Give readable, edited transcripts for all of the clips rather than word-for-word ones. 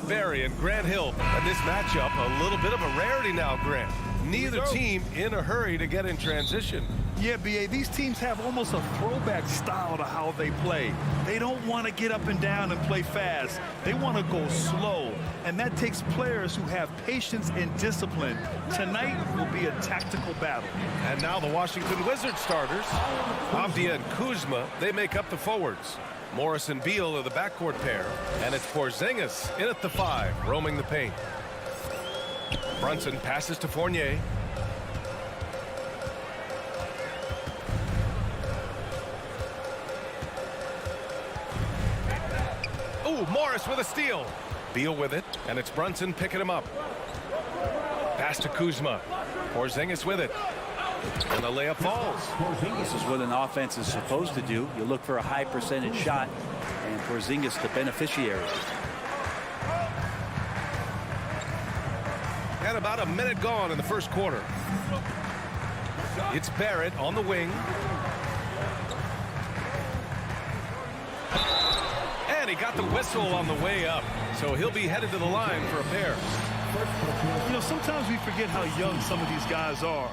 Barry and Grant Hill. And this matchup, a little bit of a rarity now, Grant. Neither team in a hurry to get in transition. Yeah, B.A., these teams have almost a throwback style to how they play. They don't want to get up and down and play fast. They want to go slow, and that takes players who have patience and discipline. Tonight will be a tactical battle. And now the Washington Wizards starters, Avdia and Kuzma, they make up the forwards. Morris and Beal are the backcourt pair, and it's Porzingis in at the 5, roaming the paint. Brunson passes to Fournier. Ooh, Morris with a steal. Beal with it, and it's Brunson picking him up. Pass to Kuzma. Porzingis with it. And the layup falls. This is what an offense is supposed to do. You look for a high percentage shot, and Porzingis the beneficiary. And about a minute gone in the first quarter. It's Barrett on the wing. And he got the whistle on the way up. So he'll be headed to the line for a pair. You know, sometimes we forget how young some of these guys are.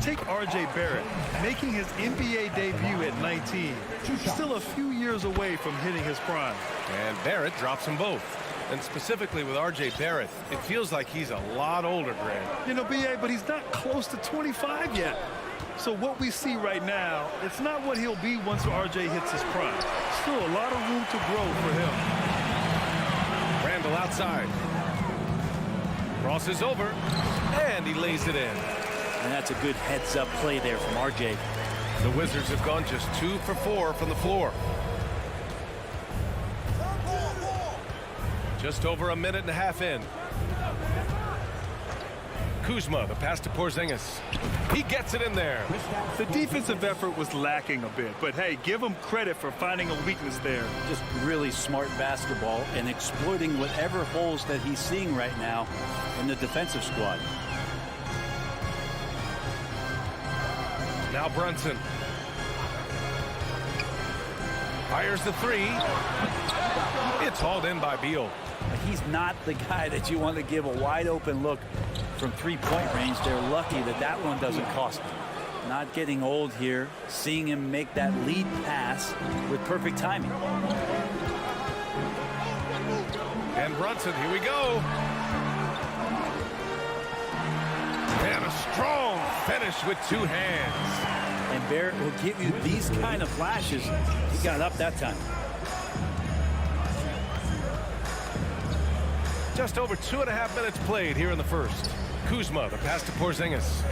Take R.J. Barrett, making his NBA debut at 19. Still a few years away from hitting his prime. And Barrett drops them both. And specifically with R.J. Barrett, it feels like he's a lot older, Grant. You know, B.A., but he's not close to 25 yet. So what we see right now, it's not what he'll be once R.J. hits his prime. Still a lot of room to grow for him. Randall outside. Crosses over, and he lays it in. And that's a good heads-up play there from R.J. The Wizards have gone just 2 for 4 from the floor. Just over a minute and a half in. Kuzma, the pass to Porzingis. He gets it in there. The defensive effort was lacking a bit, but hey, give him credit for finding a weakness there. Just really smart basketball and exploiting whatever holes that he's seeing right now in the defensive squad. Now Brunson. Fires the 3. It's hauled in by Beal. He's not the guy that you want to give a wide open look from three-point range. They're lucky that that one doesn't cost them. Not getting old here, seeing him make that lead pass with perfect timing. And Brunson, here we go. And a strong finish with 2 hands. And Barrett will give you these kind of flashes. He got up that time. Just over 2.5 minutes played here in the first. Kuzma, the pass to Porzingis.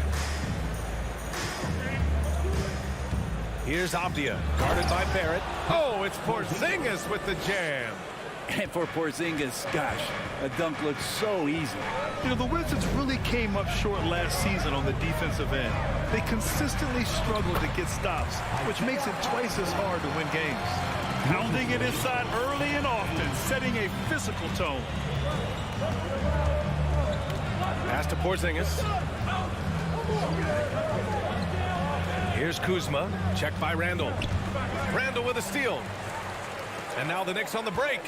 Here's Avdia, guarded by Barrett. Oh, it's Porzingis with the jam. And for Porzingis, gosh, a dunk looks so easy. You know, the Wizards really came up short last season on the defensive end. They consistently struggle to get stops, which makes it twice as hard to win games. Pounding it inside early and often, setting a physical tone. Pass to Porzingis. Here's Kuzma, checked by Randall. Randall with a steal. And now the Knicks on the break.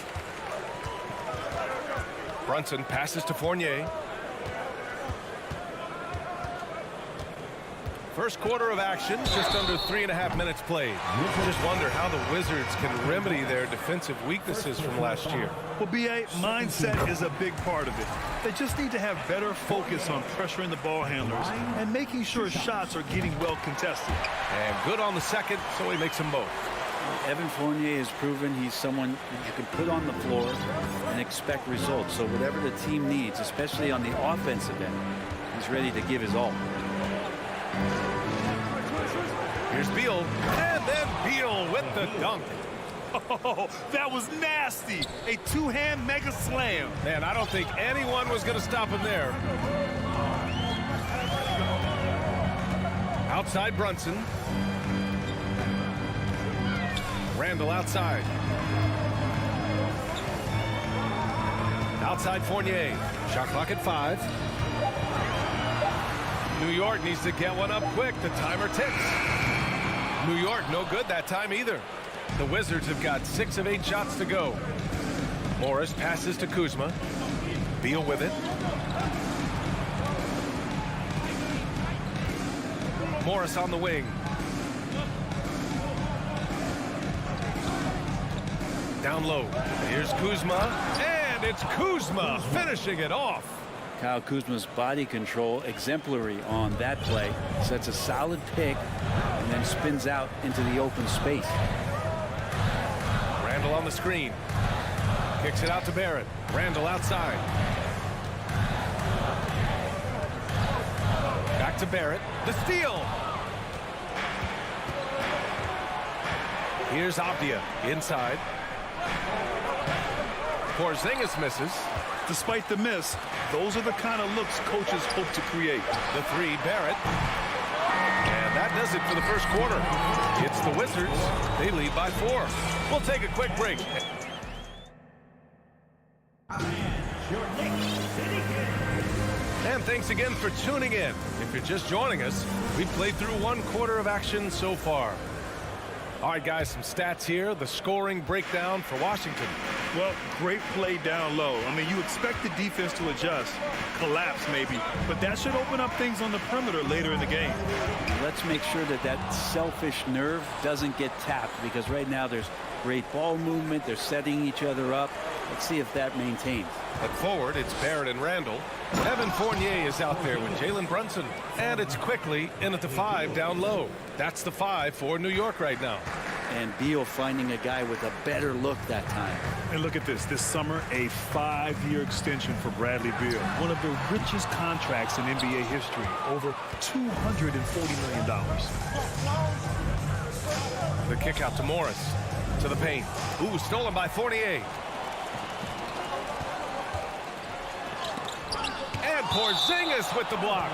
Brunson passes to Fournier. First quarter of action, just under 3.5 minutes played. Just wonder how the Wizards can remedy their defensive weaknesses from last year. Well, B.A., mindset is a big part of it. They just need to have better focus on pressuring the ball handlers and making sure shots are getting well contested. And good on the second, so he makes them both. Evan Fournier has proven he's someone that you can put on the floor and expect results. So whatever the team needs, especially on the offensive end, he's ready to give his all. Here's Beal, and then Beal with the dunk. Oh, that was nasty. A 2-hand mega slam. Man, I don't think anyone was going to stop him there. Outside Brunson. Randall outside. Outside Fournier. Shot clock at 5. New York needs to get one up quick. The timer ticks. New York no good that time either. The Wizards have got 6 of 8 shots to go. Morris passes to Kuzma. Beal with it. Morris on the wing. Down low. Here's Kuzma. And it's Kuzma finishing it off. Kyle Kuzma's body control exemplary on that play. Sets a solid pick and then spins out into the open space. Randall on the screen. Kicks it out to Barrett. Randall outside. Back to Barrett. The steal. Here's Avdia inside. Porzingis misses. Despite the miss, those are the kind of looks coaches hope to create. The three, Barrett. And that does it for the first quarter. It's the Wizards. They lead by 4. We'll take a quick break. And thanks again for tuning in. If you're just joining us, we've played through 1 quarter of action so far. All right, guys, some stats here. The scoring breakdown for Washington. Well, great play down low. I mean, you expect the defense to adjust, collapse maybe, but that should open up things on the perimeter later in the game. Let's make sure that that selfish nerve doesn't get tapped, because right now there's great ball movement. They're setting each other up. Let's see if that maintains. At forward, it's Barrett and Randall. Evan Fournier is out there with Jalen Brunson. And it's quickly in at the 5 down low. That's the 5 for New York right now. And Beal finding a guy with a better look that time. And look at this. This summer, a 5-year extension for Bradley Beal. One of the richest contracts in NBA history. Over $240 million. The kick out to Morris. To the paint. Ooh, stolen by Fournier. And Porzingis with the block.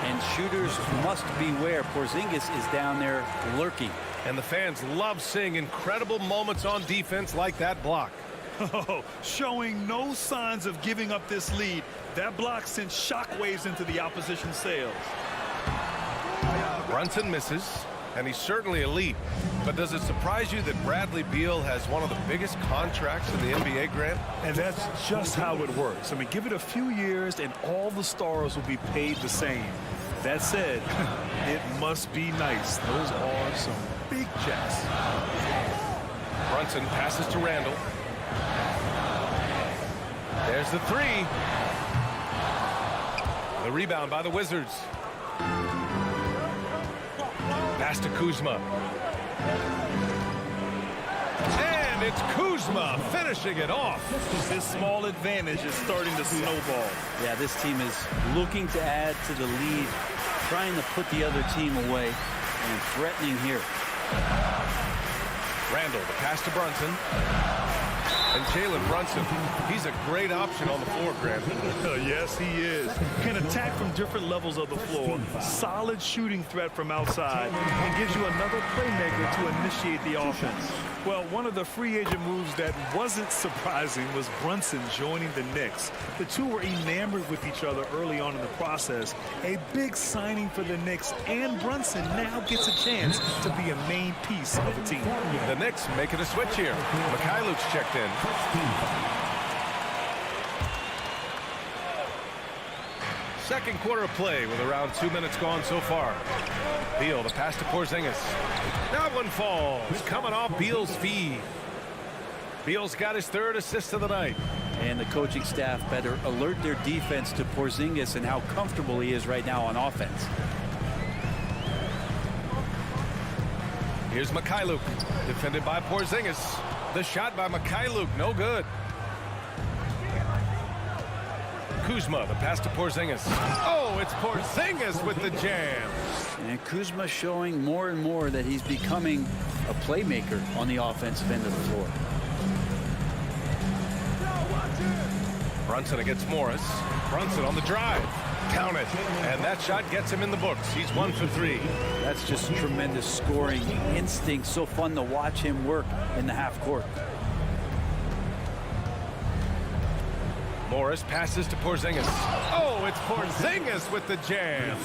And shooters must beware. Porzingis is down there lurking. And the fans love seeing incredible moments on defense like that block. Oh, showing no signs of giving up this lead. That block sent shockwaves into the opposition sails. Brunson misses, and he's certainly elite. But does it surprise you that Bradley Beal has one of the biggest contracts in the NBA, Grant? And that's just how it works. I mean, give it a few years and all the stars will be paid the same. That said, it must be nice. Those are some big checks. Brunson passes to Randall. There's the 3. The rebound by the Wizards. Pass to Kuzma. And it's Kuzma finishing it off. This small advantage is starting to snowball. Yeah, this team is looking to add to the lead, trying to put the other team away, and threatening here. Randall, the pass to Brunson. And Jalen Brunson, he's a great option on the floor, Grant. Yes, he is. Can attack from different levels of the floor. Solid shooting threat from outside. And gives you another playmaker to initiate the offense. Well, one of the free agent moves that wasn't surprising was Brunson joining the Knicks. The two were enamored with each other early on in the process. A big signing for the Knicks, and Brunson now gets a chance to be a main piece of the team. The Knicks making a switch here. Mikhailuk's checked in. Second quarter of play with around 2 minutes gone so far. Beal, the pass to Porzingis. That one falls, coming off Beal's feed. Beal's got his 3rd assist of the night. And the coaching staff better alert their defense to Porzingis and how comfortable he is right now on offense. Here's Mikhailuk, defended by Porzingis. The shot by Mikhailuk, no good. Kuzma, the pass to Porzingis. Oh, it's Porzingis with the jam. And Kuzma showing more and more that he's becoming a playmaker on the offensive end of the floor. Brunson against Morris. Brunson on the drive. Count it. And that shot gets him in the books. He's 1 for 3. That's just tremendous scoring instinct. So fun to watch him work in the half court. Morris passes to Porzingis. Oh, it's Porzingis with the jam.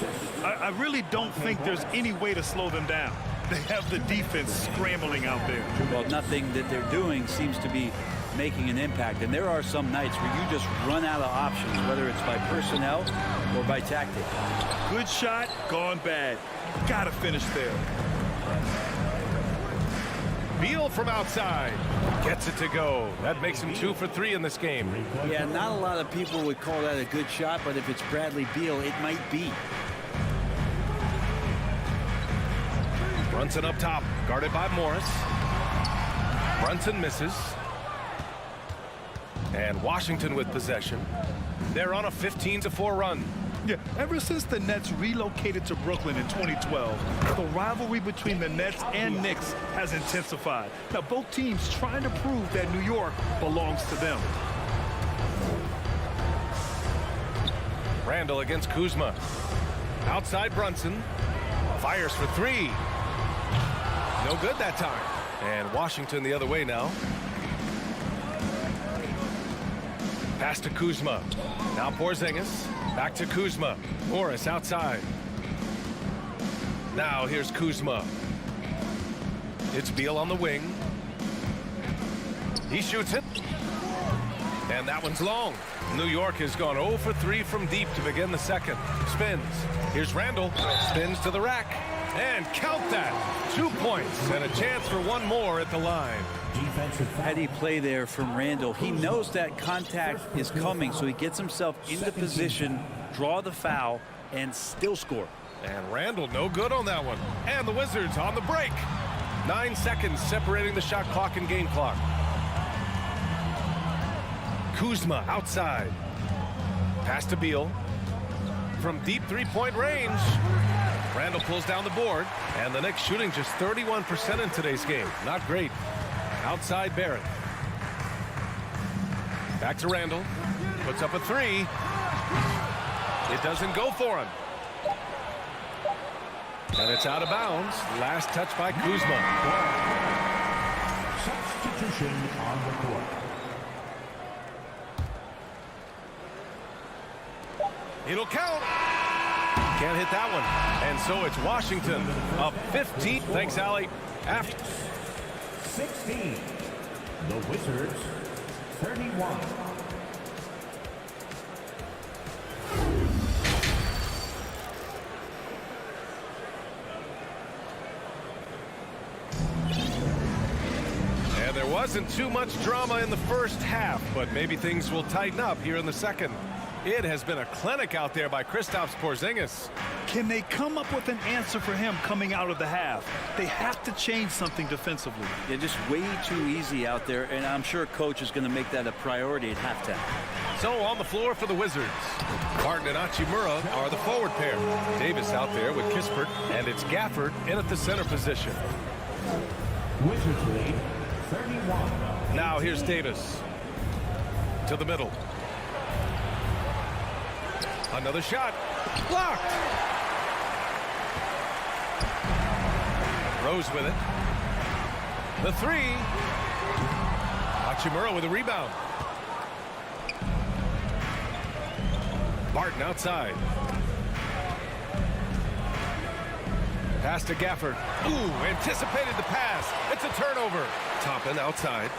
I really don't think there's any way to slow them down. They have the defense scrambling out there. Well, nothing that they're doing seems to be making an impact. And there are some nights where you just run out of options, whether it's by personnel or by tactic. Good shot, gone bad. Gotta finish there. Beal from outside gets it to go. That makes him 2 for 3 in this game. Yeah, not a lot of people would call that a good shot, but if it's Bradley Beal, it might be. Brunson up top, guarded by Morris. Brunson misses. And Washington with possession. They're on a 15-4 run. Yeah, ever since the Nets relocated to Brooklyn in 2012, the rivalry between the Nets and Knicks has intensified. Now, both teams trying to prove that New York belongs to them. Randall against Kuzma. Outside Brunson. Fires for 3. No good that time. And Washington the other way now. Pass to Kuzma. Now Porzingis. Back to Kuzma. Morris outside. Now here's Kuzma. It's Beal on the wing. He shoots it. And that one's long. New York has gone 0 for 3 from deep to begin the second. Spins. Here's Randall. Spins to the rack. And count that. 2 points and a chance for one more at the line. Heady play there from Randall. He knows that contact is coming, so he gets himself into position, draw the foul, and still score. And Randall no good on that one. And the Wizards on the break. 9 seconds separating the shot clock and game clock. Kuzma outside. Pass to Beal. From deep three-point range. Randall pulls down the board. And the Knicks shooting just 31% in today's game. Not great. Outside Barrett. Back to Randall. Puts up a 3. It doesn't go for him. And it's out of bounds. Last touch by Kuzma. Substitution on the court. It'll count. Can't hit that one. And so it's Washington up 15. Thanks, Allie. After 16. The Wizards 31. And there wasn't too much drama in the first half, but maybe things will tighten up here in the second. It has been a clinic out there by Kristaps Porzingis. Can they come up with an answer for him coming out of the half? They have to change something defensively. They're just way too easy out there, and I'm sure coach is going to make that a priority at halftime. So on the floor for the Wizards, Martin and Hachimura are the forward pair. Davis out there with Kispert, and it's Gafford in at the center position. Wizards lead 31. Now here's Davis to the middle. Another shot. Blocked. Rose with it. The 3. Hachimura with a rebound. Martin outside. Pass to Gafford. Ooh, anticipated the pass. It's a turnover. Toppin outside.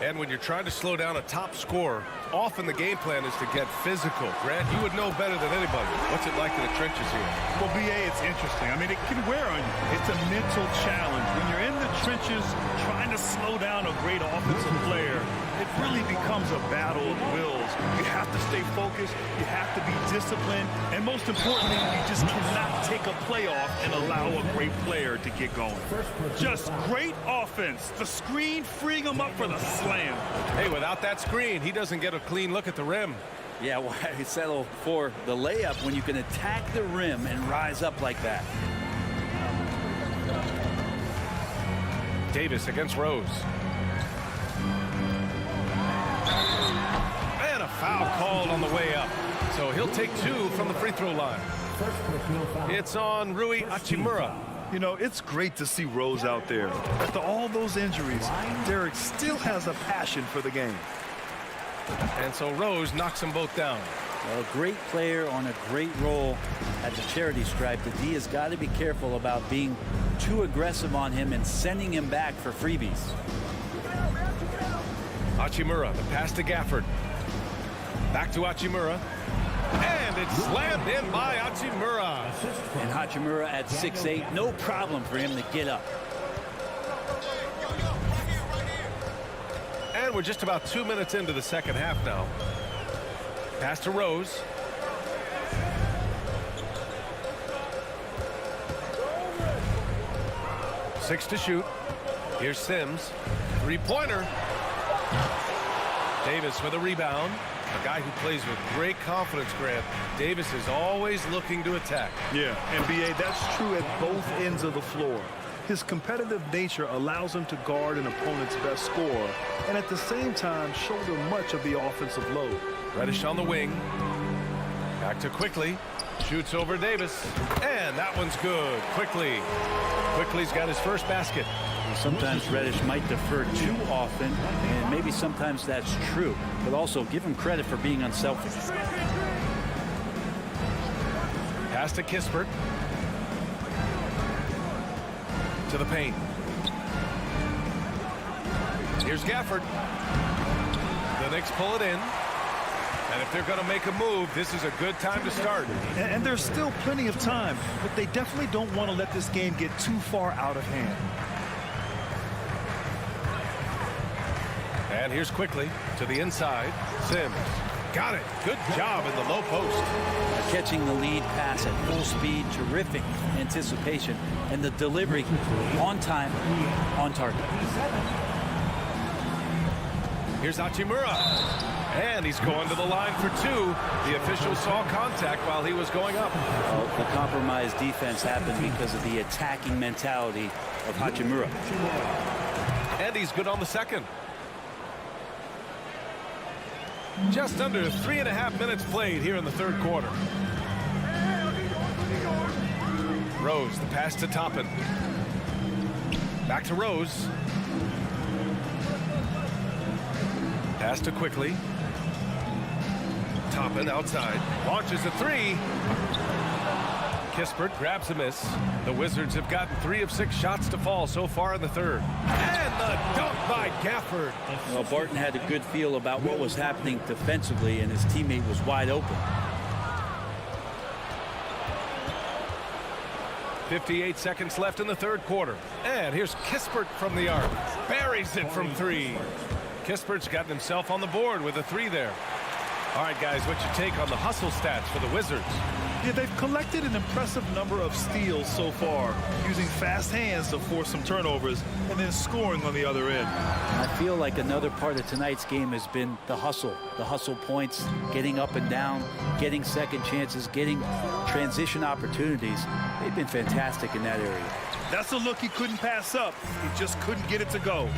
And when you're trying to slow down a top scorer, often the game plan is to get physical. Grant, you would know better than anybody. What's it like in the trenches here? Well, BA, it's interesting. I mean, it can wear on you. It's a mental challenge. When you're in the trenches trying to slow down a great offensive player, it really becomes a battle of wills. You have to stay focused. You have to be disciplined. And most importantly, you just cannot take a play off and allow a great player to get going. Just great offense. The screen freeing him up for the slam. Hey, without that screen, he doesn't get a clean look at the rim. Yeah, why settle for the layup when you can attack the rim and rise up like that? Davis against Rose. And a foul called on the way up. So he'll take 2 from the free throw line. It's on Rui Hachimura. You know, it's great to see Rose out there. After all those injuries, Derek still has a passion for the game. And so Rose knocks them both down. Well, a great player on a great role at the charity stripe. The D has got to be careful about being too aggressive on him and sending him back for freebies. Hachimura, the pass to Gafford. Back to Hachimura. And it's slammed in by Hachimura. And Hachimura at 6'8", no problem for him to get up. And we're just about 2 minutes into the second half now. Pass to Rose. Six to shoot. Here's Sims. Three-pointer. Davis with a rebound. A guy who plays with great confidence, Grant. Davis is always looking to attack. Yeah, and B.A., that's true at both ends of the floor. His competitive nature allows him to guard an opponent's best scorer and at the same time shoulder much of the offensive load. Reddish on the wing. Back to Quickly. Shoots over Davis. And that one's good. Quickly's got his first basket. Sometimes Reddish might defer too often, and maybe sometimes that's true. But also give him credit for being unselfish. Pass to Kispert. To the paint. Here's Gafford. The Knicks pull it in. And if they're going to make a move, this is a good time to start. And there's still plenty of time, but they definitely don't want to let this game get too far out of hand. And here's Quickly to the inside. Sims. Got it. Good job in the low post. Catching the lead pass at full speed. Terrific anticipation. And the delivery on time, on target. Here's Hachimura. And he's going to the line for two. The official saw contact while he was going up. Well, the compromised defense happened because of the attacking mentality of Hachimura. And he's good on the second. Just under 3.5 minutes played here in the third quarter. Rose, the pass to Toppin. Back to Rose. Pass to Quickly. Toppin outside. Launches a three. Kispert grabs a miss. The Wizards have gotten 3 of 6 shots to fall so far in the third. And the dunk by Gafford. Well, Barton had a good feel about what was happening defensively, and his teammate was wide open. 58 seconds left in the third quarter. And here's Kispert from the arc. Buries it from 3. Kispert's gotten himself on the board with a 3 there. All right, guys, what's your take on the hustle stats for the Wizards? Yeah, they've collected an impressive number of steals so far, using fast hands to force some turnovers and then scoring on the other end. I feel like another part of tonight's game has been the hustle points, getting up and down, getting second chances, getting transition opportunities. They've been fantastic in that area. That's a look he couldn't pass up. He just couldn't get it to go.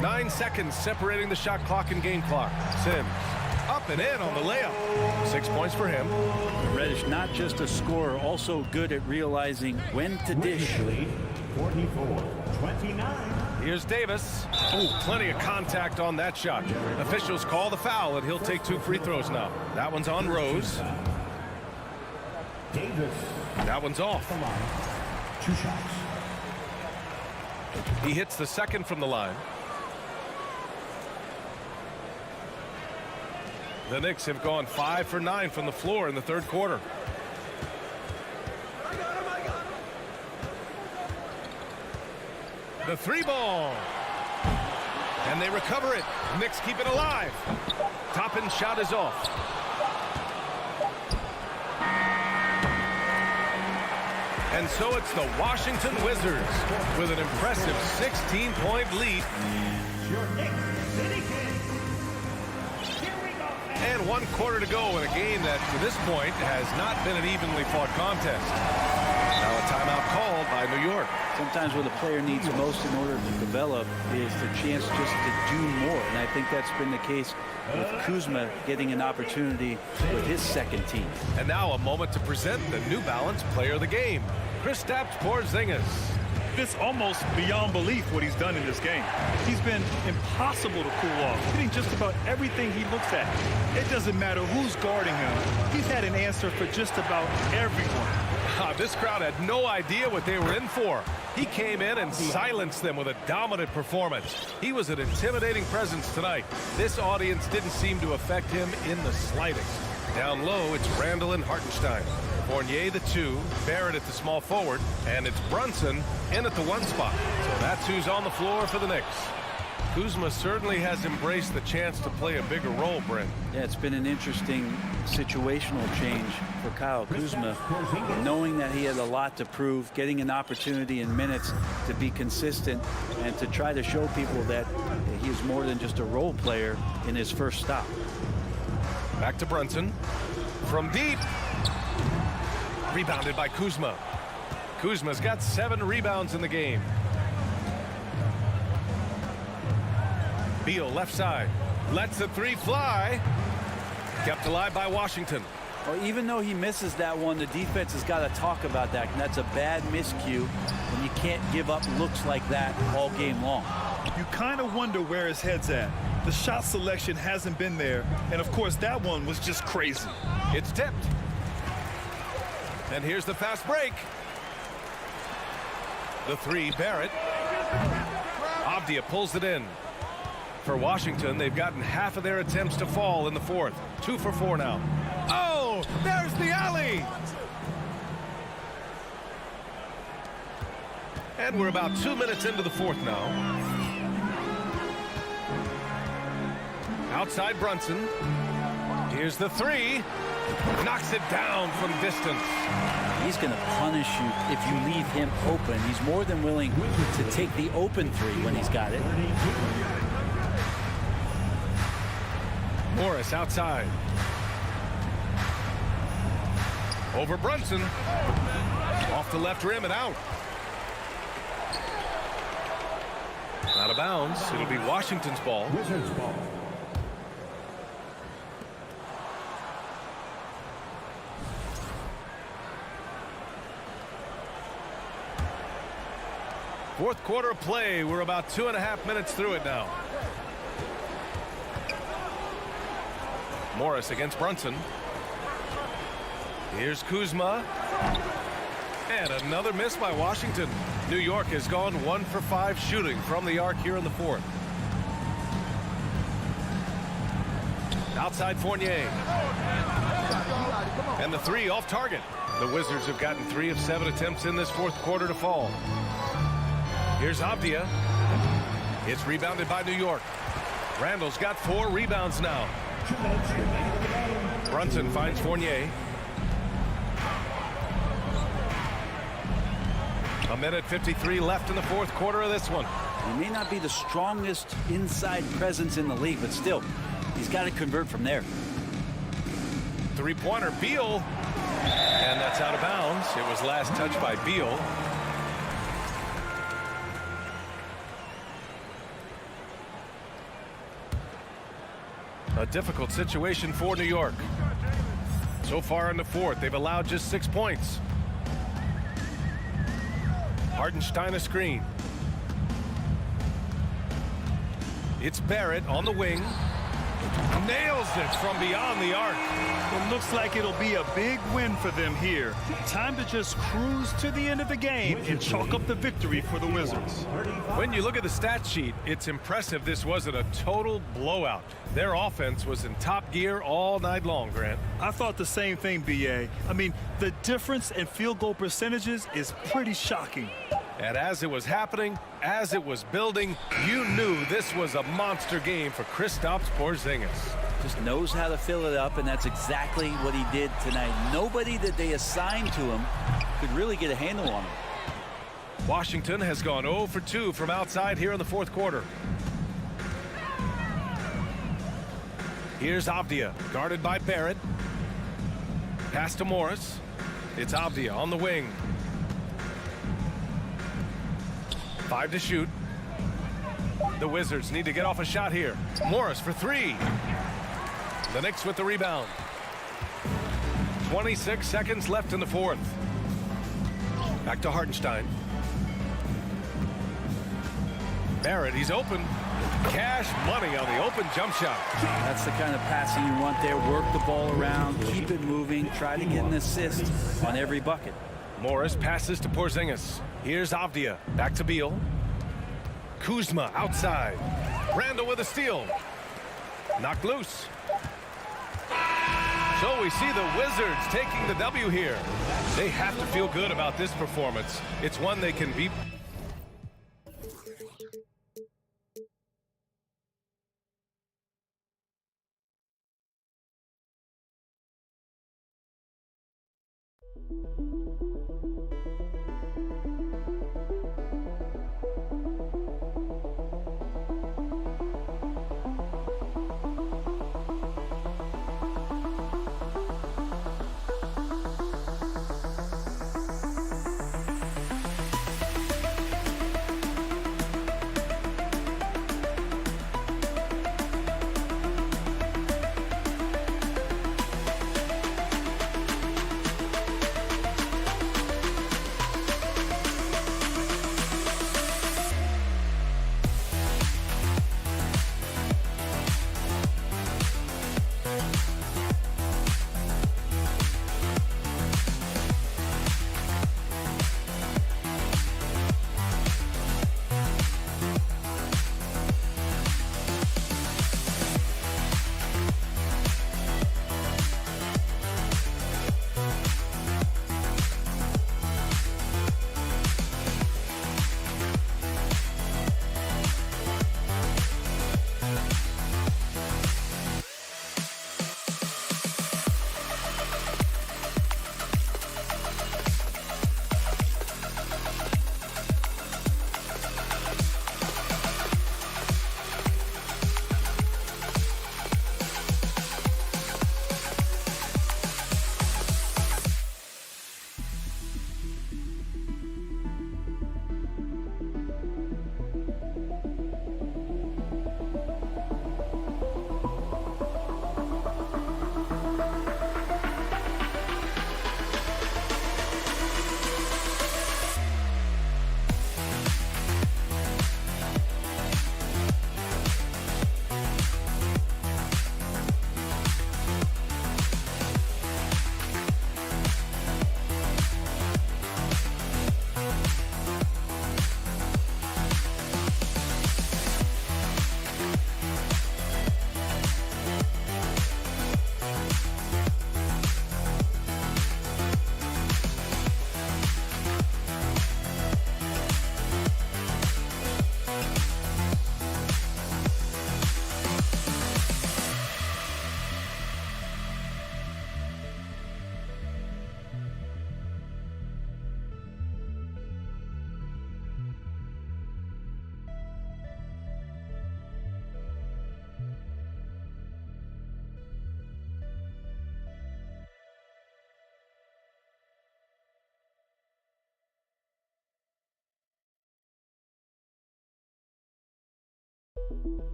9 seconds separating the shot clock and game clock. Sims up and in on the layup. 6 points for him. Reddish, not just a scorer, also good at realizing when to dish. 44-29. Here's Davis. Ooh, plenty of contact on that shot. Officials call the foul, and he'll take 2 free throws now. That one's on Rose. Davis. That one's off. 2 shots. He hits the second from the line. The Knicks have gone 5 for 9 from the floor in the third quarter. The 3 ball. And they recover it. Knicks keep it alive. Toppin's shot is off. And so it's the Washington Wizards with an impressive 16-point lead. Your Knicks City Kings. And 1 quarter to go in a game that, to this point, has not been an evenly fought contest. Now a timeout called by New York. Sometimes what a player needs most in order to develop is the chance just to do more. And I think that's been the case with Kuzma getting an opportunity with his second team. And now a moment to present the New Balance Player of the Game, Kristaps Porzingis. It's almost beyond belief what he's done in this game. He's been impossible to cool off, hitting just about everything he looks at. It doesn't matter who's guarding him. He's had an answer for just about everyone. This crowd had no idea what they were in for. He came in and silenced them with a dominant performance. He was an intimidating presence tonight. This audience didn't seem to affect him in the slightest. Down low, it's Randall and Hartenstein. Fournier the 2, Barrett at the small forward, and it's Brunson in at the 1 spot. So that's who's on the floor for the Knicks. Kuzma certainly has embraced the chance to play a bigger role, Brent. Yeah, it's been an interesting situational change for Kyle Kuzma, knowing that he had a lot to prove, getting an opportunity in minutes to be consistent and to try to show people that he is more than just a role player in his first stop. Back to Brunson. From deep. Rebounded by Kuzma. Kuzma's got 7 rebounds in the game. Beal left side. Lets the 3 fly. Kept alive by Washington. Well, even though he misses that one, the defense has got to talk about that. And that's a bad miscue. And you can't give up looks like that all game long. You kind of wonder where his head's at. The shot selection hasn't been there. And, of course, that one was just crazy. It's tipped. And here's the fast break. The 3, Barrett. Avdia pulls it in. For Washington, they've gotten half of their attempts to fall in the 4th. 2 for 4 now. Oh, there's the alley. And we're about 2 minutes into the 4th now. Outside Brunson. Here's the 3. Knocks it down from distance. He's going to punish you if you leave him open. He's more than willing to take the open 3 when he's got it. Morris outside. Over Brunson. Off the left rim and out. Out of bounds. It'll be Washington's ball. Wizards ball. Fourth quarter of play. We're about 2.5 minutes through it now. Morris against Brunson. Here's Kuzma. And another miss by Washington. New York has gone 1 for 5 shooting from the arc here in the 4th. Outside Fournier. And the 3 off target. The Wizards have gotten 3 of 7 attempts in this 4th quarter to fall. Here's Avdia. It's rebounded by New York. Randall's got 4 rebounds now. Brunson finds Fournier. A minute 53 left in the 4th quarter of this one. He may not be the strongest inside presence in the league, but still, he's got to convert from there. 3-pointer, Beal. And that's out of bounds. It was last touched by Beal. A difficult situation for New York. So far in the 4th, they've allowed just 6 points. Hartenstein a screen. It's Barrett on the wing. Nails it from beyond the arc. It looks like it'll be a big win for them here. Time to just cruise to the end of the game and chalk up the victory for the Wizards. When you look at the stat sheet, it's impressive this wasn't a total blowout. Their offense was in top gear all night long, Grant. I thought the same thing, B.A. I mean, the difference in field goal percentages is pretty shocking. And as it was happening, as it was building, you knew this was a monster game for Kristaps Porzingis. Just knows how to fill it up, and that's exactly what he did tonight. Nobody that they assigned to him could really get a handle on him. Washington has gone 0 for 2 from outside here in the 4th quarter. Here's Avdia, guarded by Barrett. Pass to Morris. It's Avdia on the wing. 5 to shoot. The Wizards need to get off a shot here. Morris for 3. The Knicks with the rebound. 26 seconds left in the 4th. Back to Hartenstein. Barrett, he's open. Cash money on the open jump shot. That's the kind of passing you want there. Work the ball around, keep it moving, try to get an assist on every bucket. Morris passes to Porzingis. Here's Avdia. Back to Beal. Kuzma outside. Randall with a steal. Knocked loose. So we see the Wizards taking the W here. They have to feel good about this performance. It's one they can beat.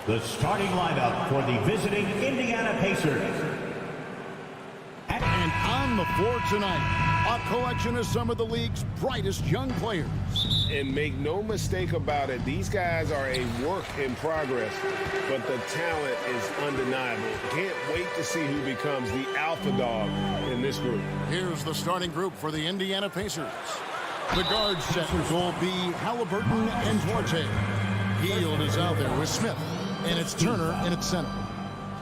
The starting lineup for the visiting Indiana Pacers. And on the floor tonight, a collection of some of the league's brightest young players. And make no mistake about it, these guys are a work in progress, but the talent is undeniable. Can't wait to see who becomes the alpha dog in this group. Here's the starting group for the Indiana Pacers. The guard setters will be Halliburton and Duarte. Hield is out there with Smith, and it's Turner in its center.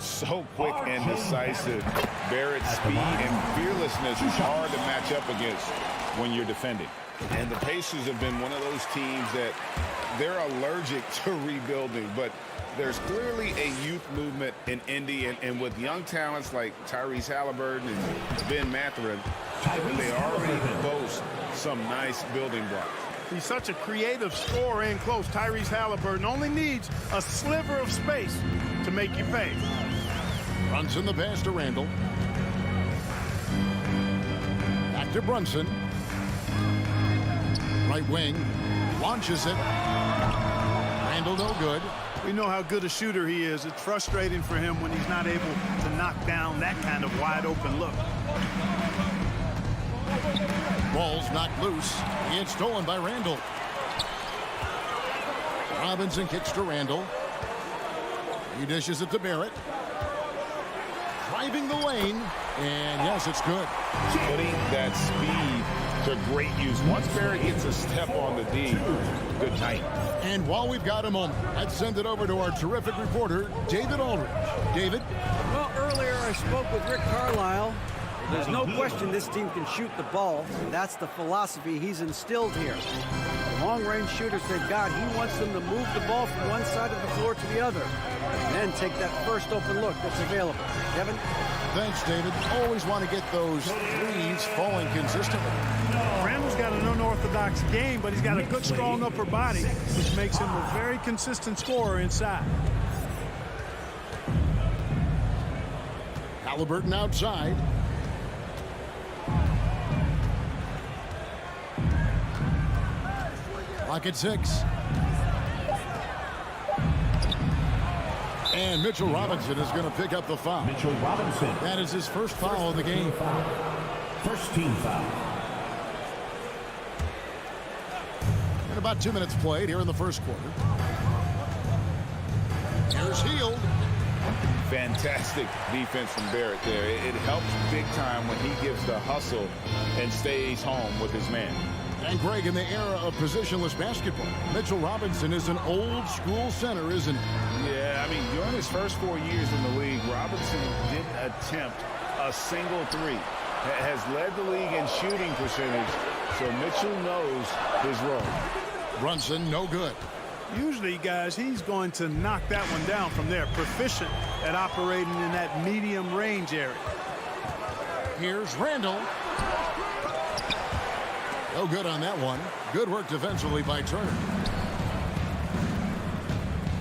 So quick and decisive. Barrett's speed and fearlessness is hard to match up against when you're defending. And the Pacers have been one of those teams that they're allergic to rebuilding, but there's clearly a youth movement in Indy, and with young talents like Tyrese Halliburton and Ben Mathurin, they already boast some nice building blocks. He's such a creative scorer in close. Tyrese Halliburton only needs a sliver of space to make you pay. Brunson the pass to Randall. Back to Brunson. Right wing. Launches it. Randall no good. We know how good a shooter he is. It's frustrating for him when he's not able to knock down that kind of wide open look. Ball's knocked loose. It's stolen by Randall. Robinson kicks to Randall. He dishes it to Barrett. Driving the lane. And yes, it's good. Putting that speed to great use. Once Barrett gets a step on the D, good night. And while we've got a moment, I'd send it over to our terrific reporter, David Aldridge. David? Well, earlier I spoke with Rick Carlisle. There's no question this team can shoot the ball. That's the philosophy he's instilled here. The long-range shooters they've got, he wants them to move the ball from one side of the floor to the other, and then take that first open look that's available. Kevin? Thanks, David. Always want to get those threes falling consistently. Randall's got an unorthodox game, but he's got a good, strong upper body, which makes him a very consistent scorer inside. Halliburton outside. Clock at 6. And Mitchell Robinson is going to pick up the foul. Mitchell Robinson. That is his first foul of the game. First team foul. And about 2 minutes played here in the first quarter. Here's Hield. Fantastic defense from Barrett there. It helps big time when he gives the hustle and stays home with his man. And Greg, in the era of positionless basketball, Mitchell Robinson is an old-school center, isn't he? Yeah, I mean, during his first 4 years in the league, Robinson didn't attempt a single three. Has led the league in shooting percentage, so Mitchell knows his role. Brunson, no good. Usually, guys, he's going to knock that one down from there. Proficient at operating in that medium range area. Here's Randall. No good on that one. Good work defensively by Turner.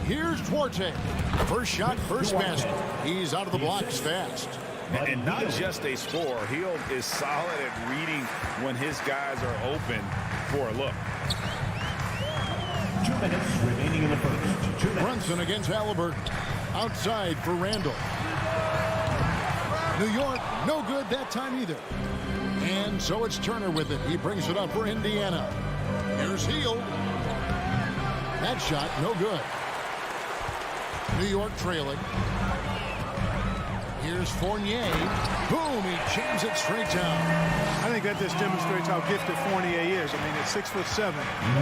Here's Duarte. First shot, first basket. He's out of the blocks fast. And not just a scorer. Hield is solid at reading when his guys are open for a look. 2 minutes remaining in the first. 2 minutes. Brunson against Halliburton. Outside for Randall. New York, no good that time either. And so it's Turner with it. He brings it up for Indiana. Here's Hield. That shot, no good. New York trailing. Here's Fournier. Boom, he jams it straight down. I think that just demonstrates how gifted Fournier is. I mean, at 6'7",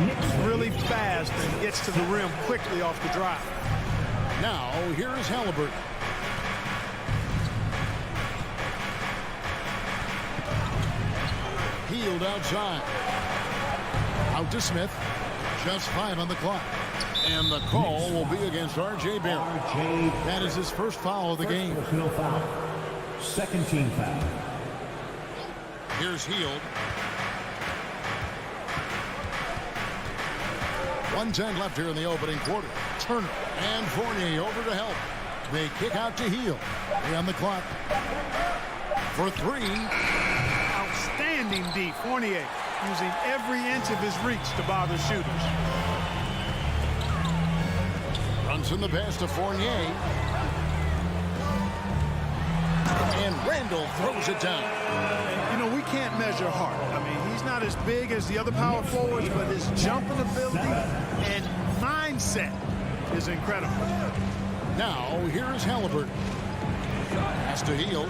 he's really fast and gets to the rim quickly off the drive. Now, here is Halliburton. Hield outside. Out to Smith. Just 5 on the clock. And the call will be against R.J. Barrett. That is his first foul of the game. Personal foul. Second team foul. Here's Hield. 1:10 left here in the opening quarter. Turner and Fournier over to help. They kick out to Hield. 3 on the clock. For 3. Outstanding D. Fournier using every inch of his reach to bother shooters. Brunson the pass to Fournier. And Randall throws it down. You know, we can't measure Hart. I mean, he's not as big as the other power forwards, but his jumping ability and mindset is incredible. Now, here is Halliburton. Pass to Hield.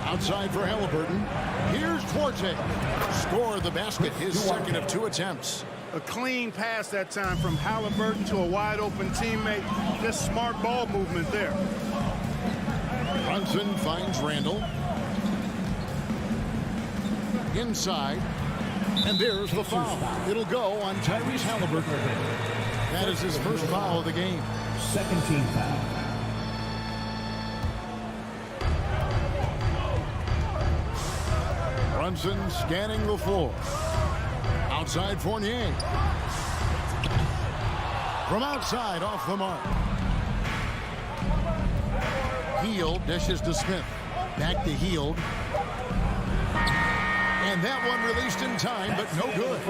Outside for Halliburton. Here's Duarte. Score the basket, his second of 2 attempts. A clean pass that time from Halliburton to a wide-open teammate. Just smart ball movement there. Brunson finds Randall. Inside. And there's the foul. It'll go on Tyrese Halliburton. That is his first foul of the game. Second team foul. Brunson scanning the floor. Outside Fournier. From outside, off the mark. Hield dishes to Smith. Back to Hield. And that one released in time, but no good.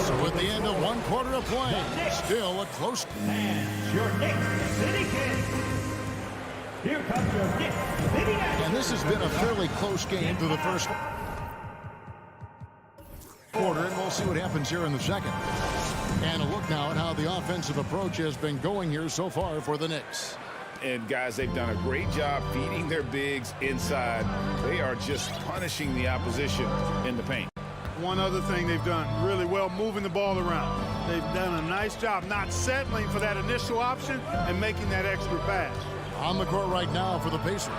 So at the end of 1 quarter of play, still a close. And your Knicks City Kings. Here comes your Knicks City Kings. And this has been a fairly close game through the first quarter, and we'll see what happens here in the second. And a look now at how the offensive approach has been going here so far for the Knicks. And guys, they've done a great job feeding their bigs inside. They are just punishing the opposition in the paint. One other thing they've done really well, moving the ball around. They've done a nice job not settling for that initial option and making that extra pass. On the court right now for the Pacers.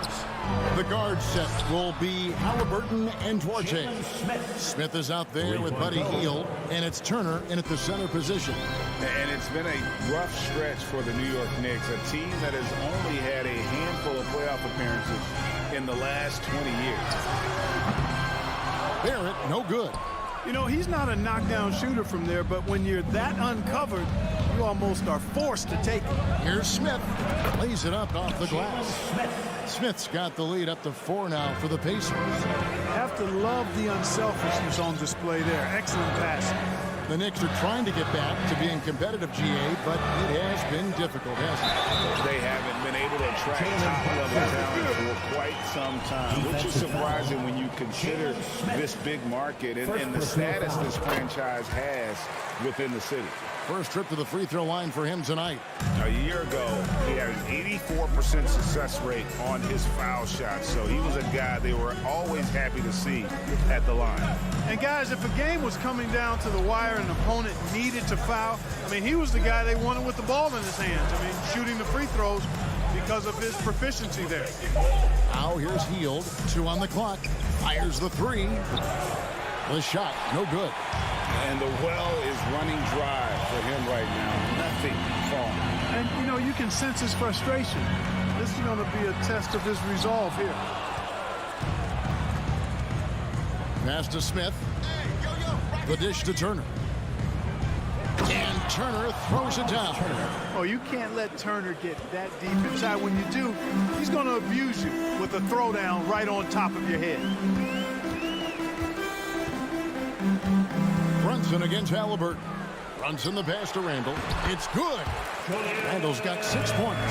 The guard set will be Halliburton and Duarte. Smith is out there with Buddy Hield, and it's Turner in at the center position. And it's been a rough stretch for the New York Knicks, a team that has only had a handful of playoff appearances in the last 20 years. Barrett, no good. You know, he's not a knockdown shooter from there, but when you're that uncovered, you almost are forced to take it. Here's Smith. Lays it up off the glass. Smith's got the lead up to 4 now for the Pacers. Have to love the unselfishness on display there. Excellent passing. The Knicks are trying to get back to being competitive, GA, but it has been difficult, hasn't it? They haven't been able to attract top-level talent for quite some time, which is surprising when you consider this big market and the status this franchise has within the city. First trip to the free throw line for him tonight. A year ago, he had an 84% success rate on his foul shots. So he was a guy they were always happy to see at the line. And guys, if a game was coming down to the wire and an opponent needed to foul, I mean, he was the guy they wanted with the ball in his hands. I mean, shooting the free throws because of his proficiency there. Now here's Hield. 2 on the clock. Fires the 3. The shot, no good. And the well is running dry for him right now. Nothing falling. And, you know, you can sense his frustration. This is going to be a test of his resolve here. Pass to Smith. The dish to Turner. And Turner throws it down. Oh, you can't let Turner get that deep inside. When you do, he's going to abuse you with a throwdown right on top of your head. Brunson against Halliburton. Brunson the pass to Randall. It's good. Randall's got 6 points.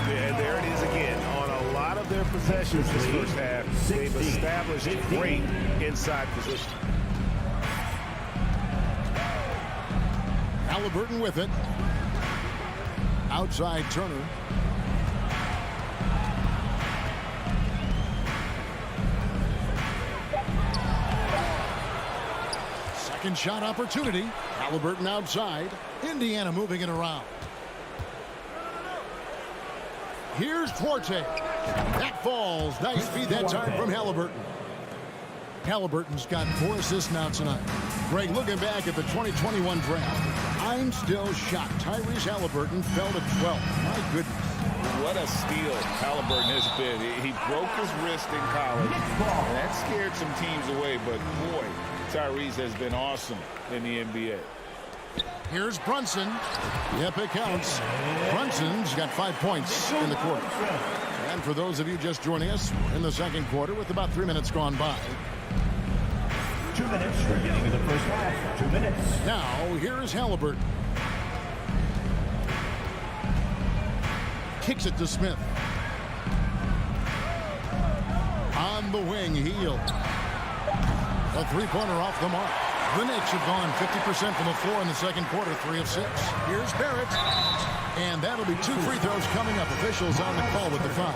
Yeah, there it is again. On a lot of their possessions this first half, they've established great inside position. Halliburton with it. Outside Turner. Second shot opportunity. Halliburton outside. Indiana moving it around. Here's Forte. That falls. Nice feed that time from Halliburton. Halliburton's got 4 assists now tonight. Greg, looking back at the 2021 draft, I'm still shocked. Tyrese Halliburton fell to 12. My goodness. What a steal Halliburton has been. He broke his wrist in college. And that scared some teams away, but boy, Tyrese has been awesome in the NBA. Here's Brunson. Yep, it counts. Brunson's got 5 points in the quarter. And for those of you just joining us, in the second quarter with about 3 minutes gone by. 2 minutes remaining in the first half. 2 minutes. Now, here is Halliburton. Kicks it to Smith. On the wing, Hield. A three-pointer off the mark. The Knicks have gone 50% from the floor in the second quarter, 3 of 6. Here's Barrett. And that'll be 2 free throws coming up. Officials on the call with the foul.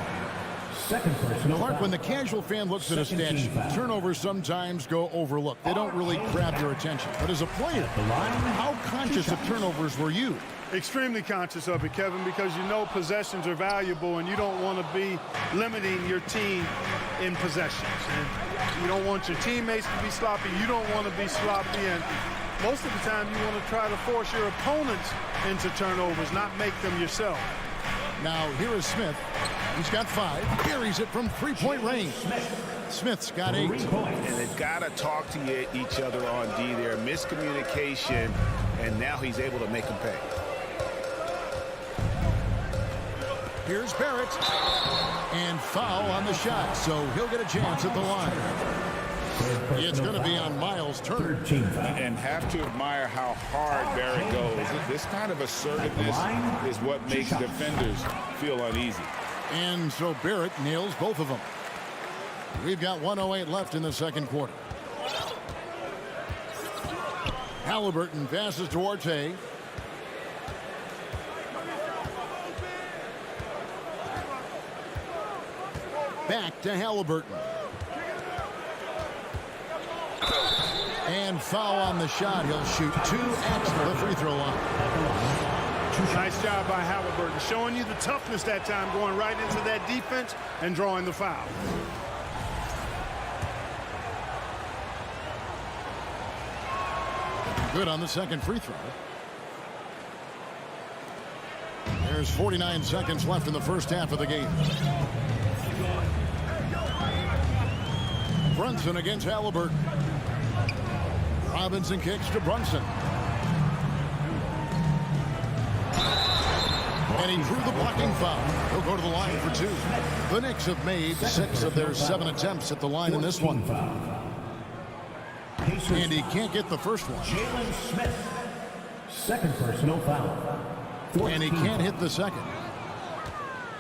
Second personal Clark, foul. when the casual fan looks at a stat sheet, turnovers sometimes go overlooked. They don't really grab your attention. But as a player, how conscious of turnovers were you? Extremely conscious of it, Kevin, because you know possessions are valuable and you don't want to be limiting your team in possessions. And you don't want your teammates to be sloppy. You don't want to be sloppy. And most of the time you want to try to force your opponents into turnovers, not make them yourself. Now, here is Smith. He's got 5. Carries it from 3-point range. Smith's got 8. And they've got to talk to each other on D there. Miscommunication, and now he's able to make them pay. Here's Barrett. And foul on the shot, so he'll get a chance at the line. It's going to be on Miles Turner. And have to admire how hard Barrett goes. This kind of assertiveness is what makes defenders feel uneasy. And so Barrett nails both of them. We've got 1:08 left in the second quarter. Halliburton passes to Orte. Back to Halliburton. And foul on the shot. He'll shoot 2 at the free throw line. Nice job by Halliburton, showing you the toughness that time, going right into that defense and drawing the foul. Good on the second free throw. There's 49 seconds left in the first half of the game. Brunson against Halliburton. Robinson kicks to Brunson. And he drew the blocking foul. He'll go to the line for 2. The Knicks have made 6 of their 7 attempts at the line in this one. And he can't get the first one. Jalen Smith. Second personal foul. And he can't hit the second.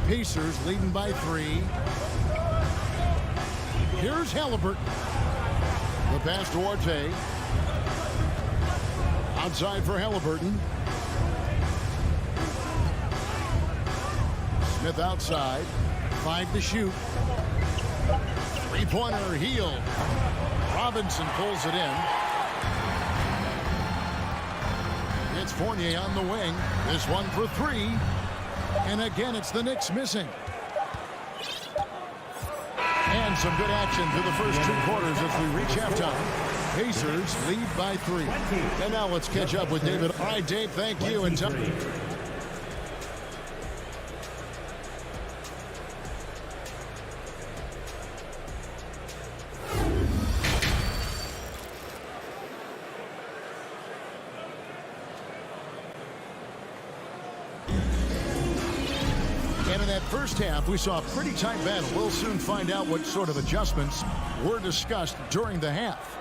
Pacers leading by 3. Here's Halliburton. The pass to Orte. Outside for Halliburton. Smith outside. 5 to shoot. Three-pointer, Hield. Robinson pulls it in. It's Fournier on the wing. This one for 3. And again, it's the Knicks missing. And some good action through the first 2 quarters as we reach halftime. Pacers lead by 3. And now let's catch up with David. All right, Dave, thank you. And in that first half, we saw a pretty tight battle. We'll soon find out what sort of adjustments were discussed during the half.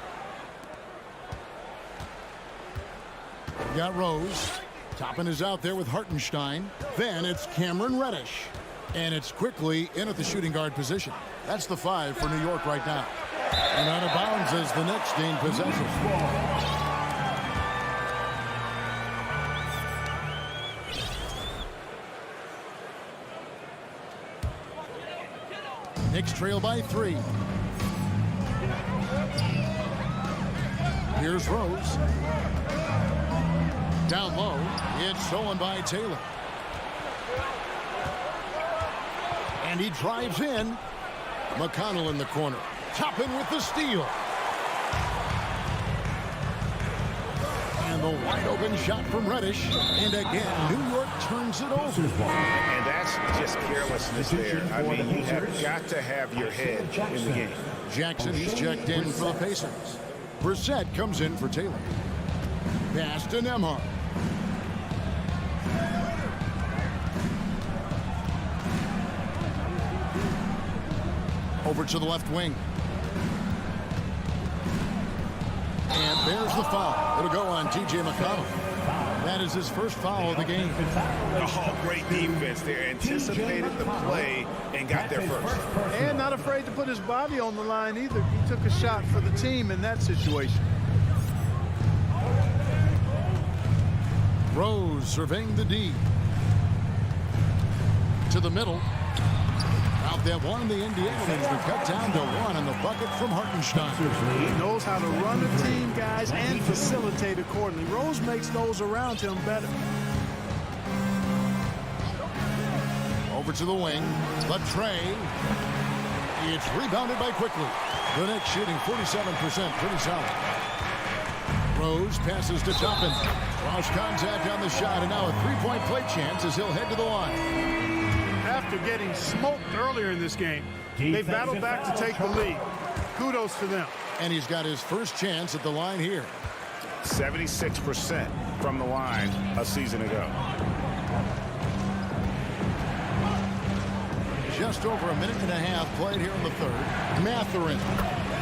We got Rose. Toppin is out there with Hartenstein. Then it's Cameron Reddish. And it's quickly in at the shooting guard position. That's the 5 for New York right now. And out of bounds as the Knicks gain possession. Knicks trail by 3. Here's Rose. Down low, it's stolen by Taylor. And he drives in. McConnell in the corner. Toppin with the steal. And the wide open shot from Reddish. And again, New York turns it over. And that's just carelessness there. I mean, you have got to have your head in the game. Jackson, he's checked in for the Pacers. Brissett comes in for Taylor. Pass to Nembhard. Over to the left wing. And there's the foul. It'll go on T.J. McConnell. That is his first foul of the game. Oh, great defense there. Anticipated the play and got there first. And not afraid to put his body on the line either. He took a shot for the team in that situation. Rose surveying the D. To the middle. Out that one, the Indians were cut down to 1 on the bucket from Hartenstein. He knows how to run a team, guys, and facilitate accordingly. Rose makes those around him better. Over to the wing. Latrey. It's rebounded by Quickly. The Knicks shooting 47%. Pretty solid. Rose passes to Toppin. Cross contact on the shot, and now a 3-point play chance as he'll head to the line. After getting smoked earlier in this game, they battled back to take the lead. Kudos to them. And he's got his first chance at the line here. 76% from the line a season ago. Just over a minute and a half played here in the third. Mathurin,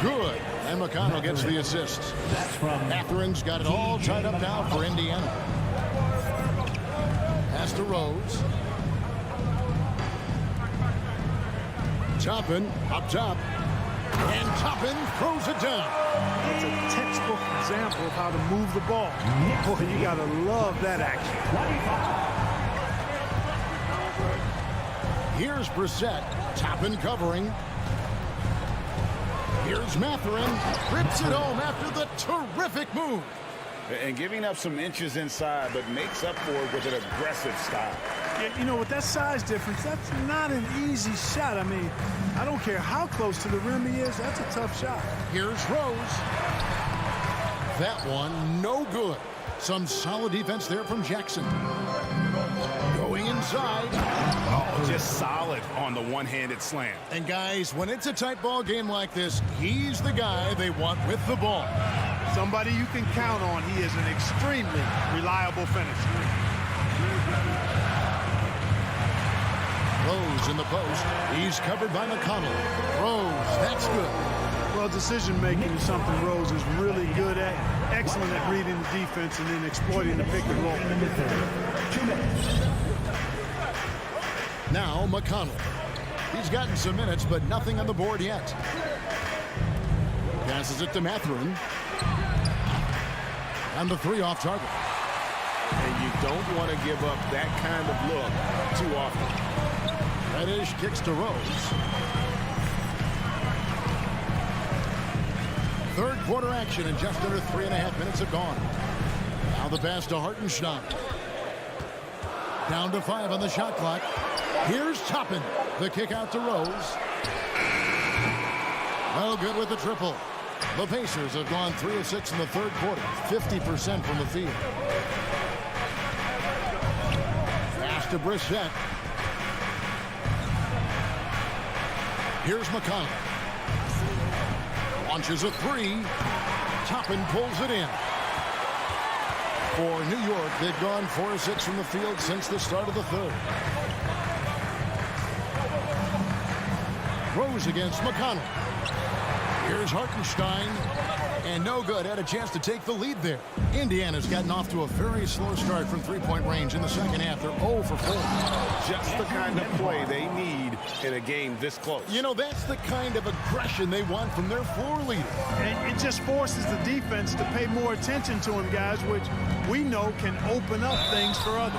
good. And McConnell gets the assist. Mathurin's got it all tied up now for Indiana. Pass to Rose. Toppin up top. And Toppin throws it down. It's a textbook example of how to move the ball. Boy, you got to love that action. Here's Brissett. Toppin covering. Here's Mathurin. Rips it home after the terrific move. And giving up some inches inside, but makes up for it with an aggressive style. Yeah, you know, with that size difference, that's not an easy shot. I mean, I don't care how close to the rim he is. That's a tough shot. Here's Rose. That one, no good. Some solid defense there from Jackson. Going inside. Oh, just solid on the one-handed slam. And guys, when it's a tight ball game like this, he's the guy they want with the ball. Somebody you can count on. He is an extremely reliable finisher. Rose in the post. He's covered by McConnell. Rose, that's good. Well, decision-making is something Rose is really good at. Excellent at reading the defense and then exploiting the pick and roll. Now McConnell. He's gotten some minutes, but nothing on the board yet. Passes it to Mathurin. And the 3 off target. And you don't want to give up that kind of look too often. Reddish kicks to Rose. Third quarter action, and just under 3.5 minutes have gone. Now the pass to Hartenstein. Down to 5 on the shot clock. Here's Toppin. The kick out to Rose. Well, good with the triple. The Pacers have gone 3 of 6 in the third quarter, 50% from the field. Pass to Brissett. Here's McConnell. Launches a 3. Toppin pulls it in. For New York, they've gone 4 of 6 from the field since the start of the third. Rose against McConnell. Here's Hartenstein. And no good. Had a chance to take the lead there. Indiana's gotten off to a very slow start from three-point range in the second half. They're 0 for 4. Just the kind of play they need in a game this close. You know, that's the kind of aggression they want from their floor leader. And it just forces the defense to pay more attention to him, guys, which we know can open up things for others.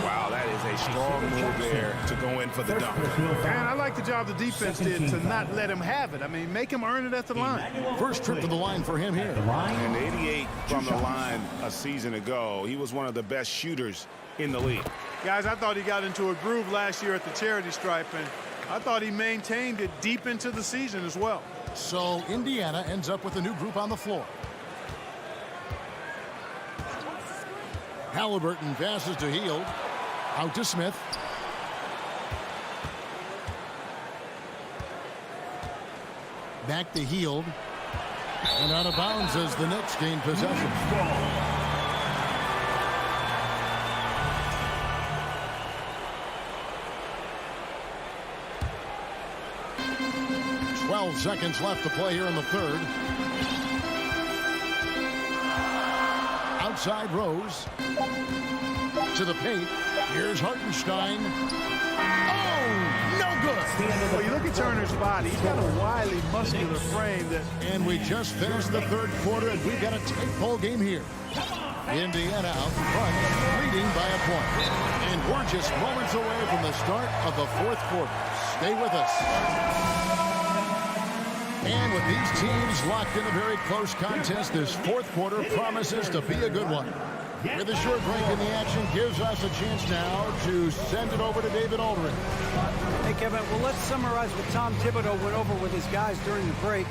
Wow, that is a strong move there to go in for the dunk. And I like the job the defense did to not let him have it. I mean, make him earn it at the line. First trip to the line for him here. And 88 from the line a season ago. He was one of the best shooters in the league. Guys, I thought he got into a groove last year at the charity stripe, and I thought he maintained it deep into the season as well. So Indiana ends up with a new group on the floor. Halliburton passes to Hield. Out to Smith. Back to Hield. And out of bounds as the Knicks gain possession. Seconds left to play here in the third. Outside Rose. To the paint. Here's Hartenstein. Oh, no good. Well, you look at Turner's body. He's got a wily, muscular frame. And we just finished the third quarter, and we've got a tight ball game here. Indiana out in front, leading by a point. And we're just moments away from the start of the fourth quarter. Stay with us. And with these teams locked in a very close contest, this fourth quarter promises to be a good one. With a short break in the action, gives us a chance now to send it over to David Aldridge. Hey, Kevin, well, let's summarize what Tom Thibodeau went over with his guys during the break.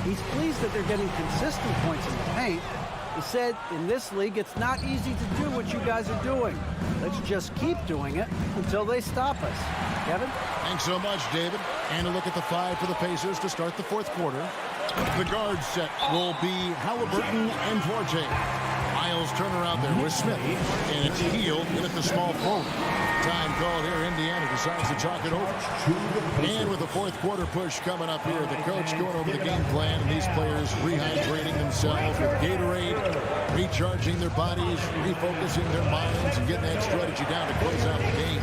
He's pleased that they're getting consistent points in the paint. He said, in this league, it's not easy to do what you guys are doing. Let's just keep doing it until they stop us. Kevin? Thanks so much, David. And a look at the 5 for the Pacers to start the fourth quarter. The guard set will be Halliburton and Forte. Miles Turner out there with Smith. And it's Hield in at the small forward. Time called here. Indiana decides to chalk it over. And with the fourth quarter push coming up here, the coach going over the game plan, and these players rehydrating themselves with Gatorade, recharging their bodies, refocusing their minds, and getting that strategy down to close out the game.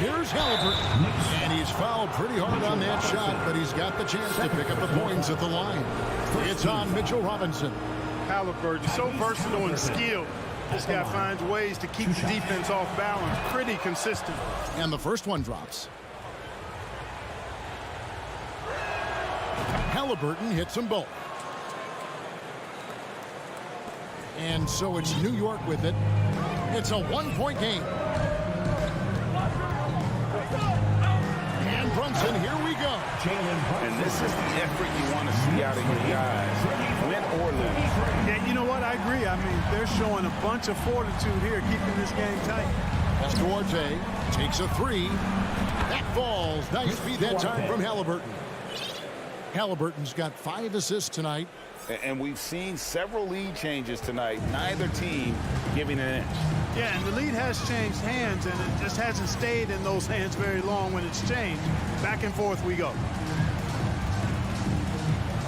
Here's Halliburton, and he's fouled pretty hard on that shot, but he's got the chance to pick up the points at the line. It's on Mitchell Robinson. Halliburton, so versatile and skilled. This guy finds ways to keep the defense off balance pretty consistent. And the first one drops. Halliburton hits them both. And so it's New York with it. It's a one-point game. And Brunson, here we go. And this is the effort you want to see out of your guys, win or lose. Yeah, you know what? I agree. I mean, they're showing a bunch of fortitude here, keeping this game tight. Duarte takes a 3. That falls. Nice feed that time from Halliburton. Halliburton's got 5 assists tonight. And we've seen several lead changes tonight. Neither team giving an inch. Yeah, and the lead has changed hands, and it just hasn't stayed in those hands very long when it's changed. Back and forth we go.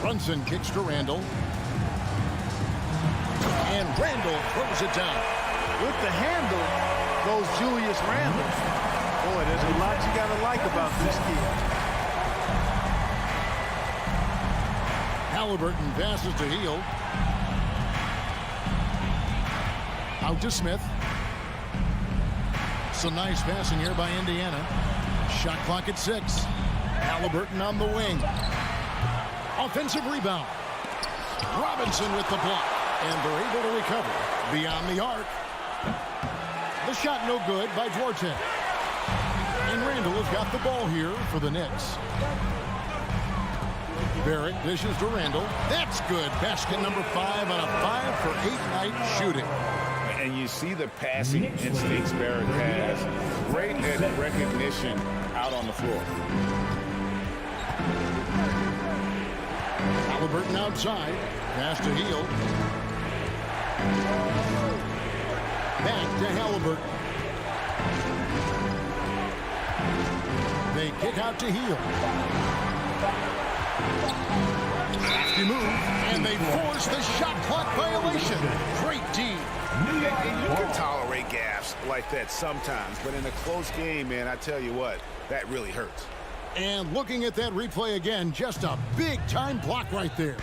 Brunson kicks to Randall. And Randall throws it down. With the handle goes Julius Randle. Boy, there's a lot you got to like about this kid. Halliburton passes to Hield. Out to Smith. Some nice passing here by Indiana. Shot clock at 6. Halliburton on the wing. Offensive rebound. Robinson with the block. And they're able to recover beyond the arc. The shot no good by Duarte. And Randall has got the ball here for the Knicks. Barrett dishes to Randall. That's good. Basket number 5 on a 5-for-8 night shooting. And you see the passing instincts Barrett has. Great at recognition out on the floor. Halliburton outside. Pass to Hield. Back to Halliburton. They kick out to Hield. Lefty move, and they force the shot clock violation. Great D. And you can tolerate gaffes like that sometimes, but in a close game, man, I tell you what, that really hurts. And looking at that replay again, just a big-time block right there.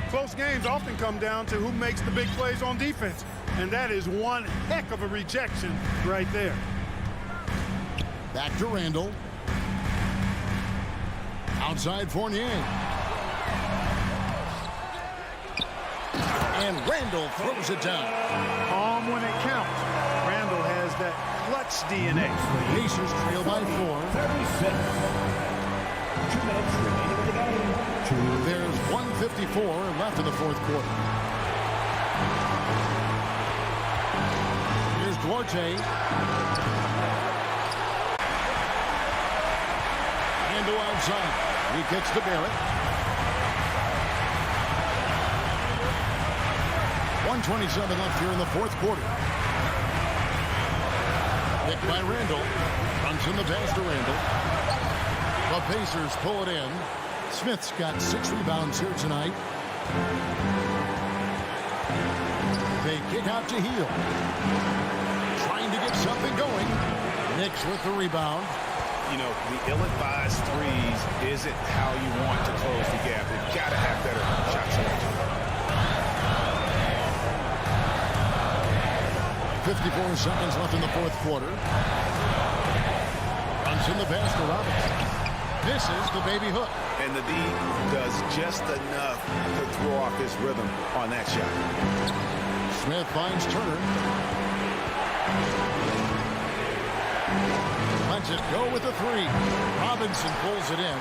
Close games often come down to who makes the big plays on defense, and that is one heck of a rejection right there. Back to Randall. Outside Fournier. And Randall throws it down. Calm when it counts. Randall has that clutch DNA. Pacers trail by 4. 36. 2 minutes remaining in the game. There's 1:54 left in the fourth quarter. Here's Duarte. Randall outside. He kicks to Barrett. 1:27 left here in the fourth quarter. Picked by Randall. Runs in the pass to Randall. The Pacers pull it in. Smith's got 6 rebounds here tonight. They kick out to Hield. Trying to get something going. Knicks with the rebound. You know, the ill-advised threes isn't how you want to close the gap. You've got to have better shot selection. 54 seconds left in the fourth quarter. Runs in the pass to Robinson. This is the baby hook. And the D does just enough to throw off his rhythm on that shot. Smith finds Turner. Lets it go with the 3. Robinson pulls it in.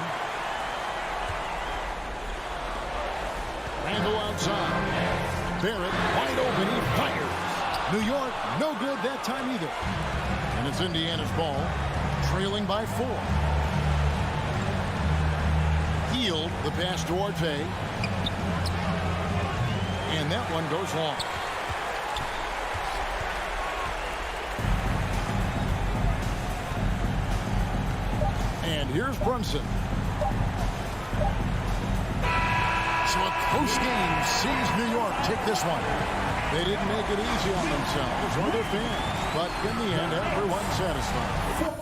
Randall outside. Barrett wide open. He fires. New York no good that time either. And it's Indiana's ball. Trailing by 4. Hield the pass to Duarte. And that one goes long. And here's Brunson. So a close game sees New York take this one. They didn't make it easy on themselves or their fans, but in the end, everyone's satisfied.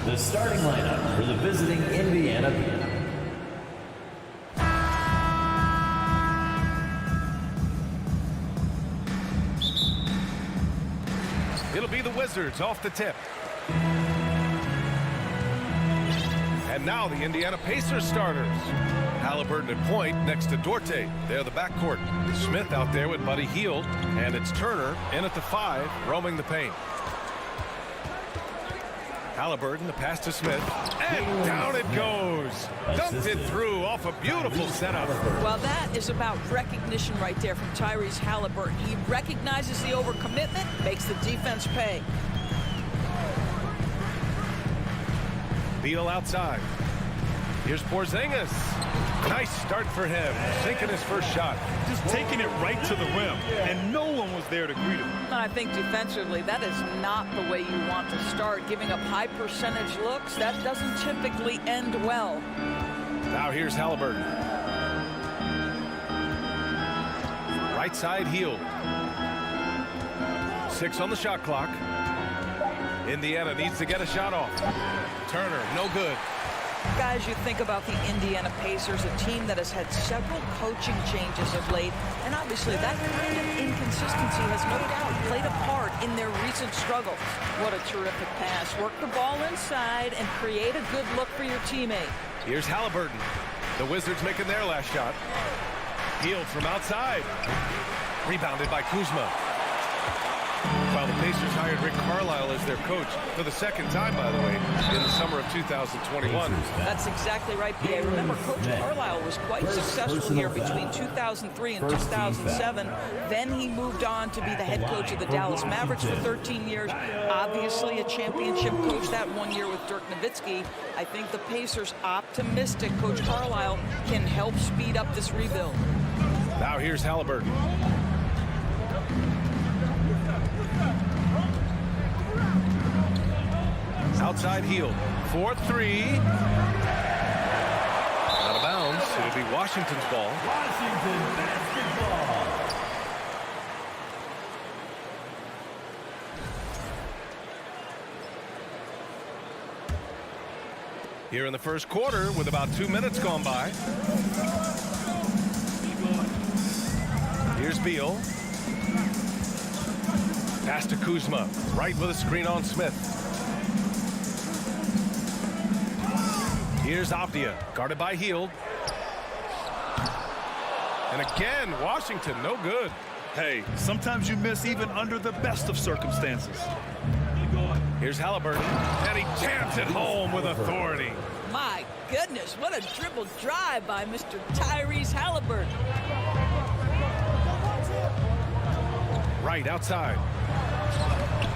The starting lineup for the visiting Indiana. It'll be the Wizards off the tip. And now the Indiana Pacers starters. Halliburton at point next to Duarte. They're the backcourt. Smith out there with Buddy Hield. And it's Turner in at the 5, roaming the paint. Halliburton, the pass to Smith. And down it goes. Dumped it through off a beautiful setup. Well, that is about recognition right there from Tyrese Halliburton. He recognizes the overcommitment, makes the defense pay. Beal outside. Here's Porzingis. Nice start for him. Sinking his first shot. Just taking it right to the rim, and no one was there to greet him. I think defensively, that is not the way you want to start. Giving up high percentage looks, that doesn't typically end well. Now here's Halliburton. Right side Hield. 6 on the shot clock. Indiana needs to get a shot off. Turner, no good. Guys, you think about the Indiana Pacers, a team that has had several coaching changes of late, and obviously that kind of inconsistency has no doubt played a part in their recent struggles. What a terrific pass. Work the ball inside and create a good look for your teammate. Here's Halliburton. The Wizards making their last shot. Hield from outside. Rebounded by Kuzma. While the Pacers hired Rick Carlisle as their coach for the second time, by the way, in the summer of 2021. That's exactly right, P.A. Remember, Coach Carlisle was quite successful here between 2003 and 2007. Then he moved on to be the head coach of the Dallas Mavericks for 13 years. Obviously a championship coach that 1 year with Dirk Nowitzki. I think the Pacers optimistic Coach Carlisle can help speed up this rebuild. Now here's Halliburton. Outside Hield. 4-3. Out of bounds. It'll be Washington's ball. Washington basketball. Here in the first quarter with about 2 minutes gone by. Here's Beal. Pass to Kuzma. Right with a screen on Smith. Here's Avdia, guarded by Hield. And again, Washington, no good. Hey, sometimes you miss even under the best of circumstances. Here's Halliburton, and he jams it home with authority. My goodness, what a dribble drive by Mr. Tyrese Halliburton. Right outside.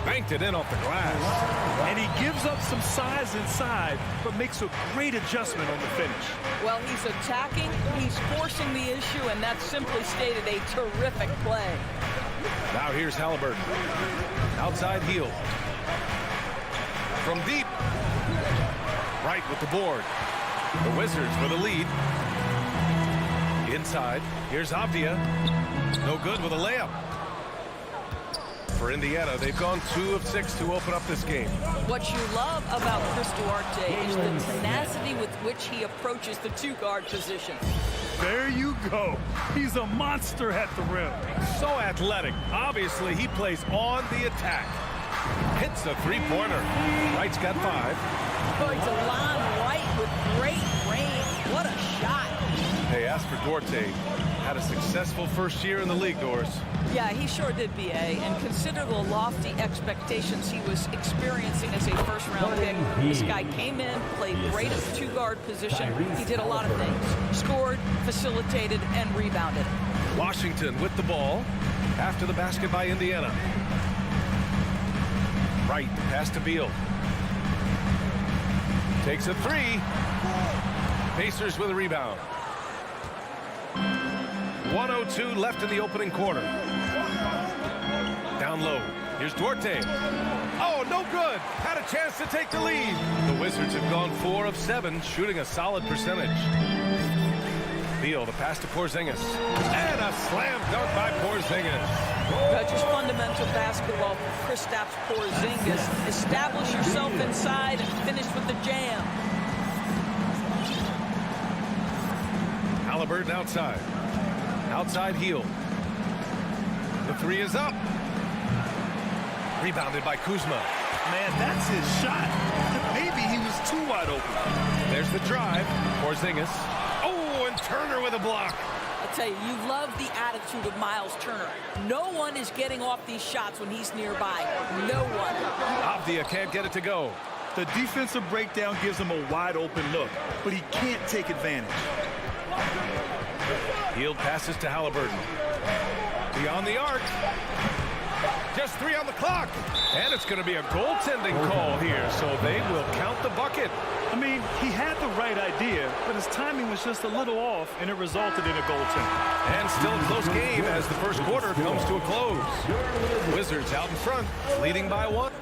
Banked it in off the glass. And he gives up some size inside, but makes a great adjustment on the finish. Well, he's attacking, he's forcing the issue, and that's simply stated a terrific play. Now here's Halliburton. Outside Hield. From deep. Right with the board. The Wizards with a lead. Inside. Here's Avdia. No good with a layup. For Indiana, they've gone 2 of 6 to open up this game. What you love about Chris Duarte is the tenacity with which he approaches the 2-guard position. There you go. He's a monster at the rim. So athletic. Obviously, he plays on the attack. Hits a 3-pointer. Wright's got 5. Going to Lon Wright with great range. What a shot. Hey, as for Duarte, had a successful first year in the league, Doris. Yeah, he sure did, B.A. And consider the lofty expectations he was experiencing as a first-round pick. This guy came in, played great at the 2-guard position. He did a lot of things. Scored, facilitated, and rebounded. Washington with the ball after the basket by Indiana. Right, pass to Beal. Takes a 3. Pacers with a rebound. 1:02 left in the opening quarter. Down low. Here's Duarte. Oh, no good. Had a chance to take the lead. The Wizards have gone 4 of 7, shooting a solid percentage. Beal, the pass to Porzingis. And a slam dunk by Porzingis. Just fundamental basketball for Kristaps Porzingis. Establish yourself inside and finish with the jam. Halliburton outside. Outside Hield. The 3 is up. Rebounded by Kuzma. Man, that's his shot. Maybe he was too wide open. There's the drive. Porzingis. Oh, and Turner with a block. I tell you, you love the attitude of Miles Turner. No one is getting off these shots when he's nearby. No one. Avdia can't get it to go. The defensive breakdown gives him a wide open look, but he can't take advantage. Hield passes to Halliburton. Beyond the arc. Just 3 on the clock. And it's going to be a goaltending call here, so they will count the bucket. I mean, he had the right idea, but his timing was just a little off, and it resulted in a goaltending. And still a close game as the first quarter comes to a close. Wizards out in front, leading by 1.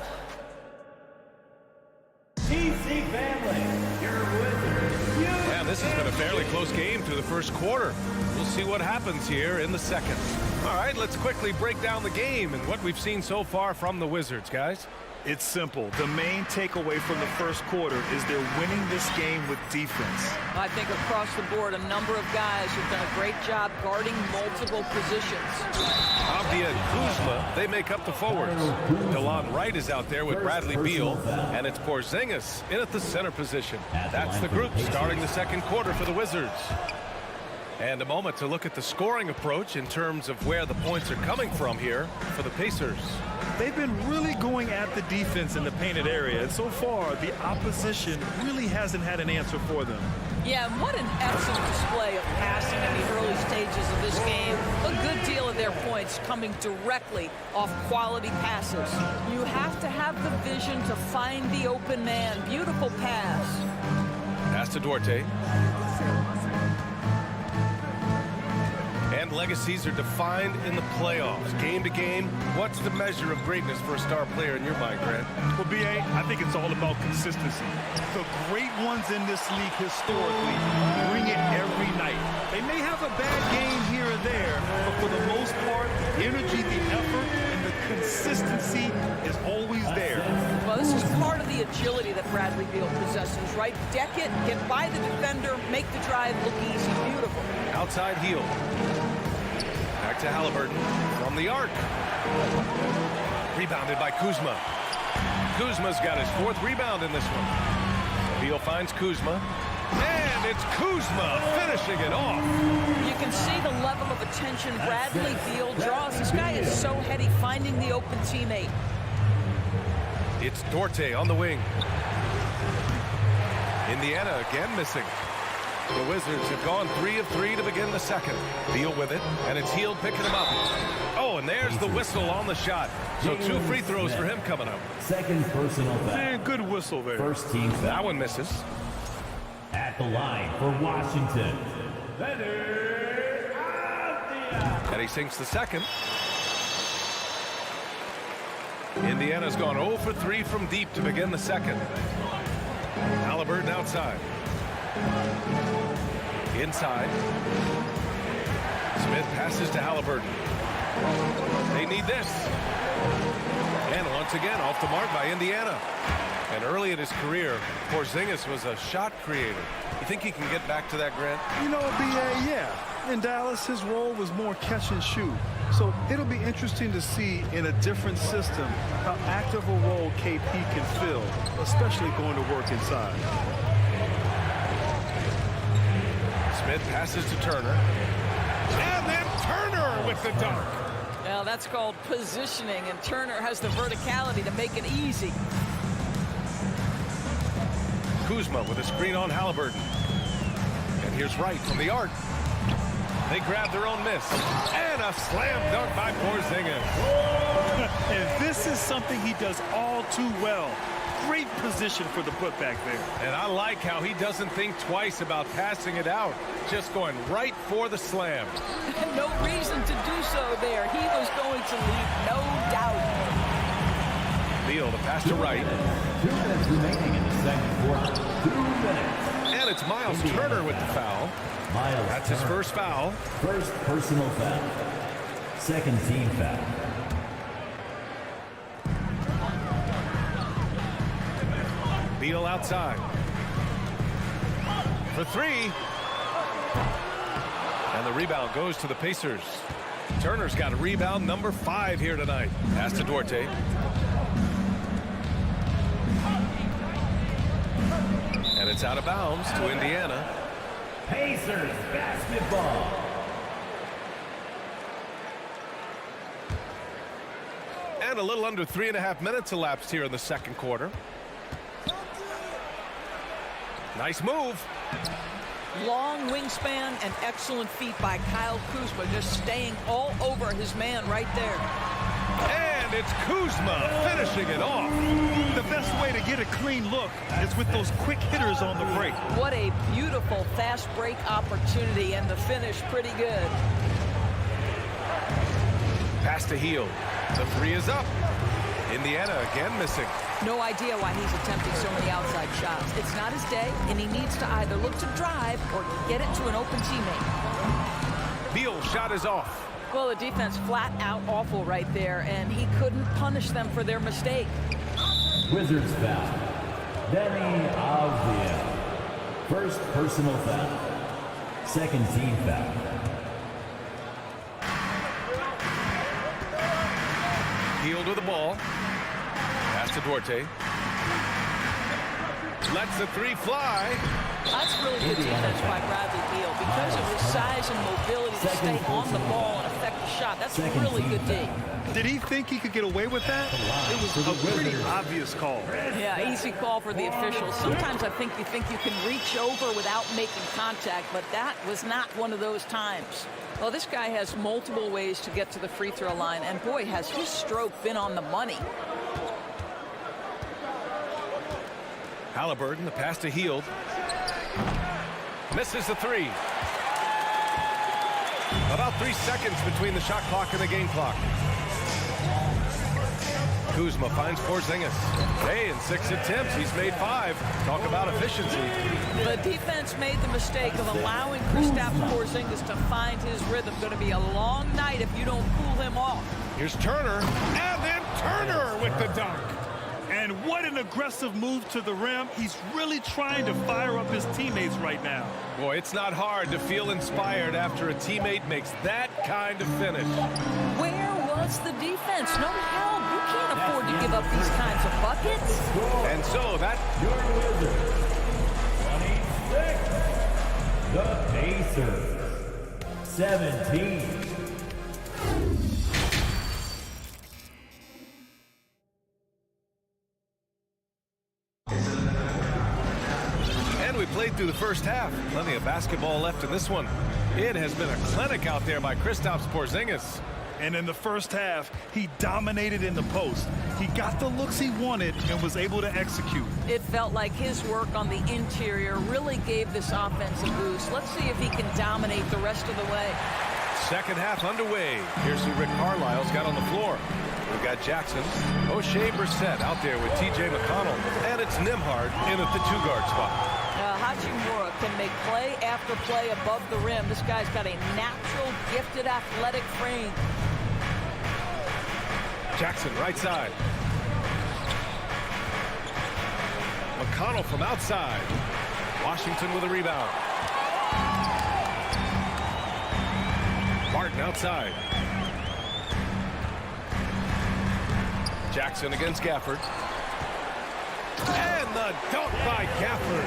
TC family, your Wizards. Yeah, this has been a fairly close game through the first quarter. We'll see what happens here in the second. All right, let's quickly break down the game and what we've seen so far from the Wizards, guys. It's simple. The main takeaway from the first quarter is they're winning this game with defense. I think across the board, a number of guys have done a great job guarding multiple positions. Avdia and Kuzma, they make up the forwards. DeLon Wright is out there with Bradley Beal, and it's Porzingis in at the center position. That's the group starting the second quarter for the Wizards. And a moment to look at the scoring approach in terms of where the points are coming from here for the Pacers. They've been really going at the defense in the painted area, and so far the opposition really hasn't had an answer for them. Yeah, and what an excellent display of passing in the early stages of this game. A good deal of their points coming directly off quality passes. You have to have the vision to find the open man. Beautiful pass. Pass to Duarte. And legacies are defined in the playoffs. Game to game, what's the measure of greatness for a star player in your mind, Grant? Well, B.A., I think it's all about consistency. The great ones in this league historically bring it every night. They may have a bad game here or there, but for the most part, the energy, the effort, and the consistency is always there. Well, this is part of the agility that Bradley Beal possesses, right? Deck it, get by the defender, make the drive look easy. Beautiful. Outside heel. Back to Halliburton from the arc. Rebounded by Kuzma. Kuzma's got his fourth rebound in this one. Beal finds Kuzma. And it's Kuzma finishing it off. You can see the level of attention Bradley Beal draws. This guy is so heady, finding the open teammate. It's Duarte on the wing. Indiana again missing. The Wizards have gone 3 of 3 to begin the second. Beal with it, and it's Hield picking him up. Oh, and there's the whistle on the shot. So 2 free throws for him coming up. Second personal foul. Man, good whistle there. First team foul. That one misses. At the line for Washington. And he sinks the second. Indiana's gone 0 for 3 from deep to begin the second. Halliburton outside. Inside. Smith passes to Halliburton. They need this. And once again, off the mark by Indiana. And early in his career, Porzingis was a shot creator. You think he can get back to that, Grant? You know, B.A., yeah. In Dallas, his role was more catch and shoot. So it'll be interesting to see in a different system how active a role KP can fill, especially going to work inside. Smith passes to Turner. And then Turner with the dunk. Well, that's called positioning, and Turner has the verticality to make it easy. Kuzma with a screen on Halliburton. And here's Wright from the arc. They grab their own miss. And a slam dunk by Porzingis. And this is something he does all too well. Great position for the putback there. And I like how he doesn't think twice about passing it out. Just going right for the slam. No reason to do so there. He was going to leave, no doubt. Beal, the pass to Wright. 2 minutes remaining in the second quarter. 2 minutes. And it's Miles Turner with the foul. Miles That's his first foul. First personal foul. Second team foul. Beal outside. For 3. And the rebound goes to the Pacers. Turner's got a rebound number 5 here tonight. Pass to Duarte. And it's out of bounds to Indiana. Pacers basketball. And a little under 3.5 minutes elapsed here in the second quarter. Nice move. Long wingspan and excellent feet by Kyle Kuzma, just staying all over his man right there. And it's Kuzma finishing it off. The best way to get a clean look is with those quick hitters on the break. What a beautiful fast break opportunity, and the finish pretty good. Pass to Hield. The 3 is up. Indiana again missing. No idea why he's attempting so many outside shots. It's not his day, and he needs to either look to drive or get it to an open teammate. Beal's shot is off. Well, the defense flat out awful right there, and he couldn't punish them for their mistake. Wizards foul. Demi Avdija. First personal foul. Second team foul. Healed with the ball. Pass to Duarte. Lets the three fly. That's really good defense by Bradley Beal because of his size and mobility to stay on the ball and affect the shot. That's really good D. Did he think he could get away with that? It was a pretty obvious call. Yeah, easy call for the officials. Sometimes I think you can reach over without making contact, but that was not one of those times. Well, this guy has multiple ways to get to the free throw line, and boy, has his stroke been on the money. Halliburton, the pass to Hield. Misses the three. About 3 seconds between the shot clock and the game clock. Kuzma finds Porzingis. Hey, in 6 attempts, he's made 5. Talk about efficiency. The defense made the mistake of allowing Kristaps Porzingis to find his rhythm. Going to be a long night if you don't cool him off. Here's Turner. And then Turner with the dunk. And what an aggressive move to the rim. He's really trying to fire up his teammates right now. Boy, it's not hard to feel inspired after a teammate makes that kind of finish. Where was the defense? No help. You can't afford to give up these kinds of buckets. And so that... Your Wizards, 26. The Pacers, 17. We played through the first half. Plenty of basketball left in this one. It has been a clinic out there by Kristaps Porzingis. And in the first half, he dominated in the post. He got the looks he wanted and was able to execute. It felt like his work on the interior really gave this offense a boost. Let's see if he can dominate the rest of the way. Second half underway. Here's who Rick Carlisle's got on the floor. We've got Jackson, O'Shea Brissett out there with T.J. McConnell, and it's Nembhard in at the 2-guard spot. Hachimura can make play after play above the rim. This guy's got a natural, gifted, athletic frame. Jackson, right side. McConnell from outside. Washington with a rebound. Martin outside. Jackson against Gafford. And the dunk by Gafford.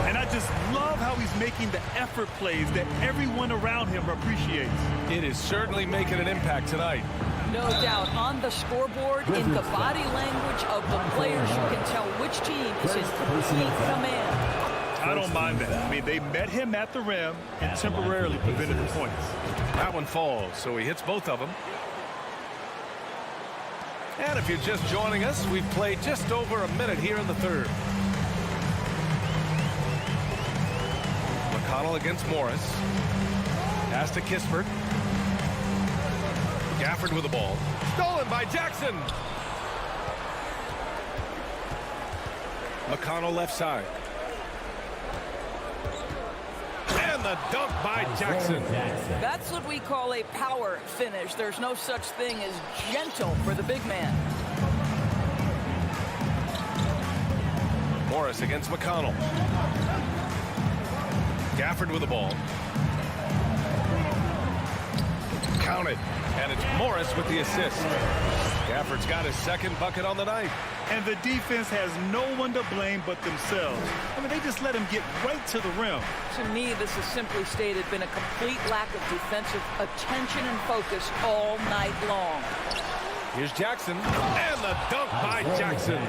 And I just love how he's making the effort plays that everyone around him appreciates. It is certainly making an impact tonight. No doubt. On the scoreboard, in the body language of the players, you can tell which team is in complete command. I don't mind that. I mean, they met him at the rim and temporarily prevented the points. That one falls, so he hits both of them. And if you're just joining us, we've played just over a minute here in the third. McConnell against Morris. Pass to Kispert. Gafford with the ball. Stolen by Jackson. McConnell left side. And the dunk by Jackson. That's what we call a power finish. There's no such thing as gentle for the big man. Morris against McConnell. Gafford with the ball. Counted. And it's Morris with the assist. Gafford's got his second bucket on the night. And the defense has no one to blame but themselves. I mean, they just let him get right to the rim. To me, this has simply stated been a complete lack of defensive attention and focus all night long. Here's Jackson. And the dunk by Jackson.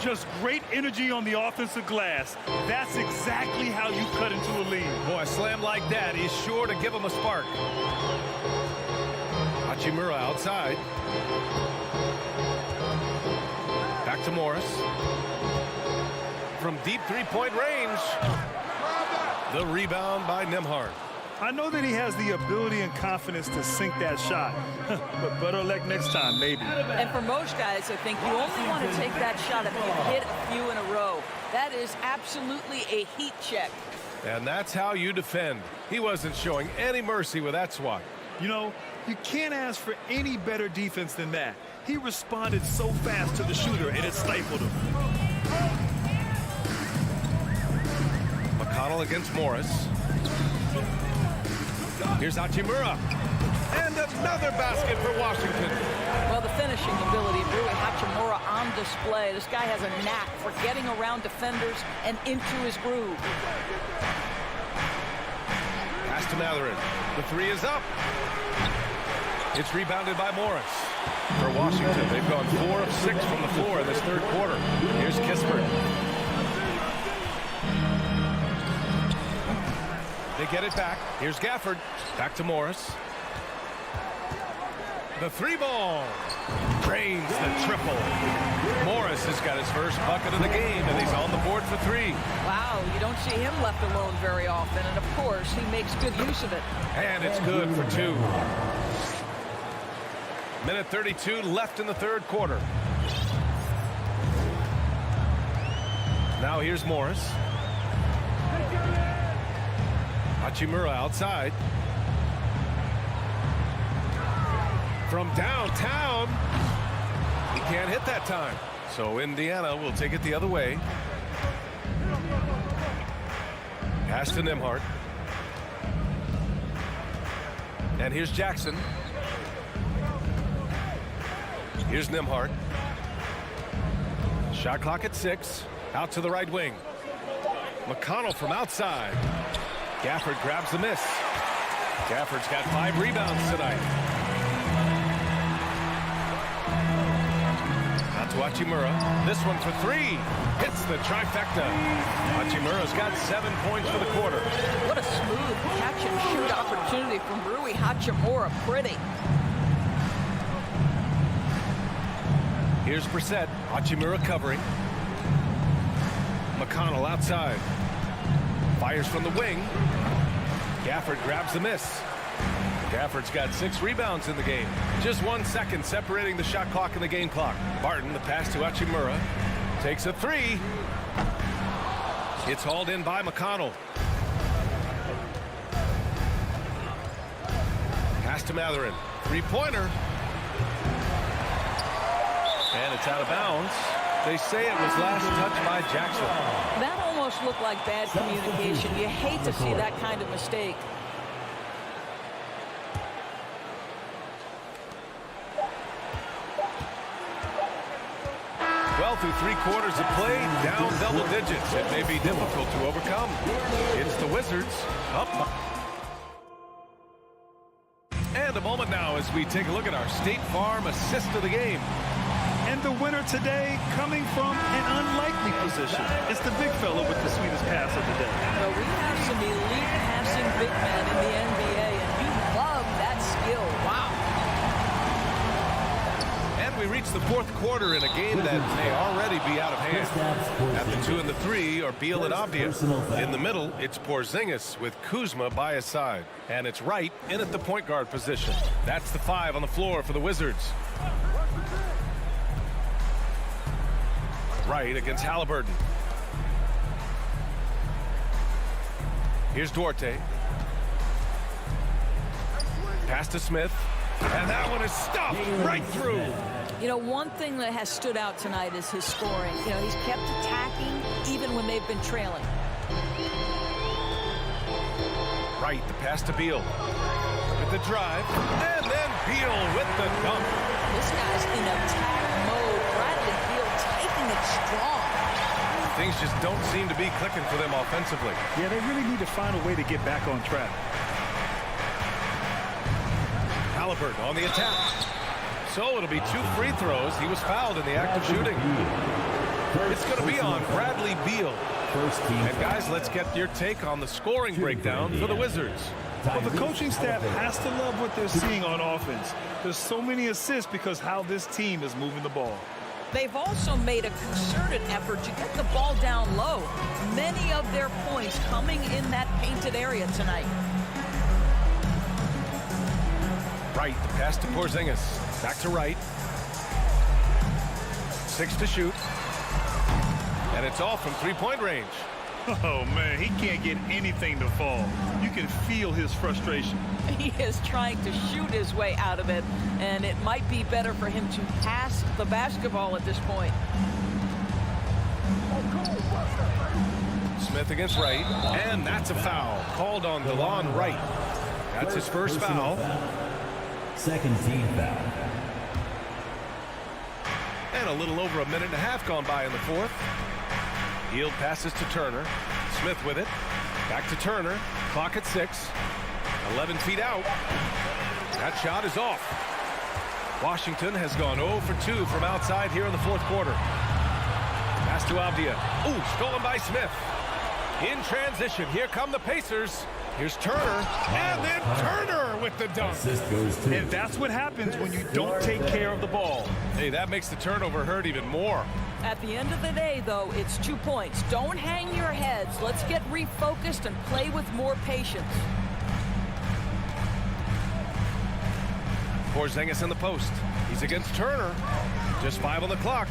Just great energy on the offensive glass. That's exactly how you cut into a lead. Boy, a slam like that is sure to give him a spark. Hachimura outside. Back to Morris. From deep three-point range. The rebound by Nembhard. I know that he has the ability and confidence to sink that shot, but better luck next time, maybe. And for most guys, I think you only want to take that shot if you hit a few in a row. That is absolutely a heat check. And that's how you defend. He wasn't showing any mercy with that swat. You know, you can't ask for any better defense than that. He responded so fast to the shooter, and it stifled him. McConnell against Morris. Here's Hachimura. And another basket for Washington. Well, the finishing ability of Rui Hachimura on display. This guy has a knack for getting around defenders and into his groove. Pass to Matherin. The three is up. It's rebounded by Morris. For Washington, they've gone 4 of 6 from the floor in this third quarter. Here's Kispert. They get it back. Here's Gafford. Back to Morris. The three ball. Drains the triple. Morris has got his first bucket of the game, and he's on the board for 3. Wow, you don't see him left alone very often, and of course, he makes good use of it. And it's good for 2. Minute 32 left in the third quarter. Now here's Morris. Hachimura outside. From downtown. He can't hit that time. So Indiana will take it the other way. Pass to Nembhard. And here's Jackson. Here's Nembhard. Shot clock at 6. Out to the right wing. McConnell from outside. Gafford grabs the miss. Gafford's got 5 rebounds tonight. Out to Hachimura. This one for 3. Hits the trifecta. Hachimura's got 7 points for the quarter. What a smooth catch and shoot opportunity from Rui Hachimura. Pretty. Here's Brissett. Hachimura covering. McConnell outside. Fires from the wing. Gafford grabs the miss. Gafford's got 6 rebounds in the game. Just 1 second separating the shot clock and the game clock. Barton, the pass to Hachimura. Takes a 3. It's hauled in by McConnell. Pass to Matherin. 3-pointer. And it's out of bounds. They say it was last touched by Jackson. That almost looked like bad communication. You hate to see that kind of mistake. Well, through 3 quarters of play, down double digits. It may be difficult to overcome. It's the Wizards up. And a moment now as we take a look at our State Farm assist of the game. And the winner today coming from an unlikely position. It's the big fella with the sweetest pass of the day. Well, we have some elite passing big men in the NBA, and you love that skill. Wow. And we reach the 4th quarter in a game that may already be out of hand. At the 2 and the 3 are Beal and Avdia. In the middle, it's Porzingis with Kuzma by his side. And it's Wright in at the point guard position. That's the 5 on the floor for the Wizards. Wright against Halliburton. Here's Duarte. Pass to Smith. And that one is stuffed right through. You know, one thing that has stood out tonight is his scoring. You know, he's kept attacking even when they've been trailing. Wright, the pass to Beal. With the drive. And then Beal with the dunk. This guy's in attack mode. Bradley Beal taking it strong. Things just don't seem to be clicking for them offensively. Yeah, they really need to find a way to get back on track. Halliburton on the attack. So it'll be 2 free throws. He was fouled in the act of shooting. It's going to be on Bradley Beal. And guys, let's get your take on the scoring breakdown for the Wizards. Well, the coaching staff has to love what they're seeing on offense. There's so many assists because how this team is moving the ball. They've also made a concerted effort to get the ball down low. Many of their points coming in that painted area tonight. Wright, the pass to Porzingis. Back to Wright. 6 to shoot. And it's all from 3-point range. Oh, man, he can't get anything to fall. You can feel his frustration. He is trying to shoot his way out of it, and it might be better for him to pass the basketball at this point. Smith against Wright, and that's a foul called on DeLon Wright. That's his first foul. Second team foul. And a little over a minute and a half gone by in the fourth. Hield passes to Turner. Smith with it. Back to Turner. Clock at 6. 11 feet out. That shot is off. Washington has gone 0 for 2 from outside here in the fourth quarter. Pass to Avdia. Ooh, stolen by Smith. In transition, here come the Pacers. Here's Turner, and then Turner with the dunk. Assist goes to. And that's what happens when you don't take care of the ball. Hey, that makes the turnover hurt even more. At the end of the day, though, it's 2 points. Don't hang your heads. Let's get refocused and play with more patience. Porzingis in the post. He's against Turner. Just 5 on the clock.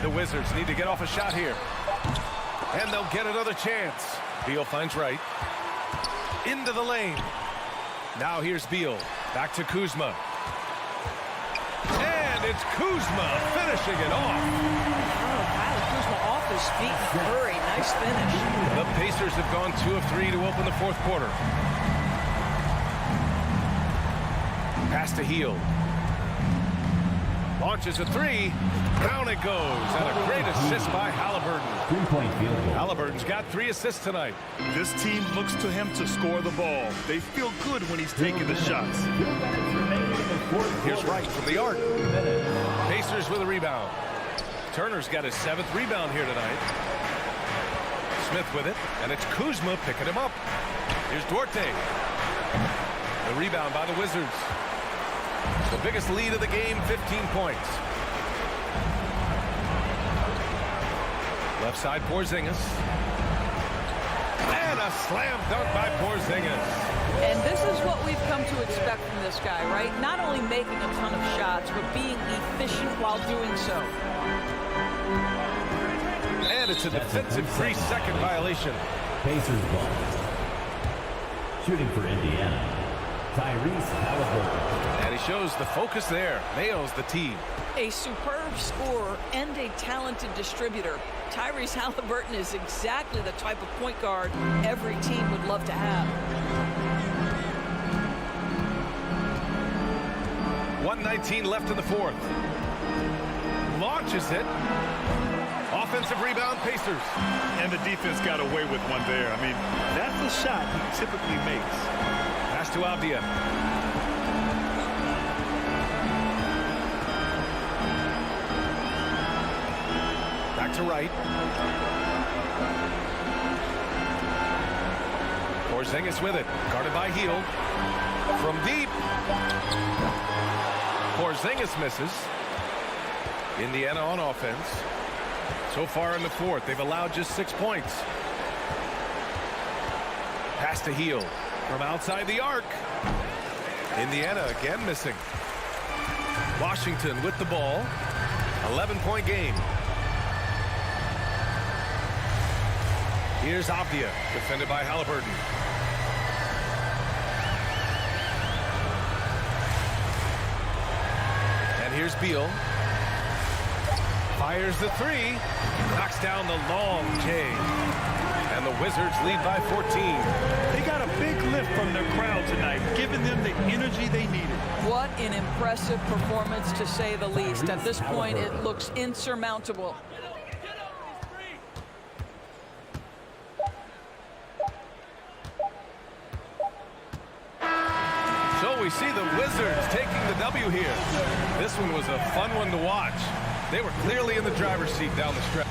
The Wizards need to get off a shot here. And they'll get another chance. Beal finds Wright. Into the lane. Now here's Beal. Back to Kuzma. And it's Kuzma finishing it off. Oh, Kyle Kuzma off his feet in a hurry. Nice finish. The Pacers have gone 2 of 3 to open the fourth quarter. Pass to Hield. Launches a 3. Down it goes. And a great assist by Halliburton. 3-point field goal. Halliburton's got 3 assists tonight. This team looks to him to score the ball. They feel good when he's taking the shots. Here's Wright from the arc. Pacers with a rebound. Turner's got his 7th rebound here tonight. Smith with it, and it's Kuzma picking him up. Here's Duarte. The rebound by the Wizards. The biggest lead of the game, 15 points. Left side, Porzingis. And a slam dunk by Porzingis. And this is what we've come to expect from this guy, right? Not only making a ton of shots, but being efficient while doing so. And it's a defensive 3-second violation. Pacers ball. Shooting for Indiana. Tyrese Halliburton. And he shows the focus there. Nails the team. A superb scorer and a talented distributor. Tyrese Halliburton is exactly the type of point guard every team would love to have. 1:19 left in the fourth. Launches it. Offensive rebound, Pacers. And the defense got away with one there. I mean, that's a shot he typically makes. Pass to Avdia. Back to Wright. Porzingis with it. Guarded by Hield. From deep. Porzingis misses. Indiana on offense. So far in the fourth, they've allowed just 6 points. Pass to Hield. From outside the arc. Indiana again missing. Washington with the ball. 11-point game. Here's Avdia, defended by Halliburton. And here's Beal. Fires the 3. Knocks down the long J. And the Wizards lead by 14. They got a big lift from their crowd tonight, giving them the energy they needed. What an impressive performance, to say the least. At this point, it looks insurmountable. So we see the Wizards taking the W here. This one was a fun one to watch. They were clearly in the driver's seat down the stretch.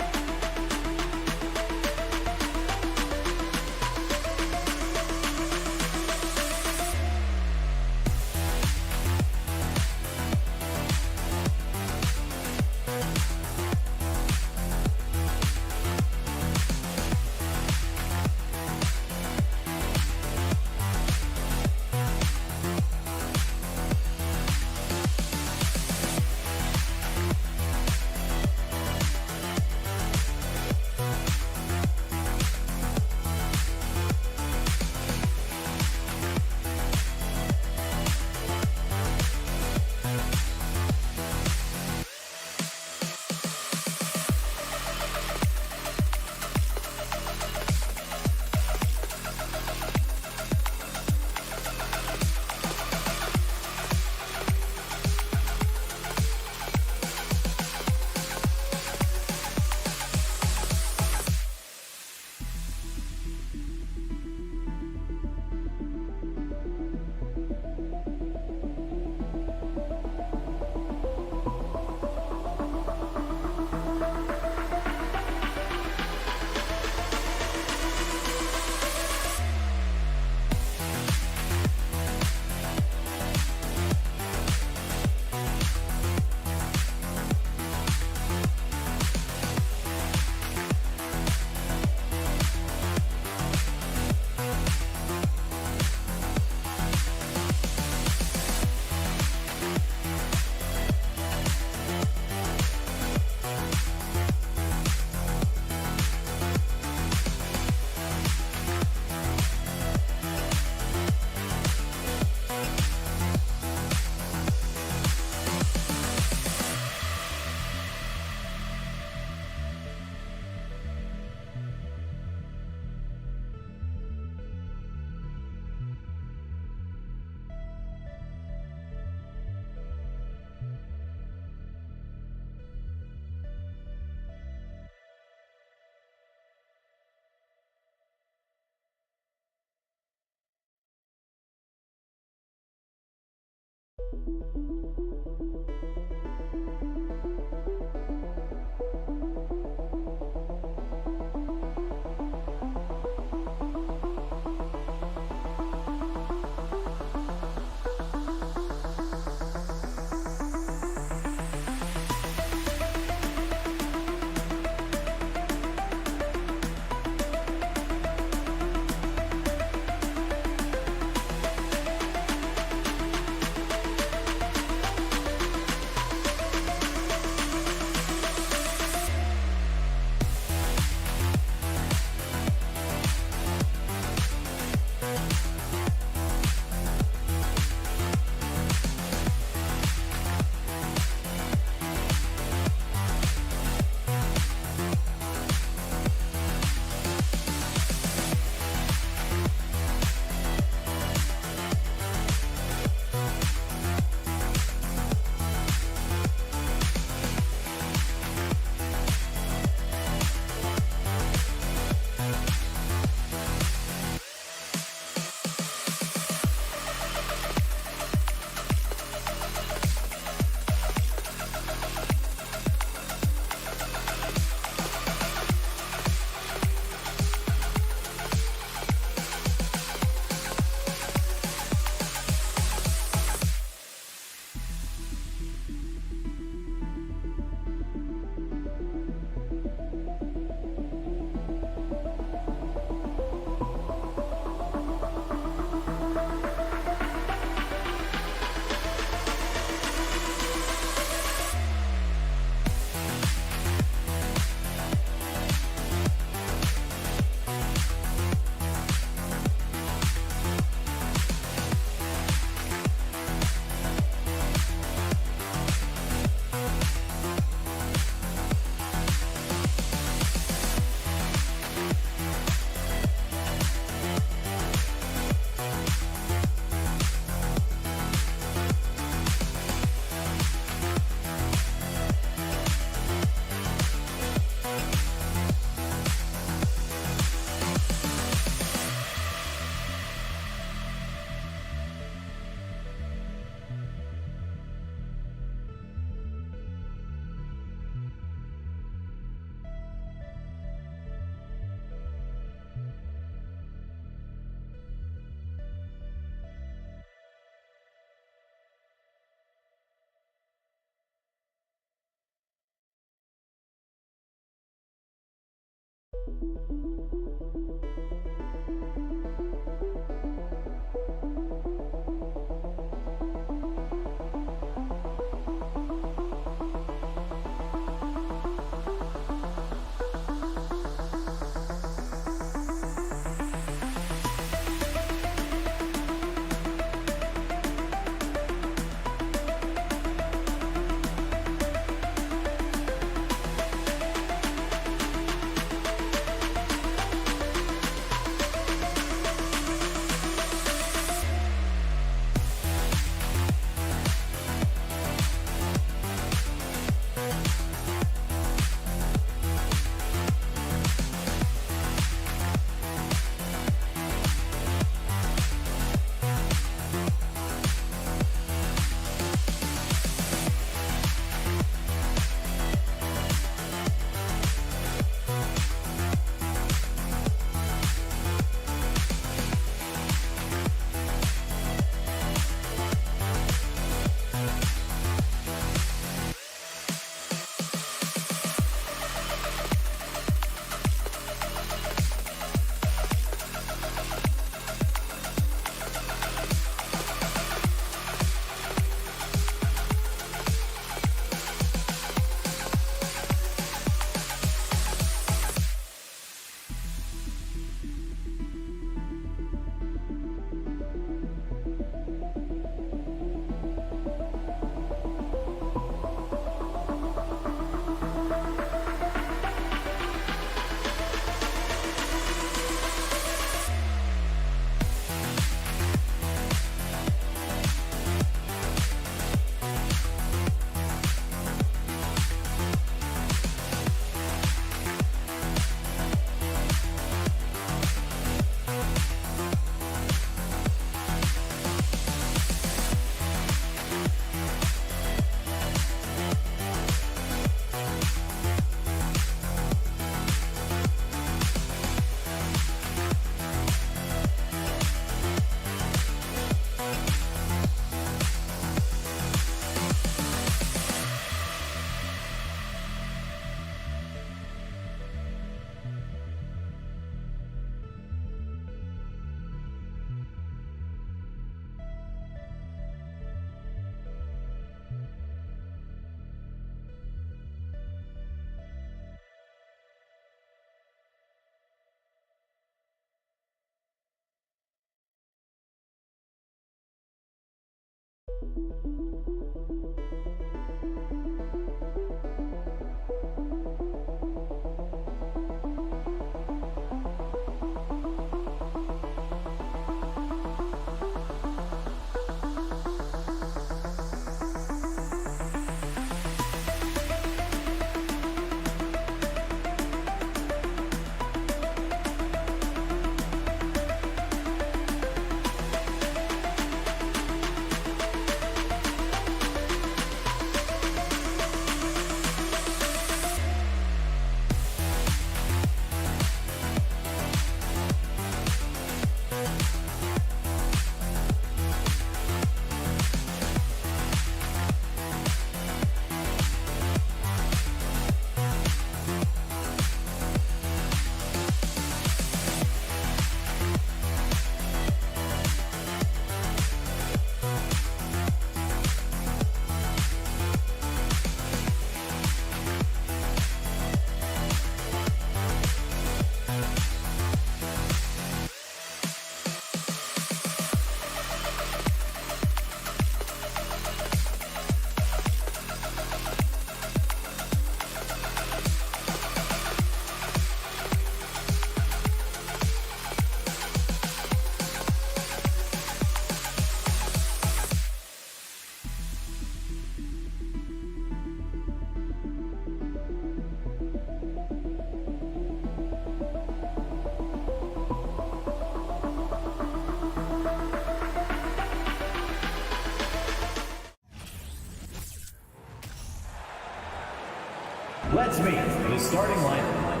Let's meet the starting lineup.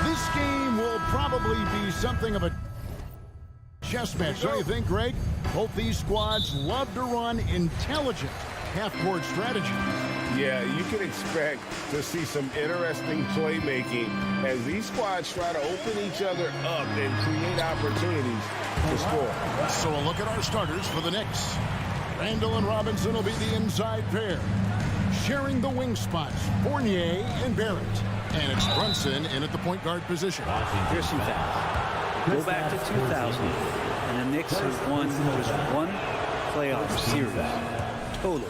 This game will probably be something of a chess match, don't you think, Greg? Both these squads love to run intelligent half-court strategy. Yeah, you can expect to see some interesting playmaking as these squads try to open each other up and create opportunities to score. So a look at our starters for the Knicks. Randall and Robinson will be the inside pair. Sharing the wing spots, Fournier and Barrett. And it's Brunson in at the point guard position. Here's some facts. Go back to 2000, and the Knicks have won just one playoff series total.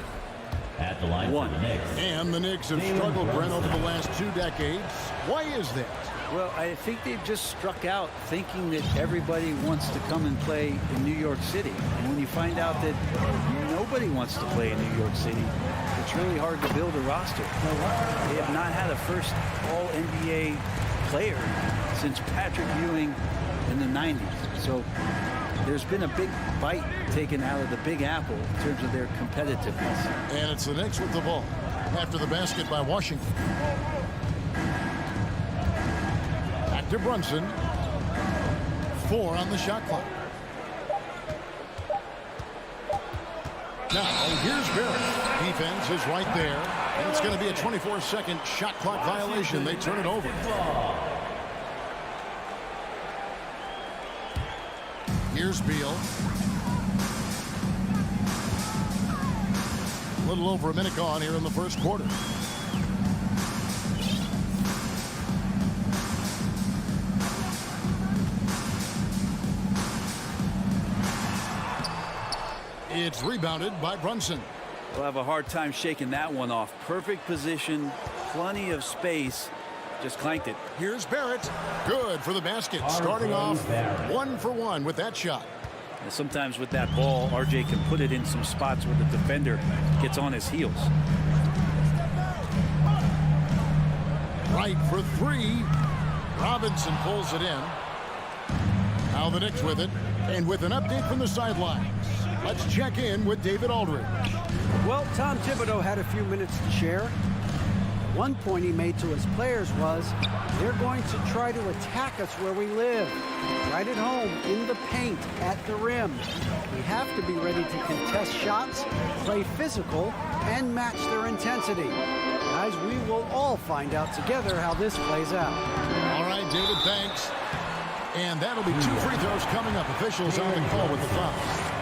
At the line One. for the Knicks. And the Knicks have struggled, Brent, over the last 2 decades. Why is that? Well, I think they've just struck out thinking that everybody wants to come and play in New York City. And when you find out that nobody wants to play in New York City, it's really hard to build a roster. They have not had a first All-NBA player since Patrick Ewing in the 90s. So there's been a big bite taken out of the Big Apple in terms of their competitiveness. And it's the Knicks with the ball after the basket by Washington. Back to Brunson. 4 on the shot clock. Now, here's Barrett. Defense is right there. And it's going to be a 24-second shot clock violation. They turn it over. Here's Beal. A little over a minute gone here in the first quarter. It's rebounded by Brunson. We'll have a hard time shaking that one off. Perfect position, plenty of space. Just clanked it. Here's Barrett. Good for the basket. Starting off 1 for 1 with that shot. And sometimes with that ball, RJ can put it in some spots where the defender gets on his heels. Right for 3. Robinson pulls it in. Now the Knicks with it. And with an update from the sidelines, let's check in with David Aldridge. Well, Tom Thibodeau had a few minutes to share. One point he made to his players was, they're going to try to attack us where we live. Right at home, in the paint, at the rim. We have to be ready to contest shots, play physical, and match their intensity. Guys, we will all find out together how this plays out. All right, David, thanks. And that'll be 2 free throws coming up. Officials on the call with the foul.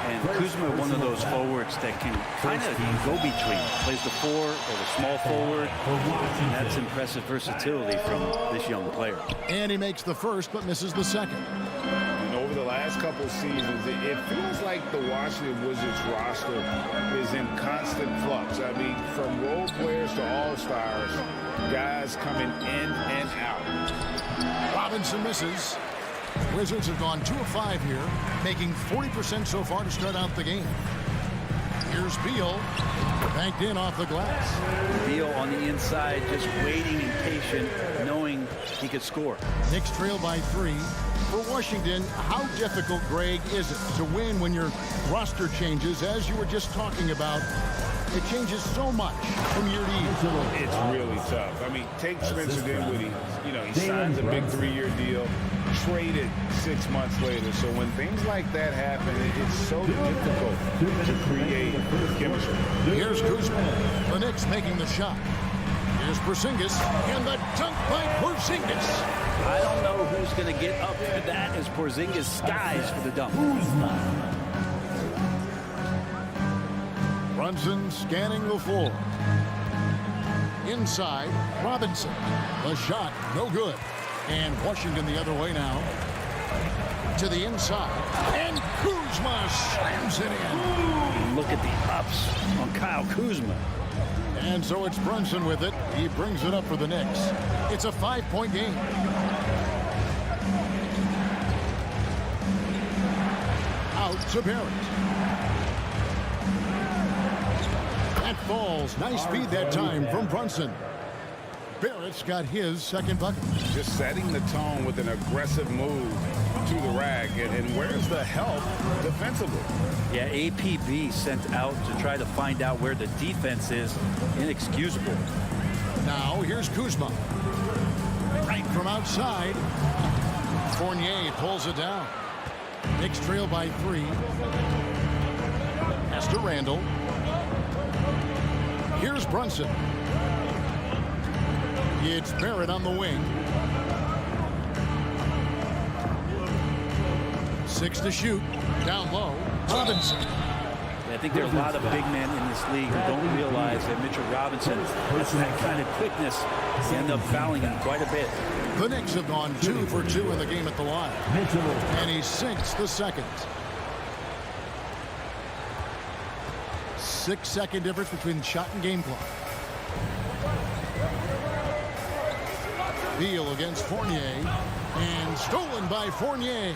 And Kuzma, one of those forwards that can kind of go between. Plays the 4 or the small forward. And that's impressive versatility from this young player. And he makes the first but misses the second. And over the last couple seasons, it feels like the Washington Wizards roster is in constant flux. I mean, from role players to all-stars, guys coming in and out. Robinson misses. Wizards have gone 2 of 5 here, making 40% so far to start out the game. Here's Beal, banked in off the glass. Beal on the inside, just waiting and patient, knowing he could score. Knicks trail by 3. For Washington, how difficult, Greg, is it to win when your roster changes, as you were just talking about? It changes so much from year to year. It's really tough. I mean, take Spencer Dinwiddie. You know, he signs a big 3-year deal, traded 6 months later. So when things like that happen, it's so difficult to create chemistry. Here's Kuzma. The Knicks making the shot. Here's Porzingis, and the dunk by Porzingis. I don't know who's going to get up for that as Porzingis skies for the dunk. Brunson scanning the floor. Inside, Robinson. The shot, no good. And Washington the other way now. To the inside. And Kuzma slams it in. Look at the ups on Kyle Kuzma. And so it's Brunson with it. He brings it up for the Knicks. It's a 5-point game. Out to Barrett. That falls. Nice speed that time from Brunson. Barrett's got his second bucket. Just setting the tone with an aggressive move to the rack. And where's the help defensively? Yeah, APB sent out to try to find out where the defense is. Inexcusable. Now here's Kuzma. Right from outside. Fournier pulls it down. Knicks trail by 3. Pass to Randall. Here's Brunson. It's Barrett on the wing. 6 to shoot. Down low. Robinson. I think there are a lot of big men in this league who don't realize that Mitchell Robinson has that kind of quickness. He ends up fouling him quite a bit. The Knicks have gone 2 for 2 in the game at the line. And he sinks the second. 6-second difference between shot and game clock. Beal against Fournier. And stolen by Fournier.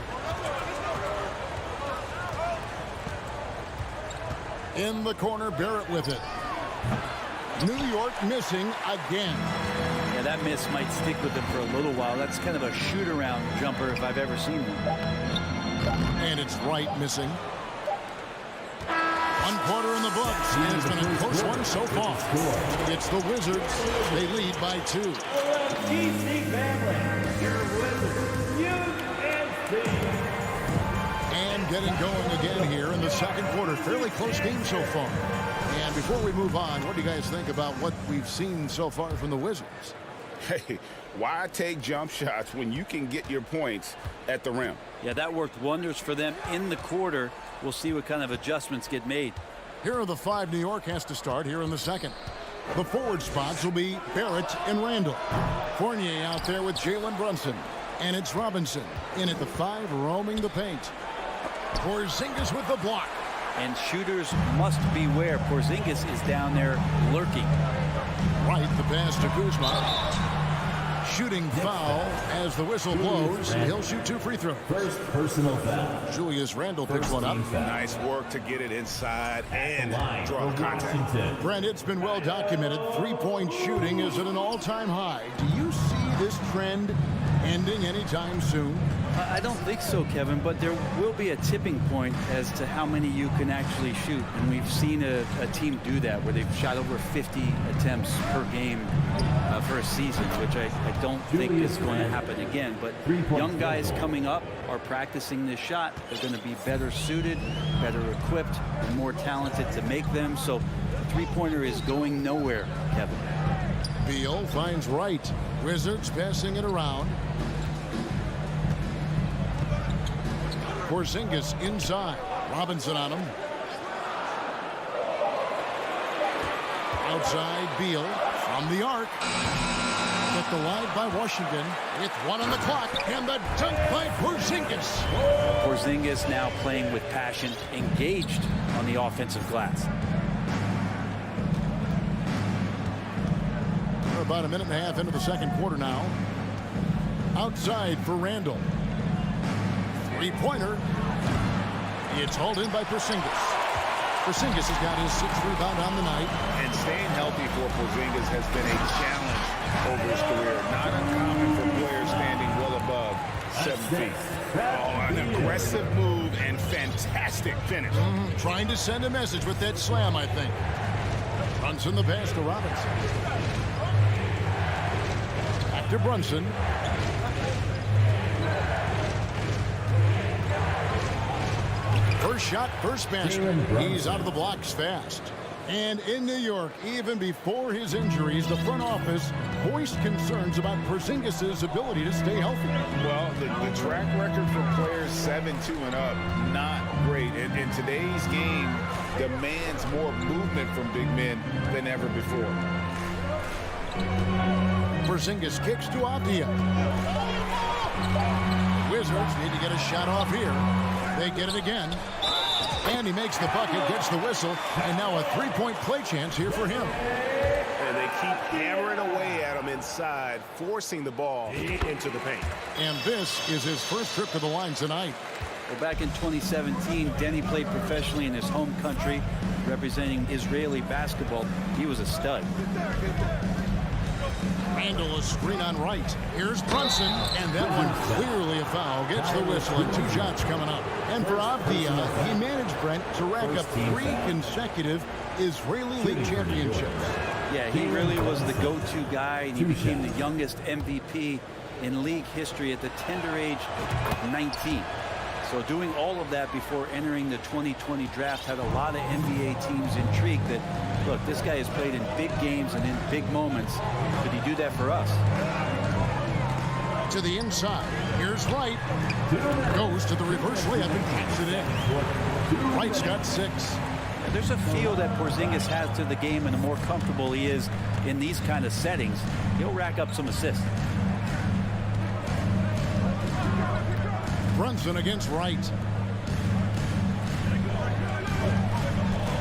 In the corner, Barrett with it. New York missing again. Yeah, that miss might stick with him for a little while. That's kind of a shoot-around jumper if I've ever seen one. And it's Wright missing. 1 quarter in the books. And it's been a close one so far. It's the Wizards. They lead by 2. GC family, your Wizards, UNC. And getting going again here in the second quarter. Fairly close game so far. And before we move on, what do you guys think about what we've seen so far from the Wizards? Hey, why take jump shots when you can get your points at the rim? Yeah, that worked wonders for them in the quarter. We'll see what kind of adjustments get made. Here are the 5 New York has to start here in the second. The forward spots will be Barrett and Randall. Fournier out there with Jalen Brunson. And it's Robinson in at the 5, roaming the paint. Porzingis with the block. And shooters must beware. Porzingis is down there lurking. Right, the pass to Kuzma. Shooting foul as the whistle blows. He'll shoot 2 free throws. First personal foul. Julius Randle picks one up. Nice work to get it inside and draw contact. Brent, it's been well documented. 3-point shooting is at an all-time high. Do you see this trend ending anytime soon? I don't think so, Kevin, but there will be a tipping point as to how many you can actually shoot. And we've seen a team do that where they've shot over 50 attempts per game for a season, which I don't think is going to happen again. But young guys coming up are practicing this shot. They're going to be better suited, better equipped, and more talented to make them. So the three-pointer is going nowhere, Kevin. Beal finds Wright. Wizards passing it around. Porzingis inside. Robinson on him. Outside, Beal. From the arc. But the line by Washington with 1 on the clock, and the dunk by Porzingis. Porzingis now playing with passion, engaged on the offensive glass. We're about a minute and a half into the second quarter now. Outside for Randall. Three-pointer. It's hauled in by Porzingis. Porzingis has got his 6th rebound on the night. And staying healthy for Porzingis has been a challenge over his career. Not uncommon for players standing well above 7 feet. Oh, an aggressive move and fantastic finish. Trying to send a message with that slam, I think. Brunson the pass to Robinson. Back to Brunson. First shot, first basket. He's out of the blocks fast. And in New York, even before his injuries, the front office voiced concerns about Porzingis' ability to stay healthy. Well, the track record for players 7-2 and up, not great. And today's game demands more movement from big men than ever before. Porzingis kicks to Avdia. Wizards need to get a shot off here. They get it again. And he makes the bucket, gets the whistle, and now a 3-point play chance here for him. And they keep hammering away at him inside, forcing the ball into the paint. And this is his first trip to the line tonight. Well, back in 2017, Denny played professionally in his home country, representing Israeli basketball. He was a stud. Randall, a screen on right. Here's Brunson, and that one clearly a foul. Gets the whistle, and 2 shots coming up. And for Avdia, he managed, Brent, to rack up 3 consecutive Israeli League championships. Yeah, he really was the go-to guy, and he became the youngest MVP in league history at the tender age of 19. So doing all of that before entering the 2020 draft had a lot of NBA teams intrigued that, look, this guy has played in big games and in big moments. Could he do that for us? To the inside. Here's Wright. Goes to the reverse layup and kicks it in. Wright's got 6. There's a feel that Porzingis has to the game, and the more comfortable he is in these kind of settings, he'll rack up some assists. Brunson against Wright.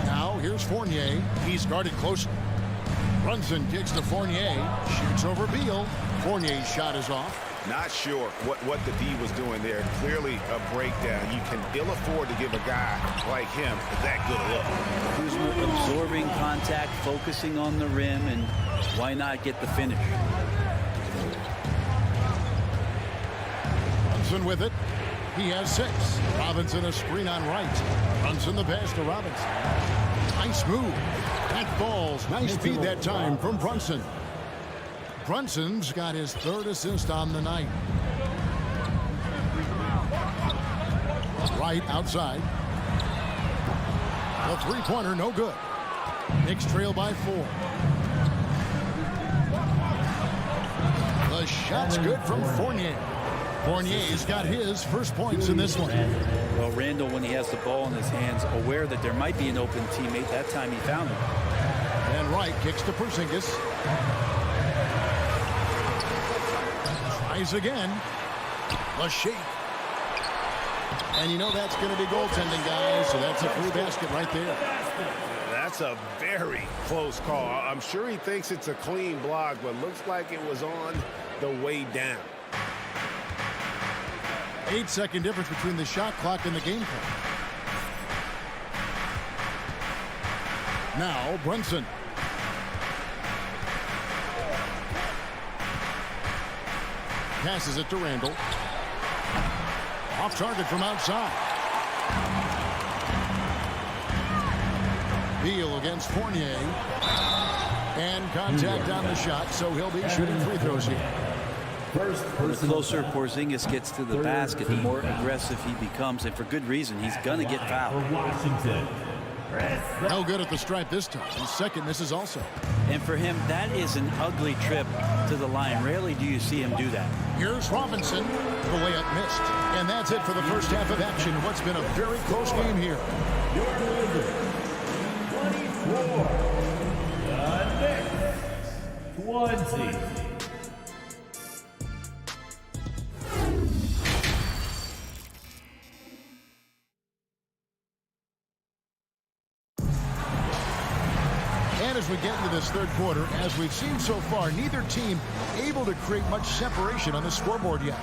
Now here's Fournier. He's guarded closely. Brunson kicks to Fournier. Shoots over Beal. Fournier's shot is off. Not sure what the D was doing there. Clearly a breakdown. You can ill afford to give a guy like him that good a look. Kuzma absorbing contact, focusing on the rim, and why not get the finish? Brunson with it. He has 6. Robinson a screen on right. Brunson the pass to Robinson. Nice move. That falls. Nice feed that time from Brunson. Brunson's got his 3rd assist on the night. Right outside. The 3-pointer no good. Knicks trail by 4. The shot's good from Fournier. Fournier's got his first points in this one. Well, Randall, when he has the ball in his hands, aware that there might be an open teammate, that time he found him. And Wright kicks to Porzingis. Tries again. A shake. And you know that's going to be goaltending, guys, so that's a free basket right there. That's a very close call. I'm sure he thinks it's a clean block, but looks like it was on the way down. 8-second difference between the shot clock and the game clock. Now Brunson. Passes it to Randall. Off target from outside. Beal against Fournier. And contact on the shot, so he'll be shooting free throws here. The closer Porzingis gets to the basket, the more aggressive he becomes, and for good reason. He's going to get fouled. No good at the stripe this time. His second misses also. And for him, that is an ugly trip to the line. Rarely do you see him do that. Here's Robinson. The layup missed. And that's it for the first half of action. What's been a very close game here. Your delivery, 24, the Knicks. 20. And as we get into this third quarter, as we've seen so far, neither team able to create much separation on the scoreboard yet.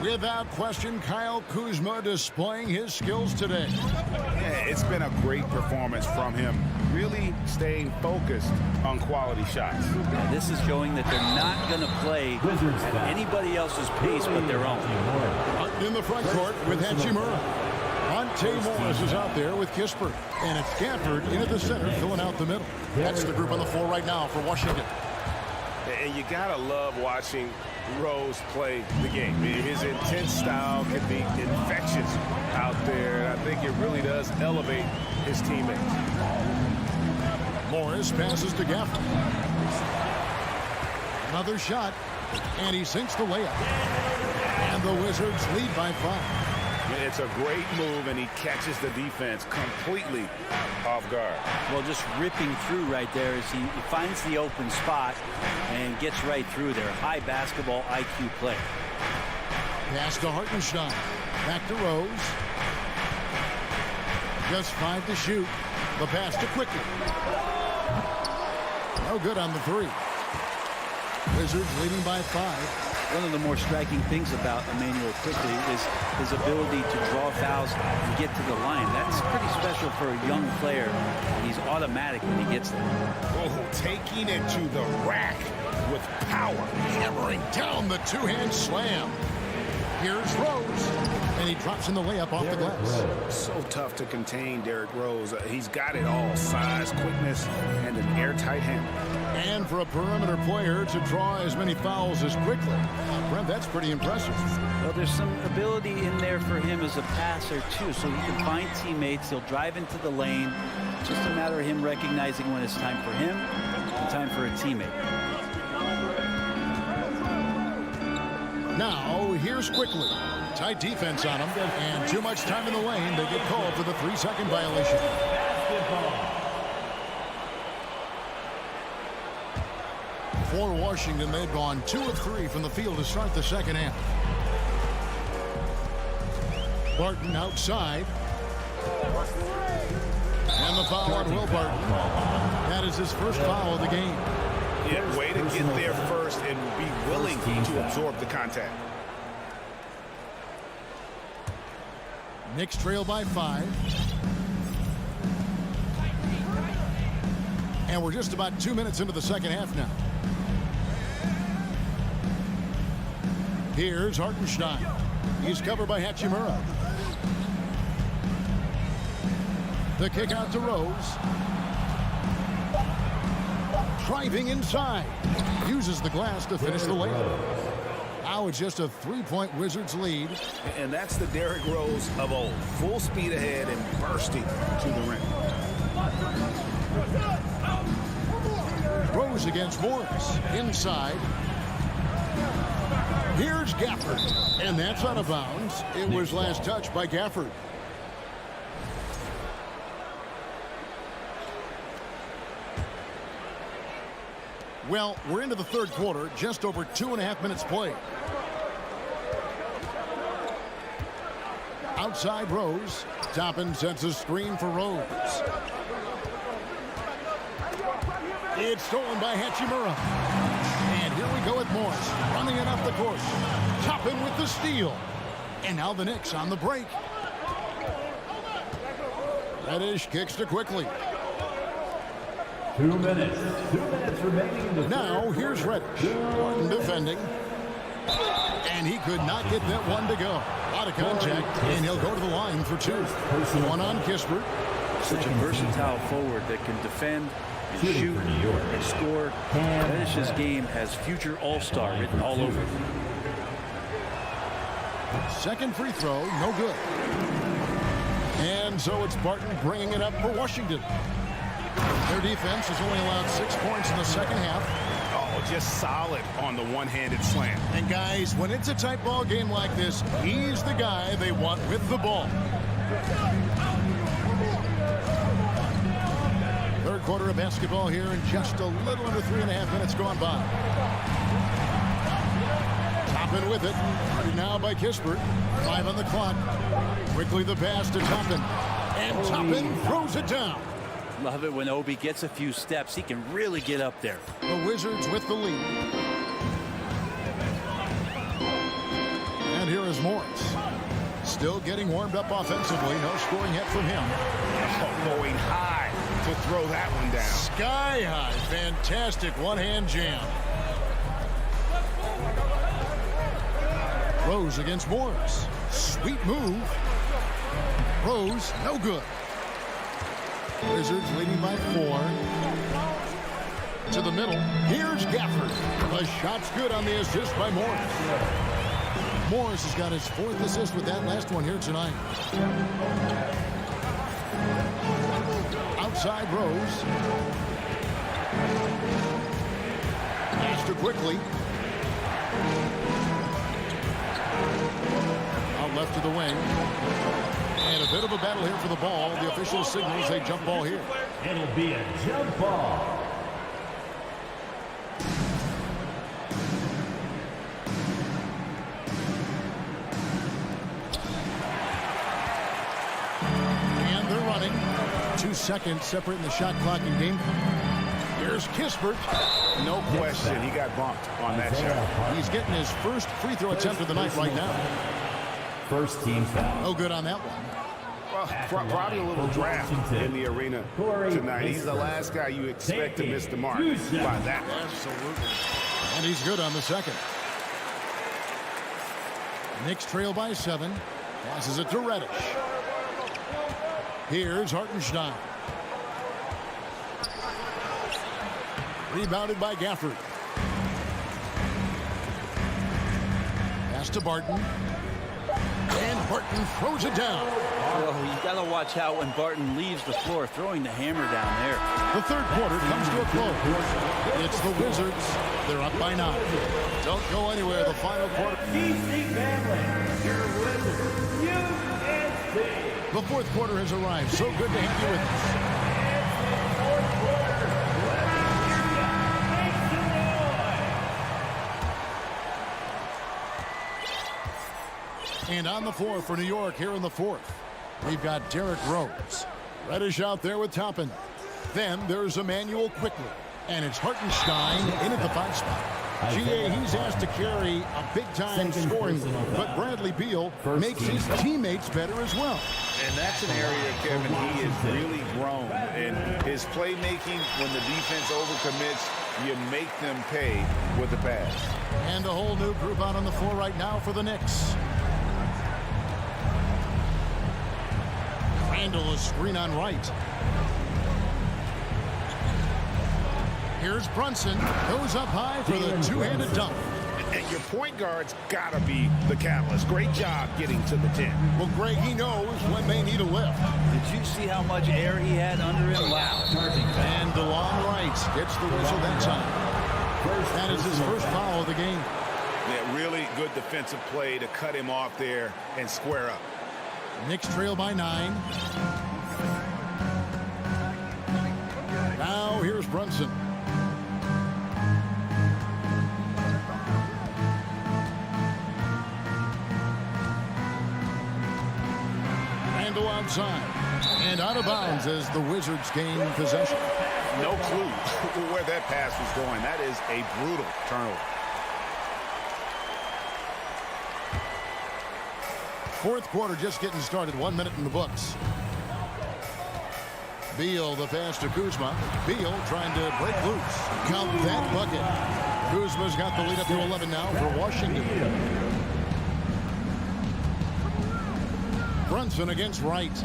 Without question, Kyle Kuzma displaying his skills today. Yeah, it's been a great performance from him, really staying focused on quality shots. Yeah, this is showing that they're not going to play at anybody else's pace but their own. In the front court with Hachimura. Monte Morris is out there with Kispert. And it's Gafford into the center, filling out the middle. That's the group on the floor right now for Washington. And you gotta love watching Rose play the game. His intense style can be infectious out there. I think it really does elevate his teammates. Morris passes to Gafford. Another shot, and he sinks the layup. And the Wizards lead by 5. It's a great move, and he catches the defense completely off guard. Well, just ripping through right there as he finds the open spot and gets right through there. High basketball IQ play. Pass to Hartenstein. Back to Rose. Just 5 to shoot. The pass to Quickly. No good on the 3. Wizards leading by 5. One of the more striking things about Emmanuel Quickly is his ability to draw fouls and get to the line. That's pretty special for a young player. He's automatic when he gets there. Oh, taking it to the rack with power. Hammering down the two-hand slam. Here's Rose. And he drops in the layup off the glass. So tough to contain Derrick Rose. He's got it all. Size, quickness, and an airtight handle. And for a perimeter player to draw as many fouls as Quickly. Brent, that's pretty impressive. Well, there's some ability in there for him as a passer, too, so he can find teammates. He'll drive into the lane. It's just a matter of him recognizing when it's time for him and time for a teammate. Now, here's Quickly. Tight defense on him, and too much time in the lane. They get called for the 3-second violation. For Washington, they've gone 2 of 3 from the field to start the second half. Barton outside. And the foul on Will Barton. That is his first foul of the game. Yeah, way to get there first and be willing to absorb the contact. Knicks trail by 5. And we're just about 2 minutes into the second half now. Here's Hartenstein. He's covered by Hachimura. The kick out to Rose. Driving inside. Uses the glass to finish the layup. Now it's just a 3-point Wizards lead. And that's the Derrick Rose of old. Full speed ahead and bursting to the rim. Rose against Morris. Inside. Here's Gafford. And that's out of bounds. It was last touched by Gafford. Well, we're into the third quarter, just over 2.5 minutes played. Outside Rose. Toppin sets a screen for Rose. It's stolen by Hachimura. And here we go with Morris, running it up the court. Toppin with the steal. And now the Knicks on the break. Reddish kicks to Quickly. 2 minutes. 2 minutes remaining. Now here's Reddish. Martin defending. And he could not get that one to go. Out of contact, and he'll go to the line for 2. One on Kispert. Such a versatile forward that can defend and shoot and score. Reddish's game has future all-star written all over it. Second free throw, no good. And so it's Barton bringing it up for Washington. Their defense has only allowed 6 points in the second half. Oh, just solid on the one-handed slam. And guys, when it's a tight ball game like this, he's the guy they want with the ball. Third quarter of basketball here in just a little under 3.5 minutes gone by. Toppin with it. Now by Kispert. 5 on the clock. Quickly the pass to Toppin. And Toppin throws it down. Love it when Obi gets a few steps. He can really get up there. The Wizards with the lead. And here is Morris. Still getting warmed up offensively. No scoring yet from him. Going high to throw that one down. Sky high. Fantastic one-hand jam. Rose against Morris. Sweet move. Rose, no good. Wizards leading by 4. To the middle. Here's Gafford. The shot's good on the assist by Morris. Morris has got his 4th assist with that last one here tonight. Outside Rose. Pass to quickly. Out left to the wing. And a bit of a battle here for the ball. The official signals a jump ball here. It'll be a jump ball. And they're running. 2 seconds separating the shot clock and game. Here's Kispert. No question, he got bumped on that shot. He's getting his first free throw attempt of the night right now. First team foul. No good on that one. Well, probably a little draft in the arena tonight. He's the last guy you expect to miss the mark by that. Absolutely. And he's good on the second. Knicks trail by 7. Passes it to Reddish. Here's Hartenstein. Rebounded by Gafford. Pass to Barton. And Barton throws it down. Oh, you got to watch out when Barton leaves the floor, throwing the hammer down there. The third quarter comes to a close. It's the Wizards. They're up by 9. Don't go anywhere. The final quarter. DC family, your Wizards, USC. The fourth quarter has arrived. So good to have you with us. And on the floor for New York here in the fourth, we've got Derrick Rose. Reddish out there with Toppin. Then there's Emmanuel quickly. And it's Hartenstein in at the 5 spot. G.A., he's asked to carry a big-time scoring load, but Bradley Beal makes his teammates better as well. And that's an area, Kevin, he has really grown. And his playmaking, when the defense overcommits, you make them pay with the pass. And a whole new group out on the floor right now for the Knicks. Randall is screen on right. Here's Brunson. Goes up high for the two-handed dunk. And your point guard's got to be the catalyst. Great job getting to the 10. Well, Greg, he knows when they need a lift. Did you see how much air he had under him? Wow. And DeLon Wright gets the whistle that time. That is his first foul of the game. Yeah, really good defensive play to cut him off there and square up. Knicks trail by 9. Now here's Brunson. Randall outside. And out of bounds as the Wizards gain possession. No clue where that pass was going. That is a brutal turnover. Fourth quarter just getting started. 1 minute in the books. Beal the pass to Kuzma. Beal trying to break loose. Count that bucket. Kuzma's got the lead up to 11 now for Washington. Brunson against Wright.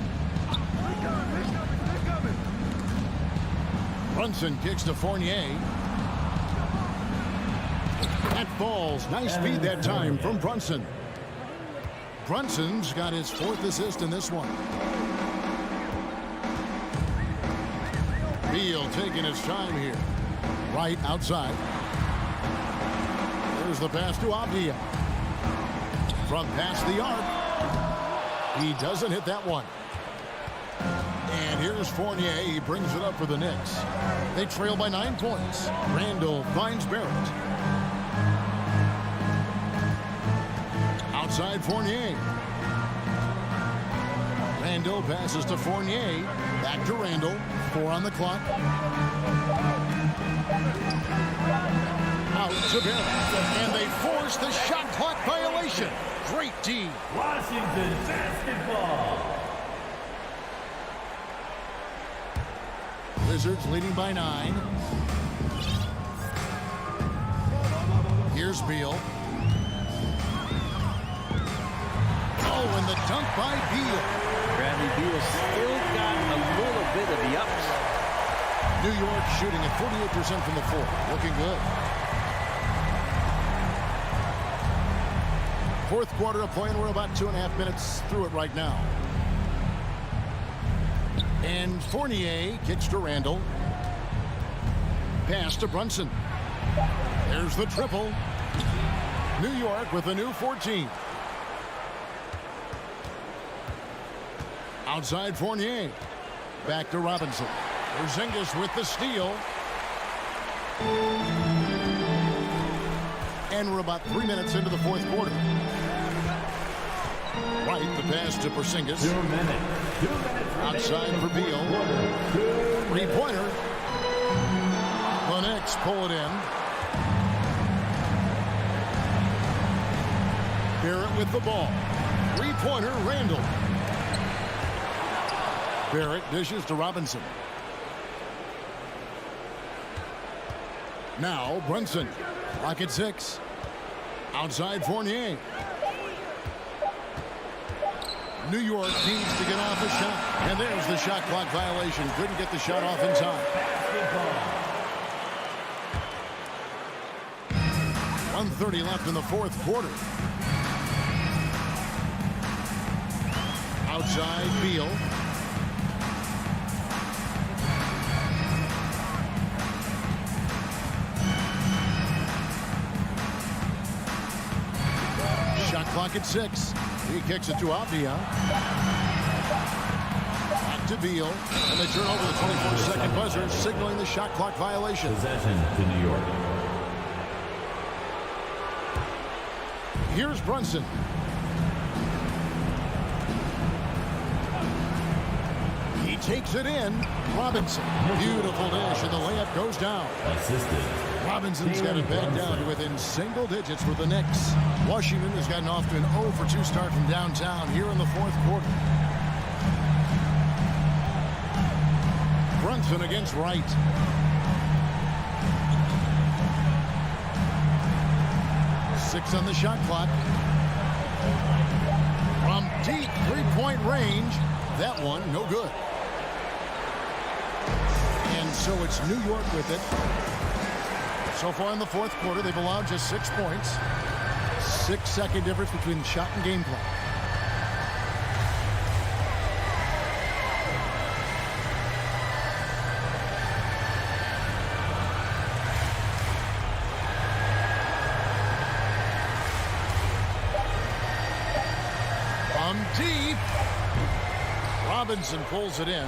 Brunson kicks to Fournier. That falls. Nice speed that time from Brunson. Brunson's got his 4th assist in this one. Beal taking his time here. Right outside. There's the pass to Avdia. From past the arc. He doesn't hit that one. And here's Fournier. He brings it up for the Knicks. They trail by 9 points. Randall finds Barrett. Outside Fournier. Randall passes to Fournier. Back to Randall. 4 on the clock. Out to Barrett. And they force the shot clock violation. Great D. Washington basketball. Wizards leading by 9. Here's Beal. Oh, and the dunk by Beal. Bradley Beal still got a little bit of the ups. New York shooting at 48% from the floor. Looking good. Fourth quarter of play, and we're about 2.5 minutes through it right now. And Fournier kicks to Randall. Pass to Brunson. There's the triple. New York with a new 14. Outside Fournier. Back to Robinson. Skijesss with the steal. And we're about 3 minutes into the fourth quarter. Right, the pass to Skijesss. 2 minutes. Outside for Beal. Three-pointer. The Knicks pull it in. Barrett with the ball. Three-pointer, Randall. Barrett dishes to Robinson. Now Brunson. Clock at 6. Outside Fournier. New York needs to get off a shot. And there's the shot clock violation. Couldn't get the shot off in time. 1:30 left in the fourth quarter. Outside Beal. Shot clock at 6. He kicks it to Avdia. Back to Beal. And they turn over the 24-second buzzer, signaling the shot clock violation. Possession to New York. Here's Brunson. He takes it in. Robinson. Beautiful dish, and the layup goes down. Assisted. Robinson's got it back down to within single digits for the Knicks. Washington has gotten off to an 0-for-2 start from downtown here in the fourth quarter. Brunson against Wright. Six on the shot clock. From deep three-point range, that one no good. And so it's New York with it. So far in the fourth quarter, they've allowed just 6 points. 6-second difference between shot and game clock. From deep. Robinson pulls it in.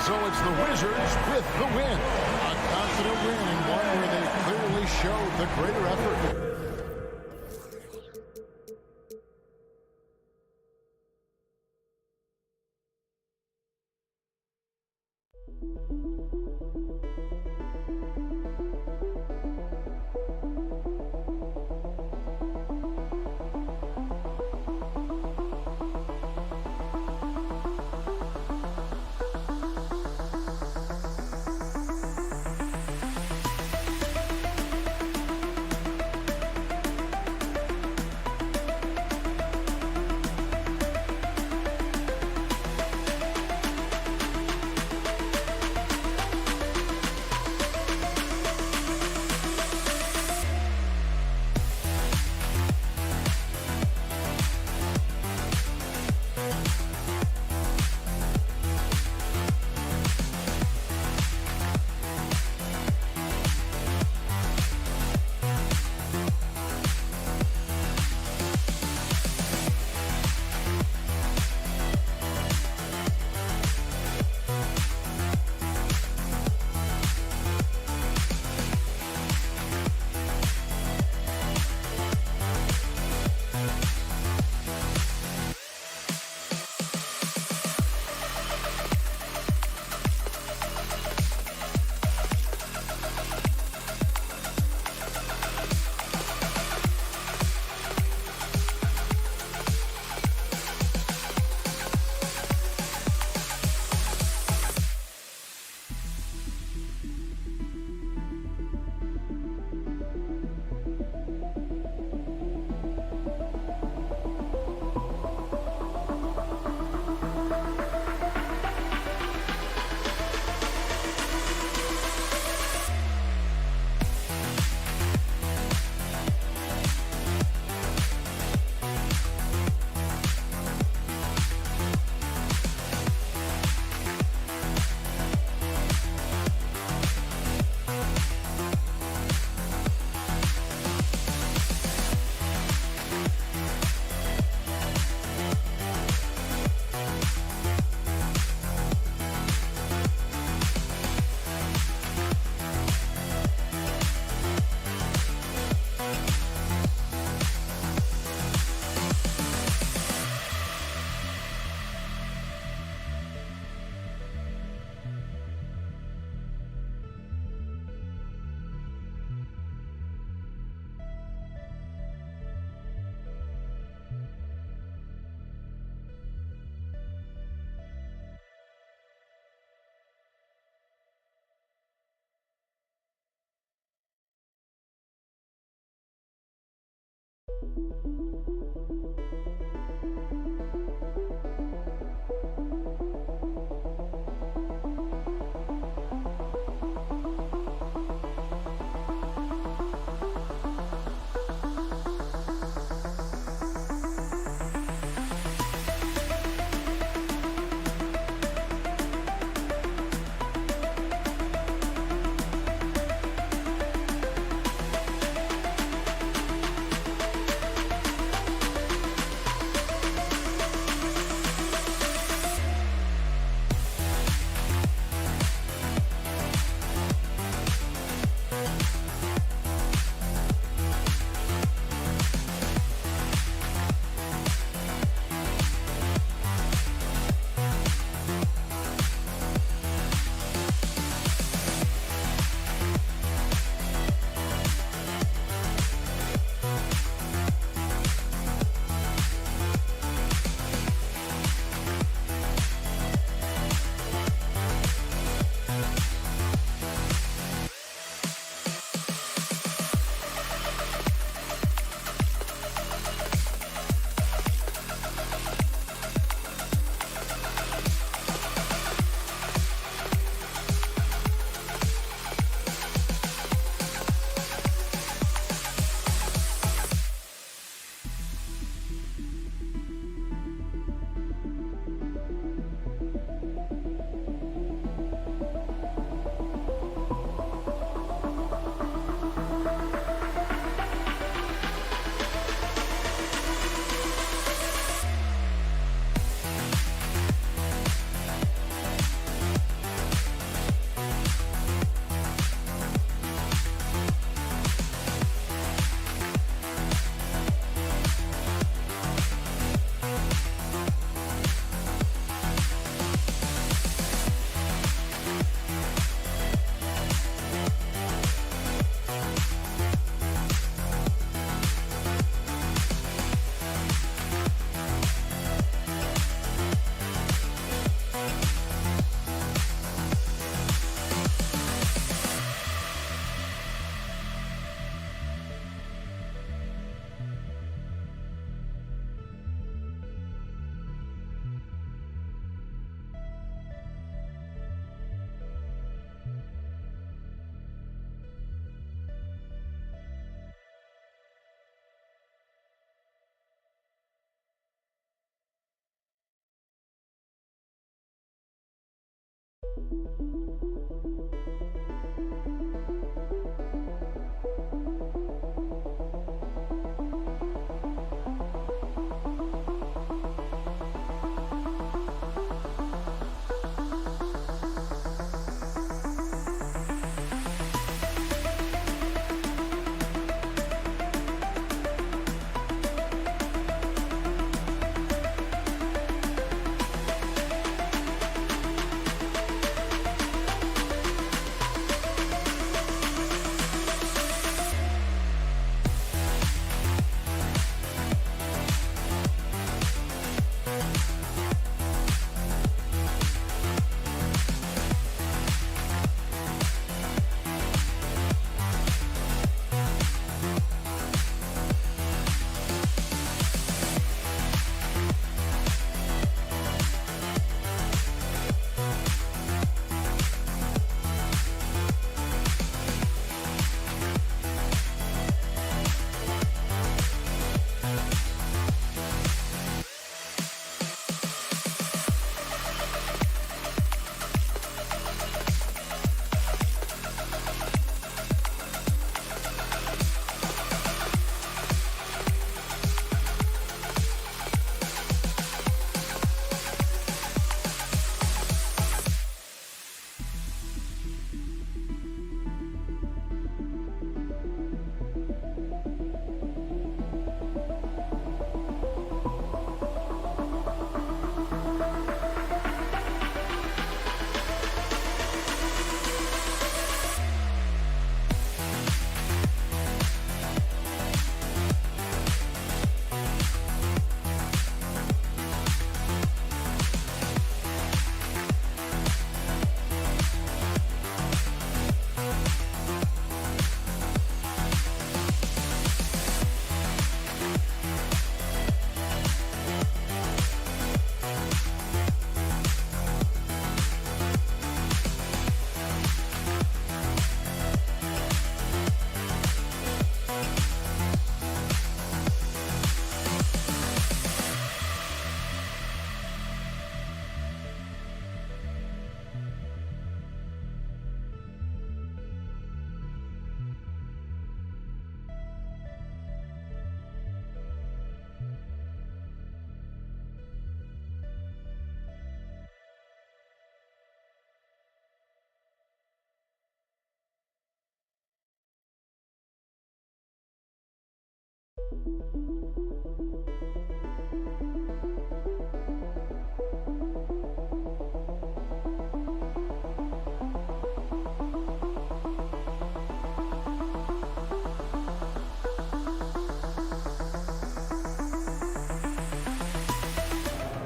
So it's the Wizards with the win. A confident win and one where they clearly showed the greater effort.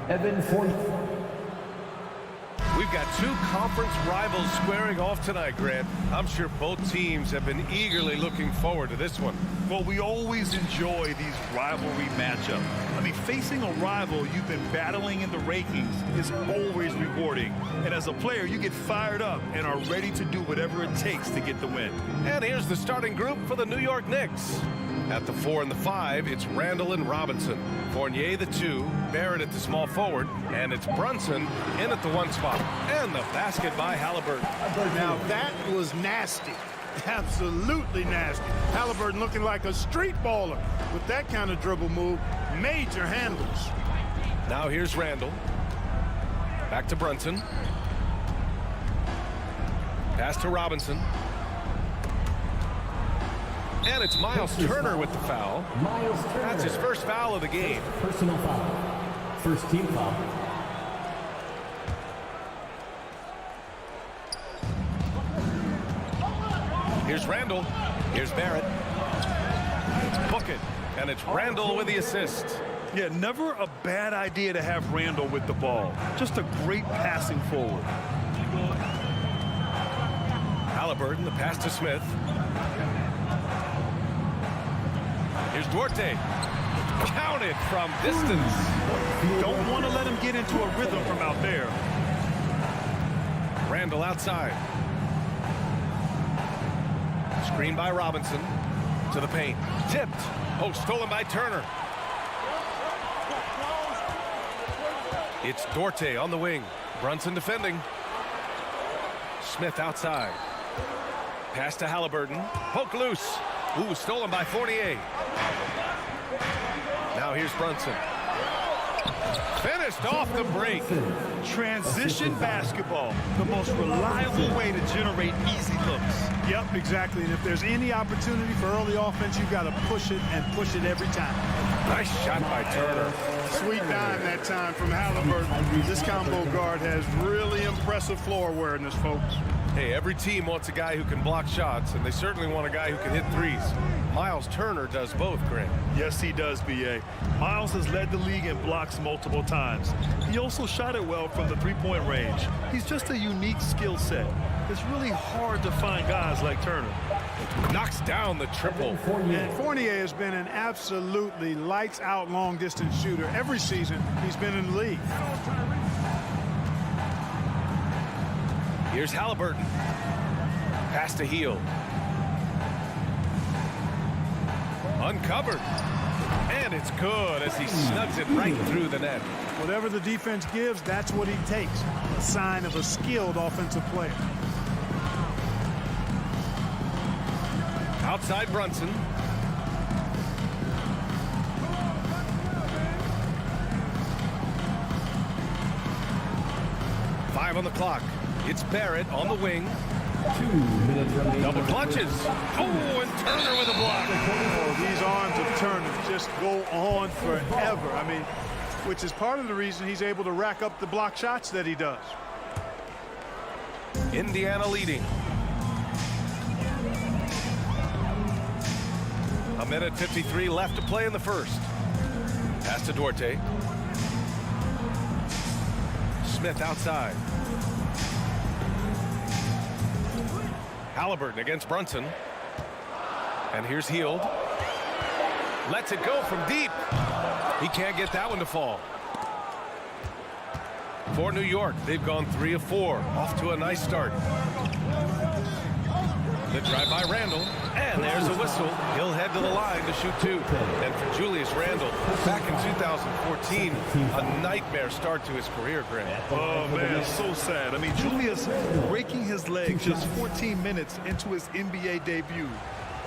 Evan Fournier. We've got two conference rivals squaring off tonight, Grant. I'm sure both teams have been eagerly looking forward to this one. Well, we always enjoy these rivalry matchups. I mean, facing a rival you've been battling in the rankings is always rewarding. And as a player, you get fired up and are ready to do whatever it takes to get the win. And here's the starting group for the New York Knicks. At the 4 and the 5, it's Randall and Robinson. Fournier the 2, Barrett at the small forward, and it's Brunson in at the 1 spot. And the basket by Halliburton. Now that was nasty. Absolutely nasty. Halliburton looking like a street baller with that kind of dribble move. Major handles. Now here's Randall. Back to Brunson. Pass to Robinson. And it's Miles Turner with the foul. Miles Turner. That's his first foul of the game. Personal foul. First team foul. Here's Randall. Here's Barrett. It's Bucket. And it's Randall with the assist. Yeah, never a bad idea to have Randall with the ball. Just a great passing forward. Halliburton, the pass to Smith. Here's Duarte. Counted from distance. Don't want to let him get into a rhythm from out there. Randall outside. Screen by Robinson. To the paint. Tipped. Oh, stolen by Turner. It's Duarte on the wing. Brunson defending. Smith outside. Pass to Halliburton. Poke loose. Ooh, stolen by Fournier. Now here's Brunson. Finished off the break. Transition basketball, the most reliable way to generate easy looks. Yep, exactly. And if there's any opportunity for early offense, you've got to push it and push it every time. Nice shot by Turner. Sweet dime that time from Halliburton. This combo guard has really impressive floor awareness, folks. Hey, every team wants a guy who can block shots, and they certainly want a guy who can hit threes. Miles Turner does both, Grant. Yes, he does, B.A. Miles has led the league in blocks multiple times. He also shot it well from the three-point range. He's just a unique skill set. It's really hard to find guys like Turner. Knocks down the triple. And Fournier has been an absolutely lights-out long-distance shooter every season he's been in the league. Here's Halliburton. Pass to Hield. Uncovered. And it's good as he snugs it right through the net. Whatever the defense gives, that's what he takes. A sign of a skilled offensive player. Outside Brunson. Five on the clock. It's Barrett on the wing. 2 minutes remaining. Double clutches. Oh, and Turner with a block. Oh, these arms of Turner just go on forever. I mean, which is part of the reason he's able to rack up the block shots that he does. Indiana leading. A minute 53 left to play in the first. Pass to Duarte. Smith outside. Halliburton against Brunson. And here's Hield. Lets it go from deep. He can't get that one to fall. For New York, they've gone 3 of 4. Off to a nice start. The drive by Randall. And there's a whistle. He'll head to the line to shoot 2. And for Julius Randle, back in 2014, a nightmare start to his career, Grant. Oh, man, so sad. I mean, Julius breaking his leg just 14 minutes into his NBA debut.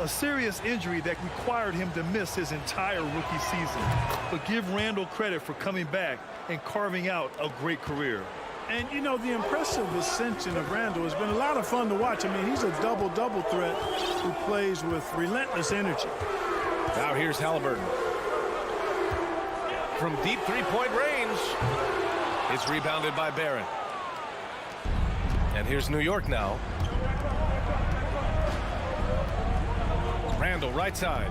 A serious injury that required him to miss his entire rookie season. But give Randall credit for coming back and carving out a great career. And, you know, the impressive ascension of Randall has been a lot of fun to watch. I mean, he's a double-double threat who plays with relentless energy. Now here's Halliburton. from deep three-point range. It's rebounded by Barron. And here's New York now. Randall, right side.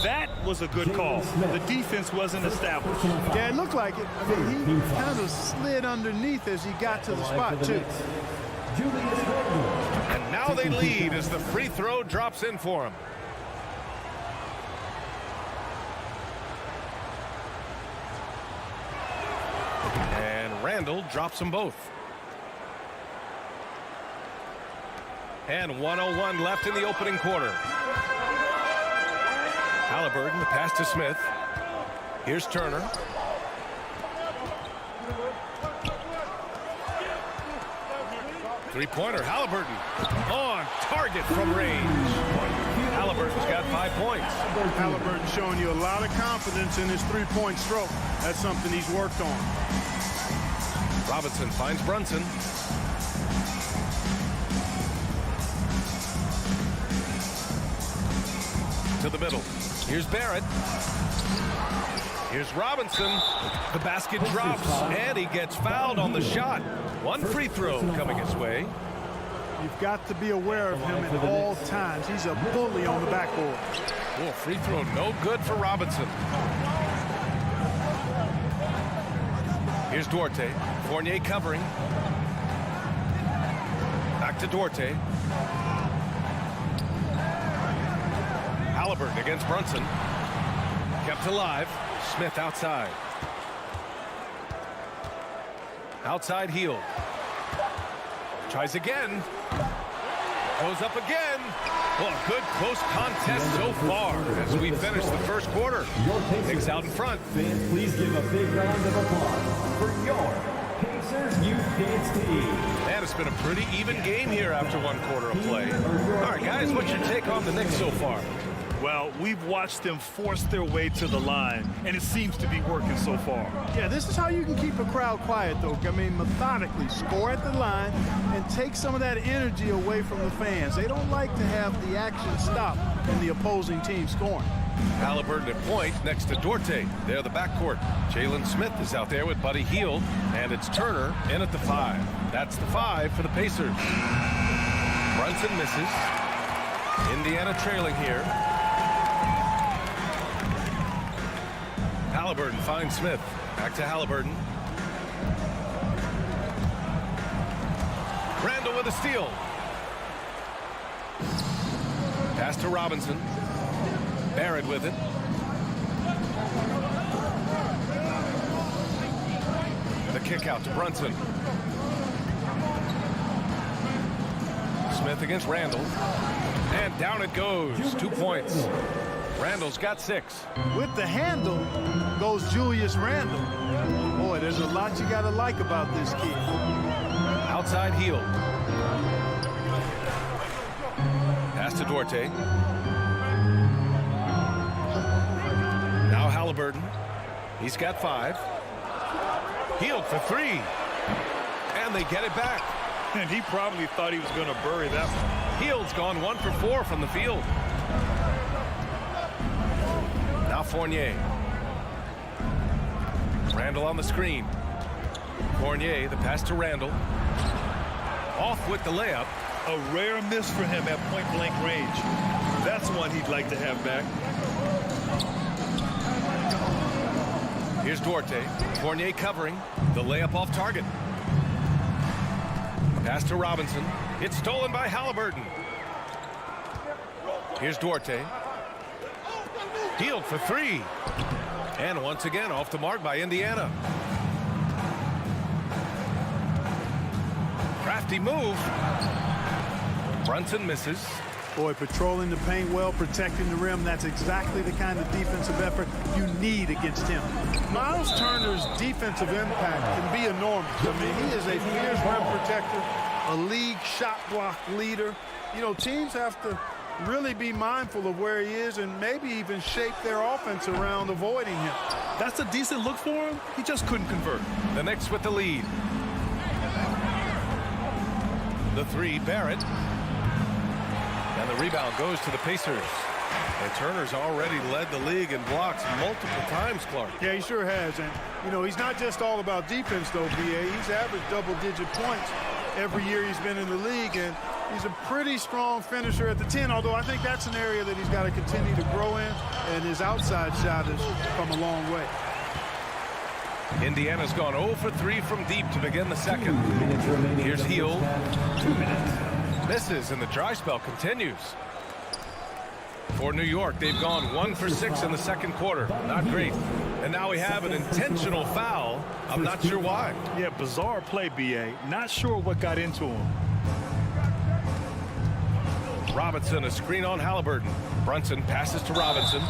That was a good call. The defense wasn't established. Yeah, it looked like it. I mean, he kind of slid underneath as he got to the spot, too. And now they lead as the free throw drops in for him. And Randall drops them both. And 1:01 left in the opening quarter. Halliburton, the pass to Smith. Here's Turner. Three-pointer, Halliburton on target from range. Halliburton's got 5 points. Halliburton showing you a lot of confidence in his three-point stroke. That's something he's worked on. Robinson finds Brunson. To the middle. Here's Barrett. Here's Robinson. The basket drops, and he gets fouled on the shot. One free throw coming his way. You've got to be aware of him at all times. He's a bully on the backboard. Oh, free throw no good for Robinson. Here's Duarte. Fournier covering. Back to Duarte. Halliburton against Brunson. Kept alive. Smith outside. Outside Hield. Tries again. Goes up again. Well, a good close contest so far as we finish the first quarter. Knicks out in front. Fans, please give a big round of applause for your Pacers Youth Dance Team. Man, it's been a pretty even game here after one quarter of play. All right, guys, what's your take on the Knicks so far? Well, we've watched them force their way to the line, and it seems to be working so far. Yeah, this is how you can keep a crowd quiet, though. I mean, methodically score at the line and take some of that energy away from the fans. They don't like to have the action stop in the opposing team scoring. Halliburton at point next to Duarte. They're the backcourt. Jalen Smith is out there with Buddy Hield, and it's Turner in at the 5. That's the 5 for the Pacers. Brunson misses. Indiana trailing here. Halliburton finds Smith. Back to Halliburton. Randall with a steal. Pass to Robinson. Barrett with it. The kick out to Brunson. Smith against Randall. And down it goes. 2 points. Randall's got 6. With the handle goes Julius Randle. Boy, there's a lot you got to like about this kid. Outside Hield. Pass to Duarte. Now Halliburton. He's got 5. Hield for 3. And they get it back. And he probably thought he was going to bury that one. Hield's gone 1 for 4 from the field. Now Fournier. Randall on the screen. Fournier, the pass to Randall. Off with the layup. A rare miss for him at point-blank range. That's one he'd like to have back. Here's Duarte. Fournier covering. The layup off target. Pass to Robinson. It's stolen by Halliburton. Here's Duarte. Hield for 3. And once again off the mark by Indiana. Crafty move. Brunson misses. Boy, patrolling the paint well, protecting the rim. That's exactly the kind of defensive effort you need against him. Miles Turner's defensive impact can be enormous. I mean, he is a fierce rim protector, a league shot block leader. You know, teams have to really be mindful of where he is and maybe even shape their offense around avoiding him. That's a decent look for him. He just couldn't convert. The Knicks with the lead. The 3, Barrett. And the rebound goes to the Pacers. And Turner's already led the league in blocks multiple times, Clark. Yeah, he sure has. And, you know, he's not just all about defense, though, B.A. He's averaged double-digit points every year he's been in the league. And he's a pretty strong finisher at the 10, although I think that's an area that he's got to continue to grow in. And his outside shot has come a long way. Indiana's gone 0 for 3 from deep to begin the second. Here's Hield. 2 minutes. Misses, and the dry spell continues. For New York, they've gone 1 for 6 in the second quarter. Not great. And now we have an intentional foul. I'm not sure why. Yeah, bizarre play, B.A. Not sure what got into him. Robinson, a screen on Halliburton. Brunson passes to Robinson.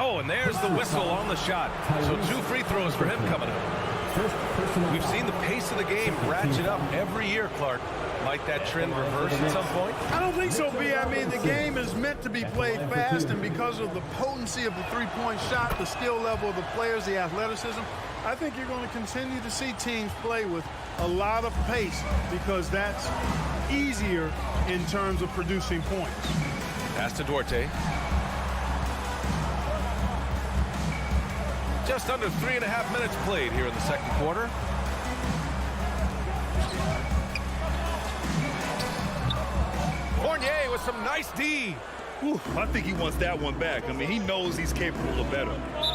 Oh, and there's the whistle on the shot. So 2 free throws for him coming up. We've seen the pace of the game ratchet up every year, Clark. Might that trend reverse at some point? I don't think so, B. I mean, the game is meant to be played fast, and because of the potency of the three-point shot, the skill level of the players, the athleticism, I think you're going to continue to see teams play with a lot of pace because that's easier in terms of producing points. Pass to Duarte. Just under 3.5 minutes played here in the second quarter. Fournier with some nice D. Ooh, I think he wants that one back. I mean, he knows he's capable of better.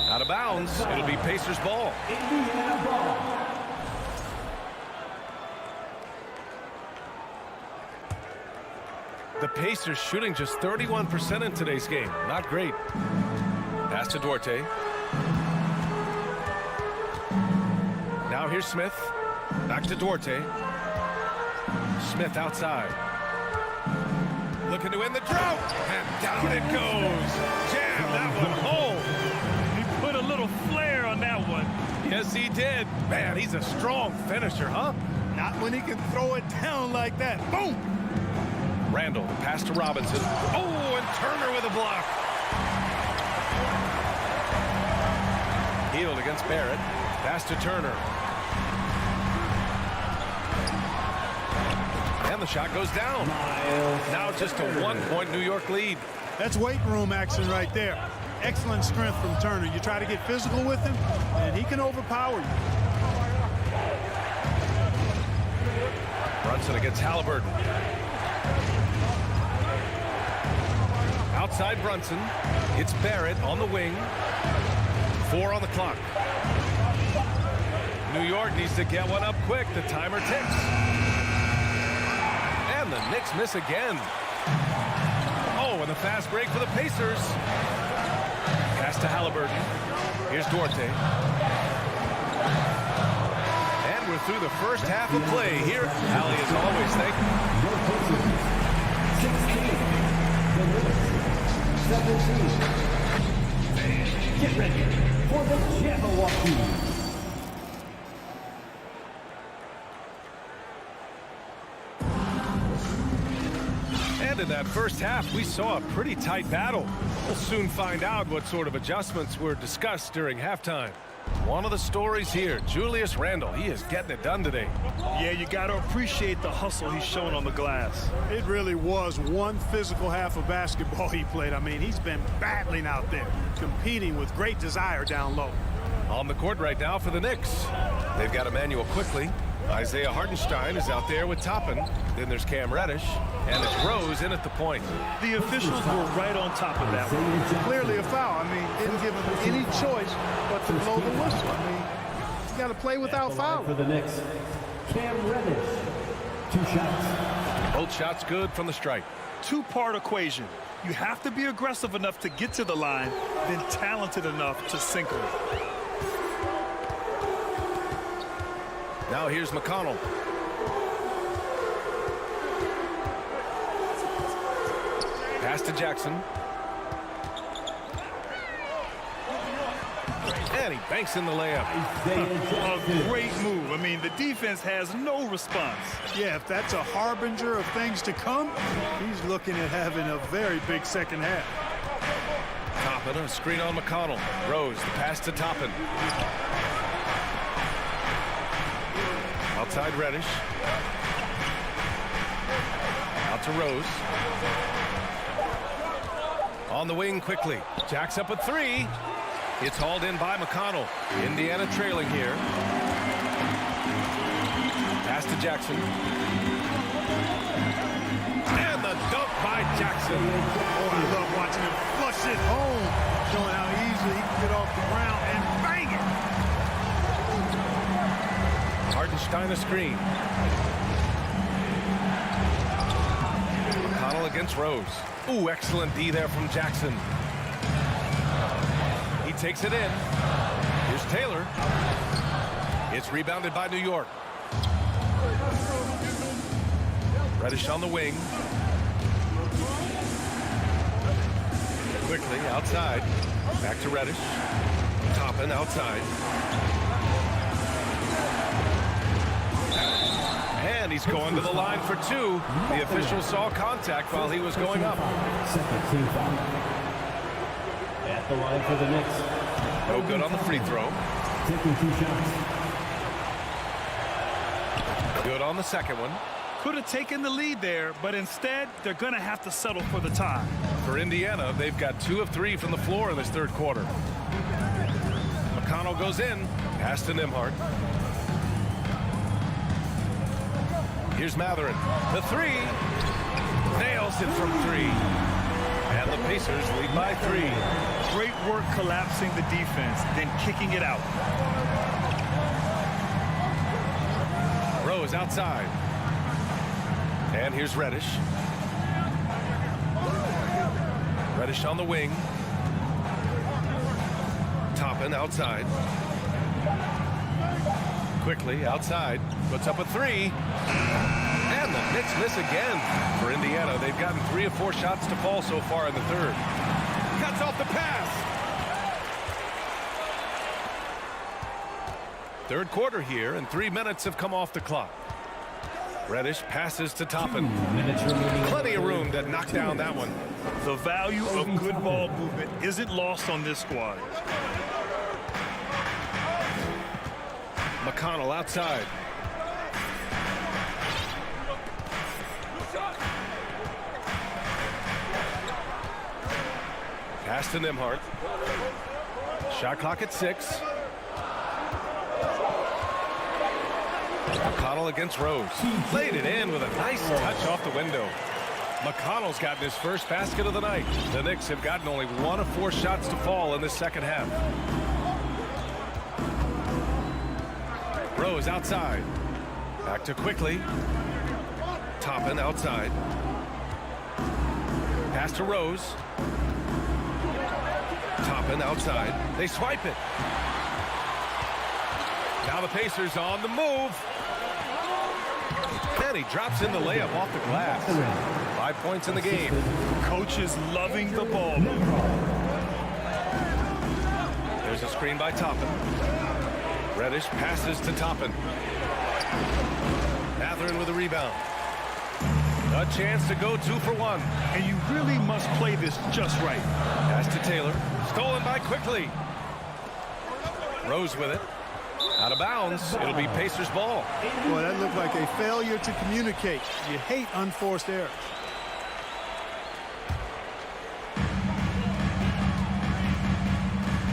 Out of bounds. It'll be Pacers ball. Indiana ball. The Pacers shooting just 31% in today's game. Not great. Pass to Duarte. Now here's Smith. Back to Duarte. Smith outside. Looking to end the drought. And down it goes. Jam that one home. He put a little flair on that one. Yes, he did. Man, he's a strong finisher, huh? Not when he can throw it down like that. Boom! Randall, the pass to Robinson. Oh, and Turner with a block. Hield against Barrett. Pass to Turner. And the shot goes down. Now just a 1-point New York lead. That's weight room action right there. Excellent strength from Turner. You try to get physical with him, and he can overpower you. Brunson against Halliburton. Outside Brunson. It's Barrett on the wing. 4 on the clock. New York needs to get one up quick. The timer ticks. And the Knicks miss again. Oh, and the fast break for the Pacers. Pass to Halliburton. Here's Duarte. And we're through the first half of play here. Allie, as always, thank you. 17. Get ready for the Jabberwocky. And in that first half, we saw a pretty tight battle. We'll soon find out what sort of adjustments were discussed during halftime. One of the stories here, Julius Randle. He is getting it done today. Yeah, you got to appreciate the hustle he's shown on the glass. It really was one physical half of basketball he played. I mean, he's been battling out there, competing with great desire down low. On the court right now for the Knicks. They've got Emmanuel quickly. Isaiah Hartenstein is out there with Toppin. Then there's Cam Reddish. And it's Rose in at the point. The officials were right on top of that one. Clearly a foul. I mean, didn't give him any choice but to blow the whistle. I mean, you got to play without foul. For the Knicks, Cam Reddish. 2 shots. Both shots good from the stripe. Two-part equation. You have to be aggressive enough to get to the line, then talented enough to sink it. Now here's McConnell. Pass to Jackson. And he banks in the layup. A great move. I mean, the defense has no response. Yeah, if that's a harbinger of things to come, he's looking at having a very big second half. Toppin, a screen on McConnell. Rose, the pass to Toppin. Outside Reddish. Out to Rose. On the wing quickly. Jacks up a three. It's hauled in by McConnell. Indiana trailing here. Pass to Jackson. And the dunk by Jackson. Oh, I love watching him flush it home, showing how easily he can get off the ground and bang it. Hartenstein a screen. McConnell against Rose. Ooh, excellent D there from Jackson. He takes it in. Here's Taylor. It's rebounded by New York. Reddish on the wing. Quickly outside. Back to Reddish. Toppin outside. And he's going to the line for two. The official saw contact while he was going up. Second team foul. At the line for the Knicks. No good on the free throw. Taking 2 shots. Good on the second one. Could have taken the lead there, but instead, they're going to have to settle for the tie. For Indiana, they've got 2 of 3 from the floor in this third quarter. McConnell goes in. Pass to Nembhard. Here's Matherin. The three. Nails it from 3. And the Pacers lead by 3. Great work collapsing the defense, then kicking it out. Rose outside. And here's Reddish. Reddish on the wing. Toppin outside. Quickly outside. Puts up a 3. And the Knicks miss again. For Indiana, they've gotten 3 of 4 shots to fall so far in the third. Cuts off the pass. Third quarter here, and 3 minutes have come off the clock. Reddish passes to Toppin. Plenty of room to knock down that one. The value of good ball movement isn't lost on this squad. McConnell outside. Pass to Nembhard. Shot clock at 6. McConnell against Rose. Played it in with a nice touch off the window. McConnell's gotten his first basket of the night. The Knicks have gotten only 1 of 4 shots to fall in the second half. Rose outside. Back to Quickly. Toppin outside. Pass to Rose. Toppin outside. They swipe it. Now the Pacers on the move. And he drops in the layup off the glass. 5 points in the game. Coach is loving the ball. There's a screen by Toppin. Reddish passes to Toppin. Matherin with a rebound. A chance to go 2 for 1. And you really must play this just right. Pass to Taylor. Stolen by Quickly. Rose with it. Out of bounds. It'll be Pacers ball. Boy, that looked like a failure to communicate. You hate unforced errors.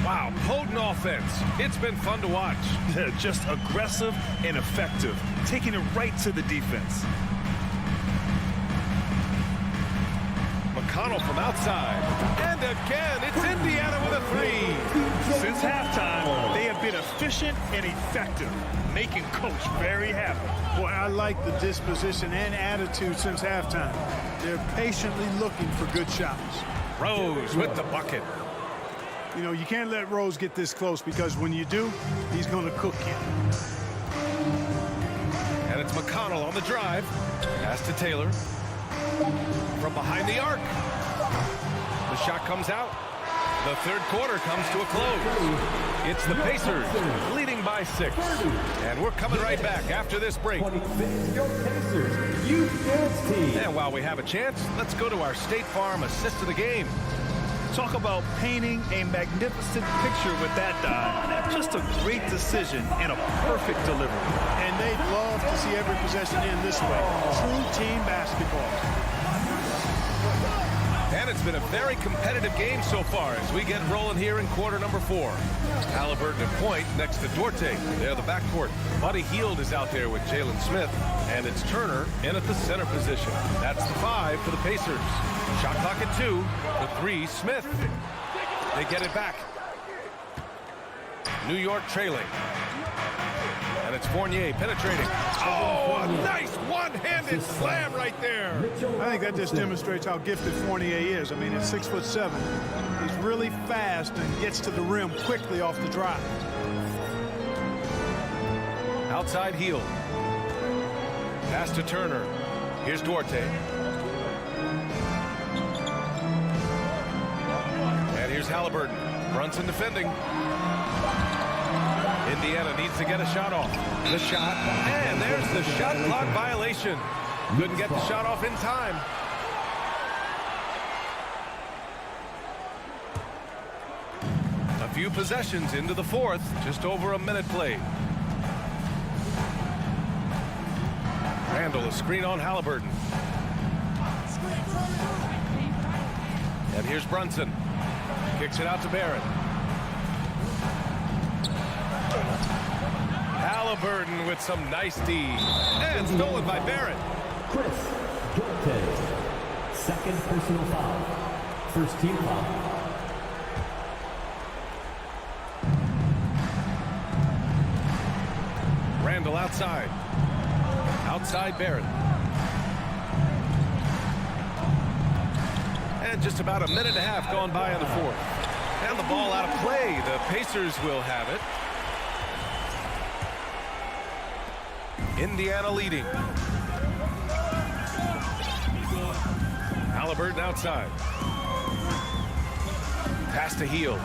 Wow, potent offense. It's been fun to watch. Just aggressive and effective, taking it right to the defense. McConnell from outside. And again, it's Indiana with a 3. Since halftime, they have been efficient and effective, making Coach very happy. Boy, I like the disposition and attitude since halftime. They're patiently looking for good shots. Rose with the bucket. You know, you can't let Rose get this close because when you do, he's going to cook you. And it's McConnell on the drive. Pass to Taylor. From behind the arc. The shot comes out. The third quarter comes to a close. It's the Pacers leading by 6. And we're coming right back after this break. Your Pacers Youth Dance Team. And while we have a chance, let's go to our State Farm assist of the game. Talk about painting a magnificent picture with that dive. Just a great decision and a perfect delivery. And they'd love to see every possession end this way. True team basketball. And it's been a very competitive game so far as we get rolling here in quarter number 4. Halliburton at point next to Duarte. They're the backcourt. Buddy Hield is out there with Jalen Smith. And it's Turner in at the center position. That's the 5 for the Pacers. Shot clock at 2. The 3, Smith. They get it back. New York trailing. And it's Fournier penetrating. Oh, a nice one-handed slam right there. I think that just demonstrates how gifted Fournier is. I mean, at 6'7", he's really fast and gets to the rim quickly off the drive. Outside Hield. Pass to Turner. Here's Duarte. And here's Halliburton. Brunson defending. Indiana needs to get a shot off. The shot, and there's the shot clock violation. Couldn't get the shot off in time. A few possessions into the 4th, just over a minute played. Randall, a screen on Halliburton. And here's Brunson. Kicks it out to Barrett. Halliburton with some nice D. And stolen by Barrett. Chris Duarte. Second personal foul. First team foul. Randall outside. Outside Barrett. And just about a minute and a half gone by in the 4th. And the ball out of play. The Pacers will have it. Indiana leading. Halliburton outside. Pass to Hield.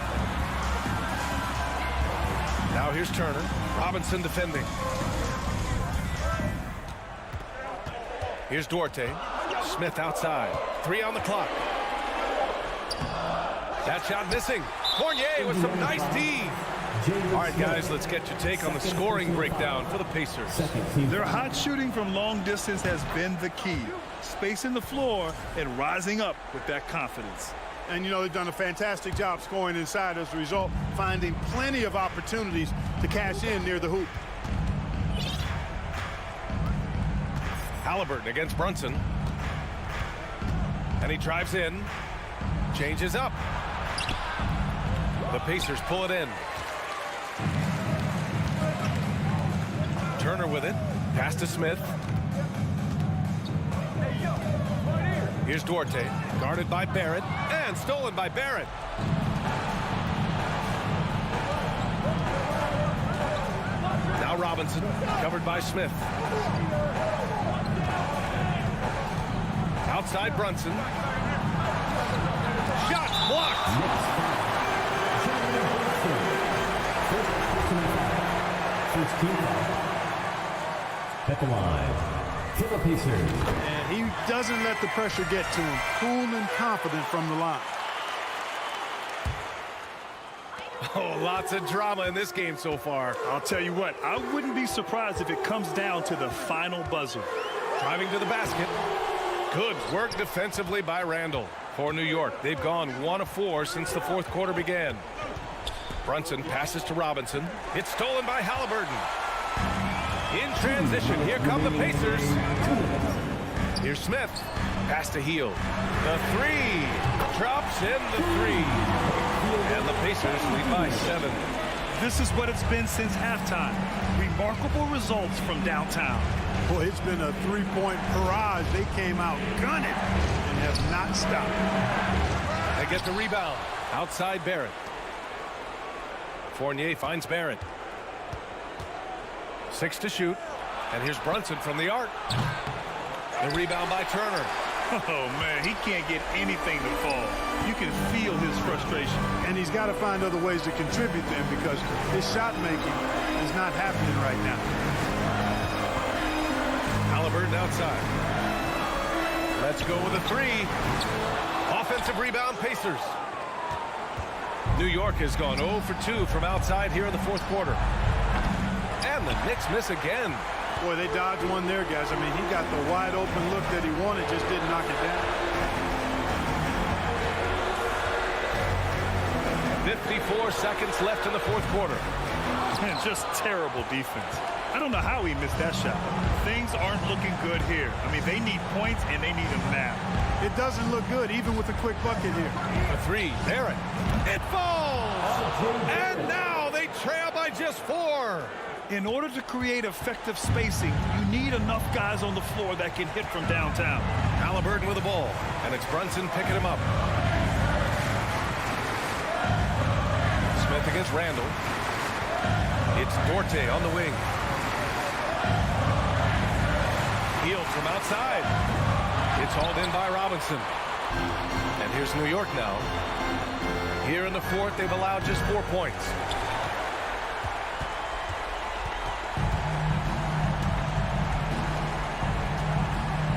Now here's Turner. Robinson defending. Here's Duarte. Smith outside. 3 on the clock. That shot missing. Fournier with some nice D. All right, guys, let's get your take on the scoring breakdown for the Pacers. Their hot shooting from long distance has been the key. Spacing the floor and rising up with that confidence. And, you know, they've done a fantastic job scoring inside as a result, finding plenty of opportunities to cash in near the hoop. Halliburton against Brunson. And he drives in. Changes up. The Pacers pull it in. Turner with it. Pass to Smith. Here's Duarte. Guarded by Barrett. And stolen by Barrett. Now Robinson. Covered by Smith. Outside Brunson. Shot blocked. First team at the line for the Pacers. And he doesn't let the pressure get to him. Cool and confident from the line. Oh, lots of drama in this game so far. I'll tell you what, I wouldn't be surprised if it comes down to the final buzzer. Driving to the basket. Good work defensively by Randall for New York. They've gone 1 of 4 since the 4th quarter began. Brunson passes to Robinson. It's stolen by Halliburton. In transition, here come the Pacers. Here's Smith. Pass to Hield. The 3. Drops in the 3. And the Pacers lead by 7. This is what it's been since halftime. Remarkable results from downtown. Boy, it's been a three-point barrage. They came out gunning and have not stopped. They get the rebound. Outside Barrett. Fournier finds Barrett. 6 to shoot. And here's Brunson from the arc. The rebound by Turner. Oh, man, he can't get anything to fall. You can feel his frustration. And he's got to find other ways to contribute then because his shot making is not happening right now. Halliburton outside. Let's go with a 3. Offensive rebound, Pacers. New York has gone 0 for 2 from outside here in the 4th quarter. And the Knicks miss again. Boy, they dodged one there, guys. I mean, he got the wide open look that he wanted, just didn't knock it down. 54 seconds left in the fourth quarter. And just terrible defense. I don't know how he missed that shot. Things aren't looking good here. I mean, they need points, and they need them now. It doesn't look good, even with a quick bucket here. A three. Barrett. It falls! And now they trail by just 4. In order to create effective spacing, you need enough guys on the floor that can hit from downtown. Halliburton with the ball, and it's Brunson picking him up. Smith against Randall. It's Duarte on the wing. Field from outside. It's hauled in by Robinson. And here's New York now. Here in the fourth, they've allowed just 4 points.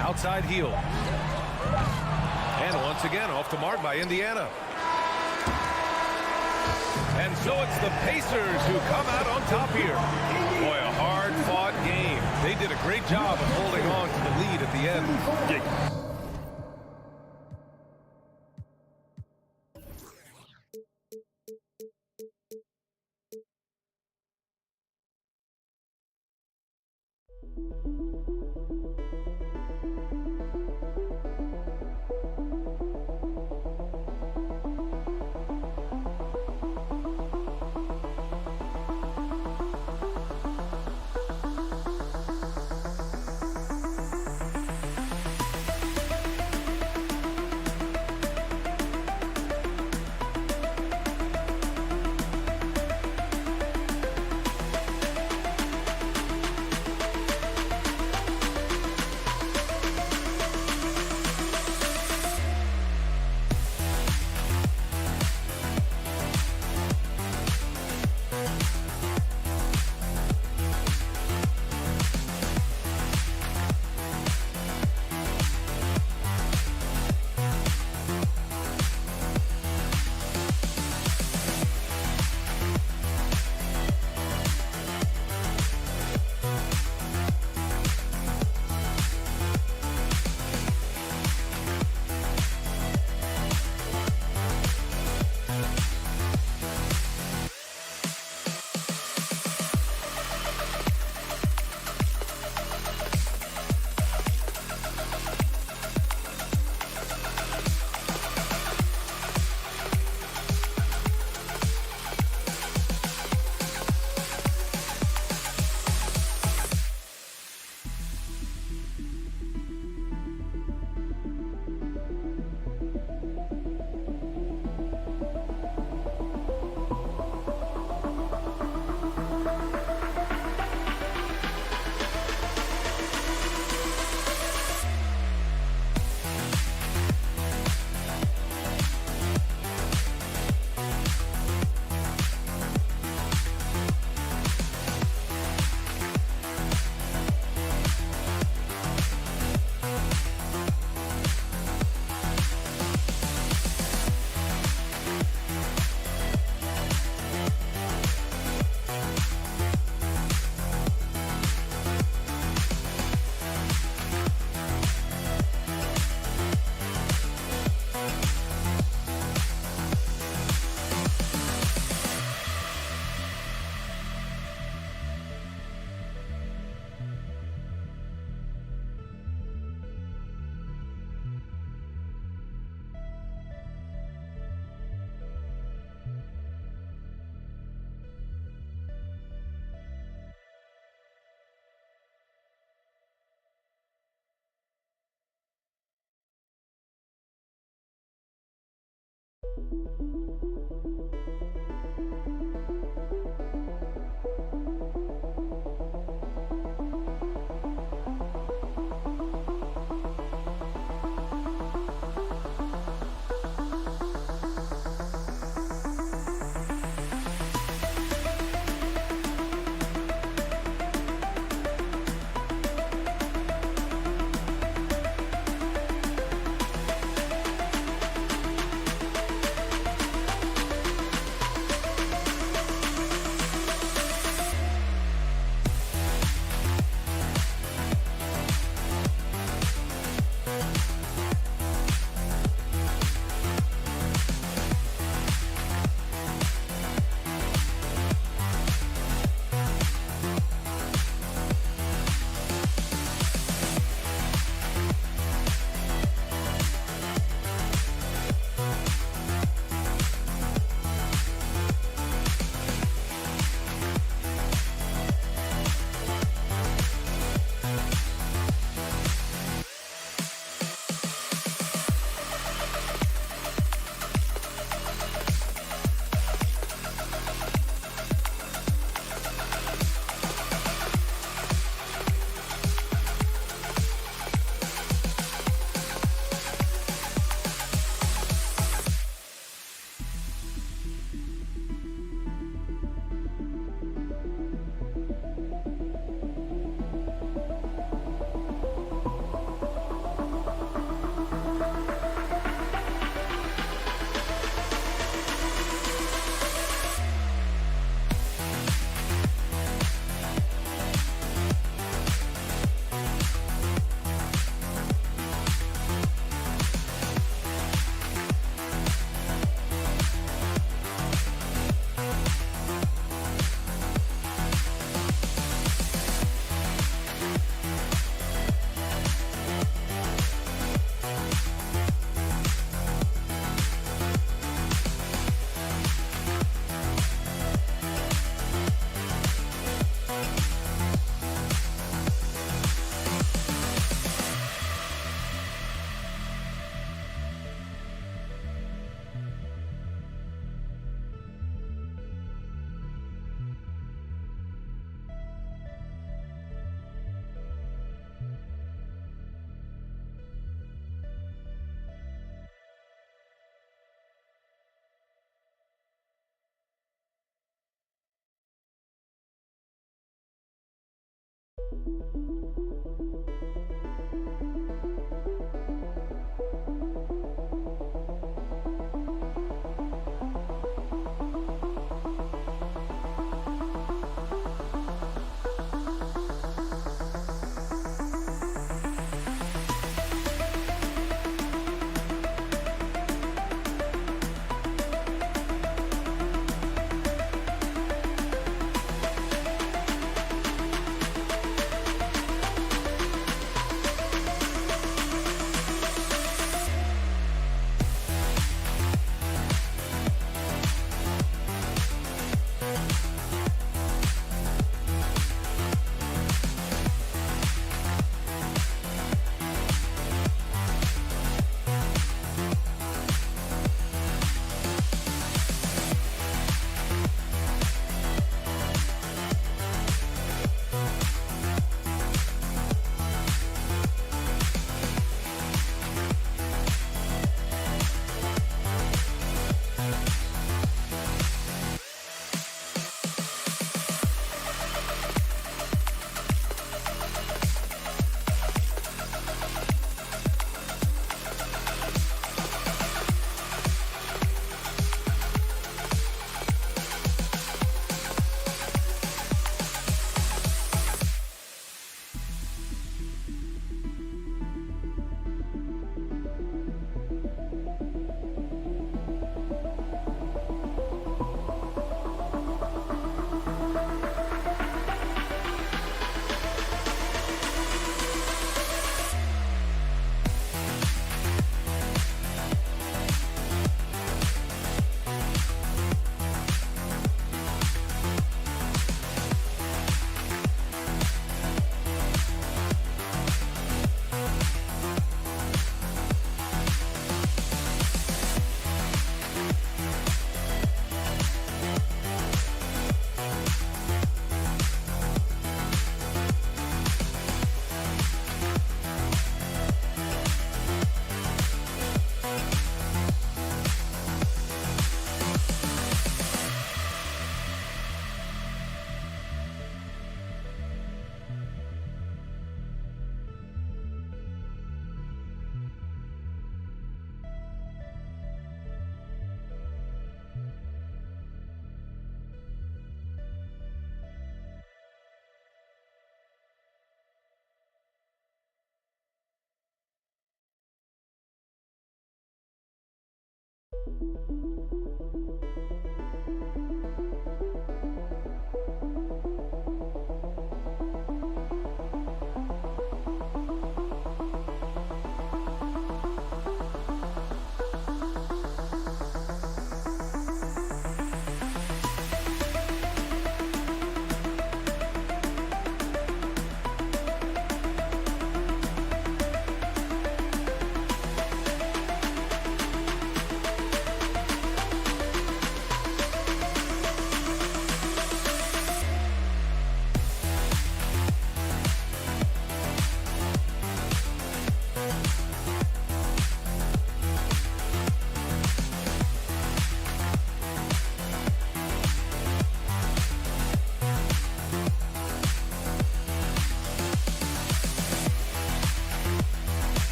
Outside heel. And once again, off the mark by Indiana. And so it's the Pacers who come out on top here. Boy, a hard-fought game. They did a great job of holding on to the lead at the end.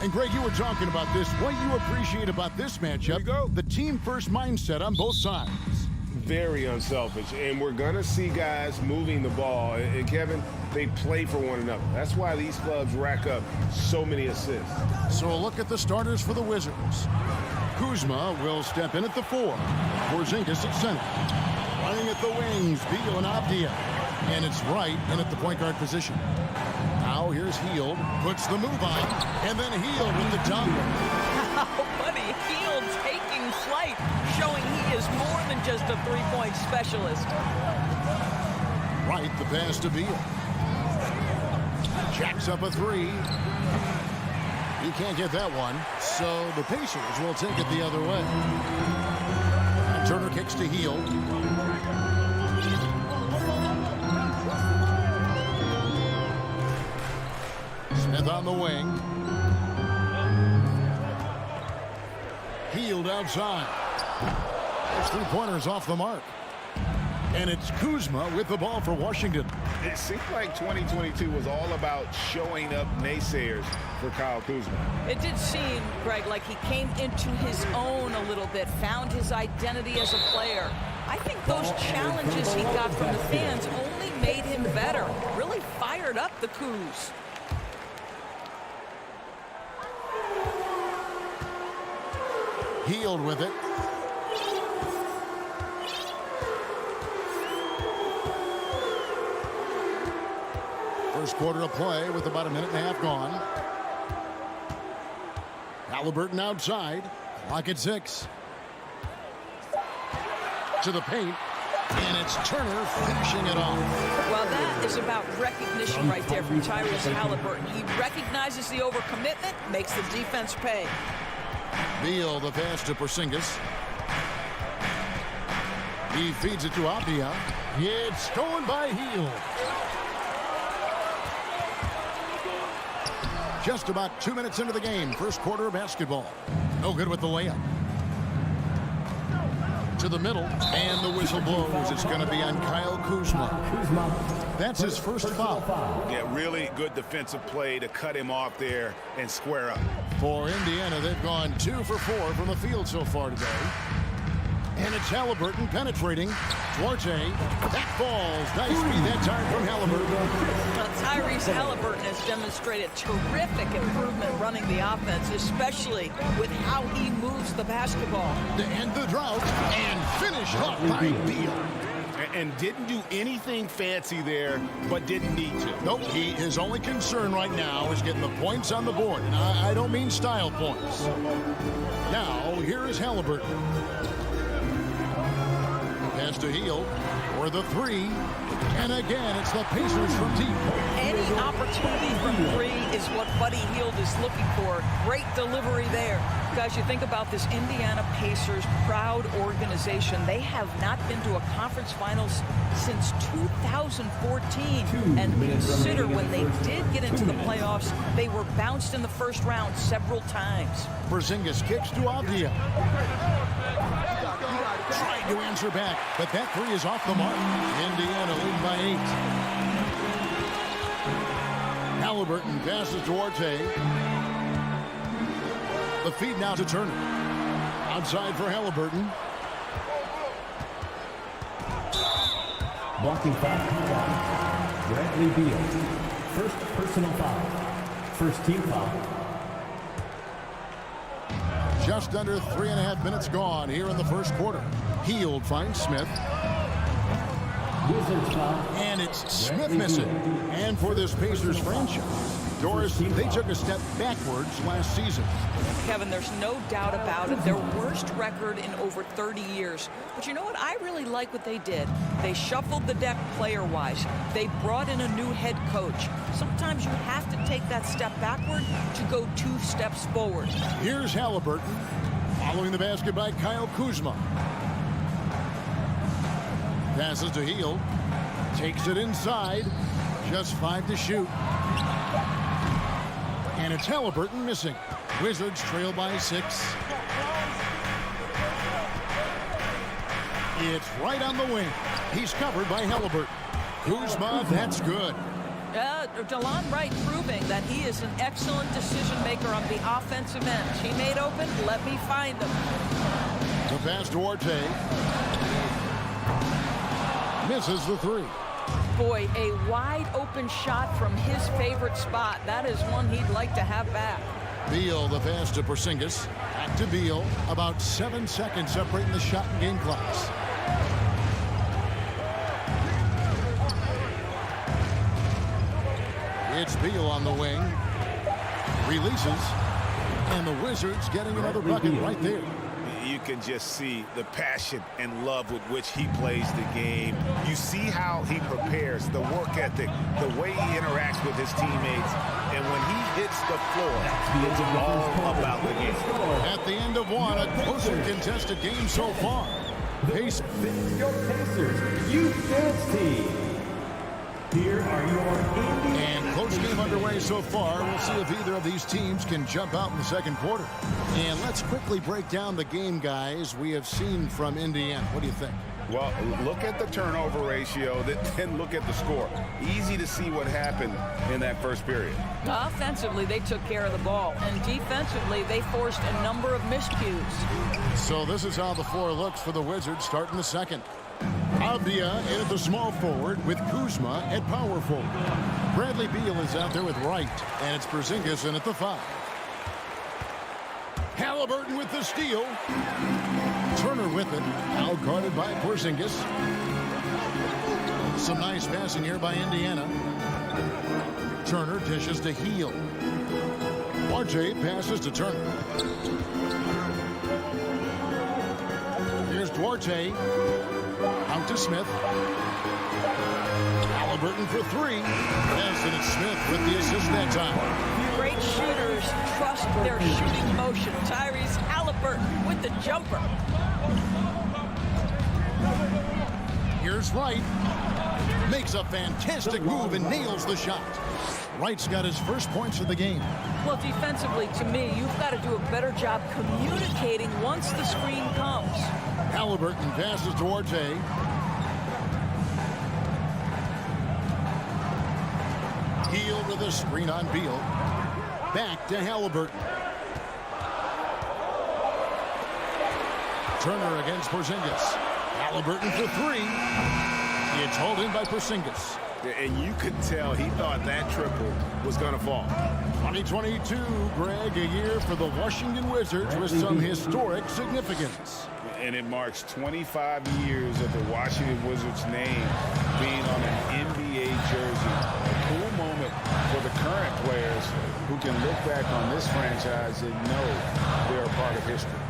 And Greg, you were talking about this. What you appreciate about this matchup, the team-first mindset on both sides. Very unselfish, and we're going to see guys moving the ball. And Kevin, they play for one another. That's why these clubs rack up so many assists. So a look at the starters for the Wizards. Kuzma will step in at the 4. Porzingis at center. Running at the wings, Beal and Avdia. And it's Wright in at the point guard position. Now here's Hield, puts the move on, and then Hield with the dunk. Oh, buddy, Hield taking flight, showing he is more than just a three-point specialist. Wright the pass to Beal. Jacks up a three. He can't get that one, so the Pacers will take it the other way. And Turner kicks to Hield. Smith on the wing. Hield outside. There's 3 pointers off the mark. And it's Kuzma with the ball for Washington. It seemed like 2022 was all about showing up naysayers for Kyle Kuzma. It did seem, Greg, like he came into his own a little bit, found his identity as a player. I think those challenges he got from the fans only made him better, really fired up the Kuz. Hield with it. First quarter of play with about a minute and a half gone. Halliburton outside. Clock at 6. To the paint. And it's Turner finishing it off. Well, that is about recognition right there from Tyrese Halliburton. He recognizes the overcommitment, makes the defense pay. Beal, the pass to Porzingis. He feeds it to Avdia. It's stolen by Hield. Just about 2 minutes into the game. First quarter of basketball. No good with the layup. To the middle. And the whistle blows. It's going to be on Kyle Kuzma. That's his first foul. Yeah, really good defensive play to cut him off there and square up. For Indiana, they've gone 2 for 4 from the field so far today. And it's Halliburton penetrating. Duarte. That falls. Nice feed that time from Halliburton. Well, Tyrese Halliburton has demonstrated terrific improvement running the offense, especially with how he moves the basketball. To end the drought and finish off by Beal. And didn't do anything fancy there, but didn't need to. Nope, his only concern right now is getting the points on the board. And I don't mean style points. Now, here is Halliburton. Pass to Hield for the 3. And again, it's the Pacers from deep. Any opportunity from 3 is what Buddy Hield is looking for. Great delivery there. Guys, you think about this Indiana Pacers proud organization. They have not been to a conference finals since 2014. And consider when they did get into the playoffs, they were bounced in the first round several times. Porzingis kicks to Avdia. Trying to answer back, but that 3 is off the mark. Indiana leading by 8. Halliburton passes to Duarte. The feed now to Turner. Outside for Halliburton. Blocking foul. Bradley Beal. First personal foul. First team foul. Just under 3.5 minutes gone here in the first quarter. Hield finds Smith. And it's Smith missing. And for this Pacers franchise, Doris, they took a step backwards last season. Kevin, there's no doubt about it. Their worst record in over 30 years. But you know what? I really like what they did. They shuffled the deck player-wise. They brought in a new head coach. Sometimes you have to take that step backward to go 2 steps forward. Here's Halliburton. Following the basket by Kyle Kuzma. Passes to Hield. Takes it inside. Just 5 to shoot. And it's Halliburton missing. Wizards trail by 6. It's right on the wing. He's covered by Halliburton. Kuzma, that's good. DeLon Wright proving that he is an excellent decision maker on the offensive end. He made open, let me find him. The pass to Duarte. Misses the 3. Boy, a wide open shot from his favorite spot. That is one he'd like to have back. Beal, the pass to Porzingis. Back to Beal. About 7 seconds separating the shot and game clocks. It's Beal on the wing. Releases. And the Wizards getting another bucket right there. You can just see the passion and love with which he plays the game. You see how he prepares, the work ethic, the way he interacts with his teammates. And when he hits the floor, it's all about the game. At the end of one, a closely contested game so far. This is your Pacers Youth Dance Team. Here are your And close game underway so far. We'll see if either of these teams can jump out in the second quarter. And let's quickly break down the game, guys, we have seen from Indiana. What do you think? Well, look at the turnover ratio, then look at the score. Easy to see what happened in that first period. Offensively, they took care of the ball, and defensively, they forced a number of miscues. So this is how the floor looks for the Wizards starting the second. Avdia in at the small forward with Kuzma at power forward. Bradley Beal is out there with Wright, and it's Porzingis in at the 5. Halliburton with the steal. Turner with it, now guarded by Porzingis. Some nice passing here by Indiana. Turner dishes to Heel. RJ passes to Turner. Here's Duarte. Out to Smith. Halliburton for 3. Yes, and it's Smith with the assist that time. Great shooters trust their shooting motion. Tyrese Halliburton with the jumper. Here's Wright. Makes a fantastic move and nails the shot. Wright's got his first points of the game. Well, defensively, to me, you've got to do a better job communicating once the screen comes. Halliburton passes to RJ. Heel with a screen on Beal. Back to Halliburton. Turner against Porzingis. Halliburton for 3. It's hauled in by Porzingis. And you could tell he thought that triple was going to fall. 2022, Greg, a year for the Washington Wizards with some historic significance. And it marks 25 years of the Washington Wizards name being on an NBA jersey. A cool moment for the current players who can look back on this franchise and know they're a part of history.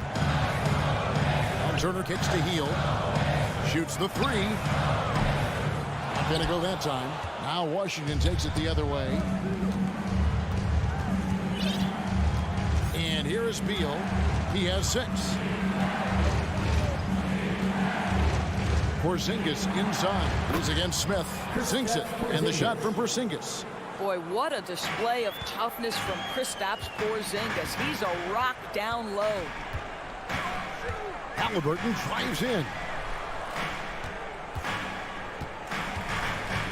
Turner kicks to Heel. Shoots the 3. Not going to go that time. Now Washington takes it the other way. And here is Beal. He has 6. Porzingis inside. He's against Smith. Sinks it. And the shot from Porzingis. Boy, what a display of toughness from Kristaps Porzingis. He's a rock down low. Halliburton drives in.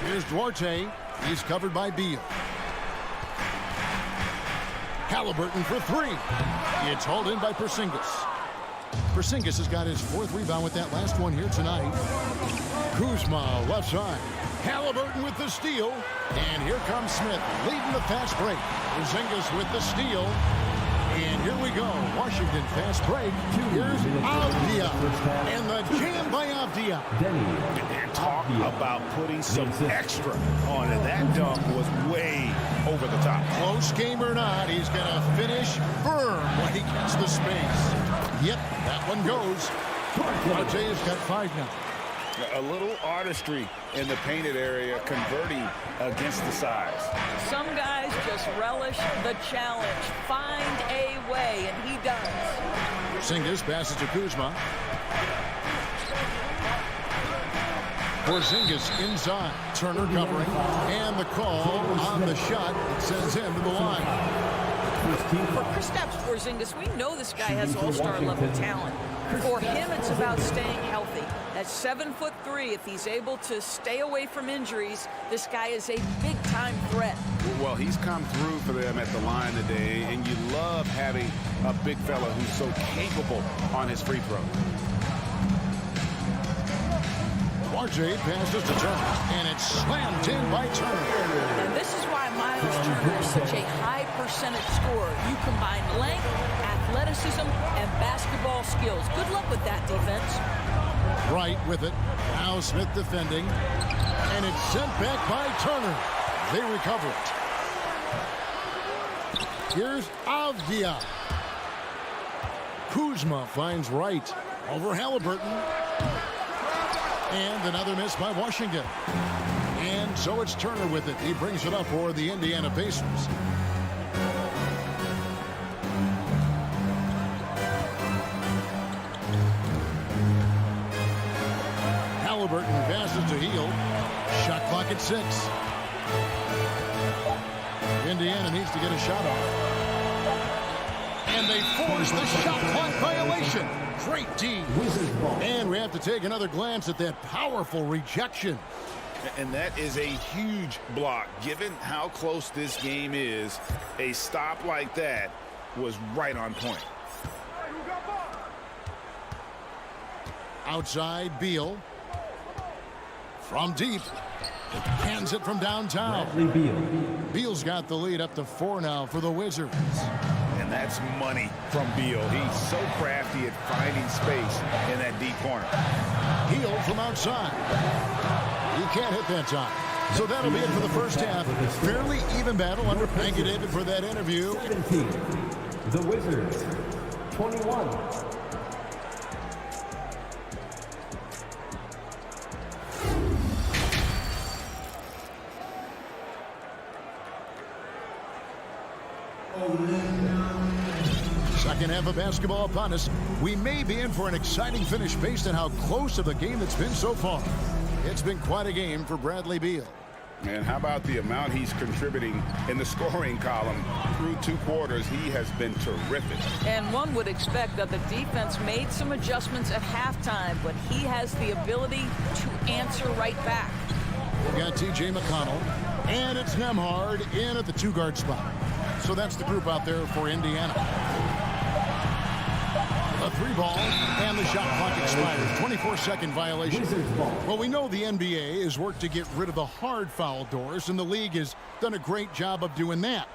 Here's Duarte. He's covered by Beal. Halliburton for 3. It's hauled in by Porzingis. Porzingis has got his 4th rebound with that last one here tonight. Kuzma left side. Halliburton with the steal. And here comes Smith leading the fast break. Porzingis with the steal. And here we go. Washington fast break. Here's Avdia. And the jam by Avdia. And talk about putting some extra on it. That dunk was way over the top. Close game or not, he's going to finish firm when he gets the space. Yep, that one goes. RJ has got 5 now. A little artistry in the painted area, converting against the size. Some guys just relish the challenge. Find a way, and he does. Porzingis passes to Kuzma. Porzingis inside. Turner covering. And the call on the shot that sends him to the line. For Kristaps Porzingis, we know this guy has all-star level talent. For him, it's about staying healthy. At 7'3", if he's able to stay away from injuries, this guy is a big-time threat. Well, he's come through for them at the line today, and you love having a big fella who's so capable on his free throw. RJ passes to Turner, and it's slammed in by Turner. And this is why Miles Turner is such a high percentage scorer. You combine length, athleticism, and basketball skills. Good luck with that defense. Wright with it. Now Smith defending. And it's sent back by Turner. They recover it. Here's Avdia. Kuzma finds Wright over Halliburton. And another miss by Washington. And so it's Turner with it. He brings it up for the Indiana Pacers. Halliburton passes to Hield. Shot clock at 6. Indiana needs to get a shot off. And they force the shot clock violation. Great D. And we have to take another glance at that powerful rejection. And that is a huge block. Given how close this game is, a stop like that was right on point. Outside, Beal. From deep. Hands it from downtown. Beal's got the lead up to 4 now for the Wizards. And that's money from Beal. He's so crafty at finding space in that deep corner. Hield from outside. He can't hit that time. So that'll be it for the first half. Fairly even battle under. Thank you, David, for that interview. 17. The Wizards. 21. Second half of basketball upon us. We may be in for an exciting finish based on how close of a game it's been so far. It's been quite a game for Bradley Beal. And how about the amount he's contributing in the scoring column through 2 quarters? He has been terrific. And one would expect that the defense made some adjustments at halftime, but he has the ability to answer right back. We've got T.J. McConnell, and it's Nembhard in at the 2-guard spot. So that's the group out there for Indiana. A 3-ball, and the shot clock expires. 24-second violation. Well, we know the NBA has worked to get rid of the hard foul doors, and the league has done a great job of doing that.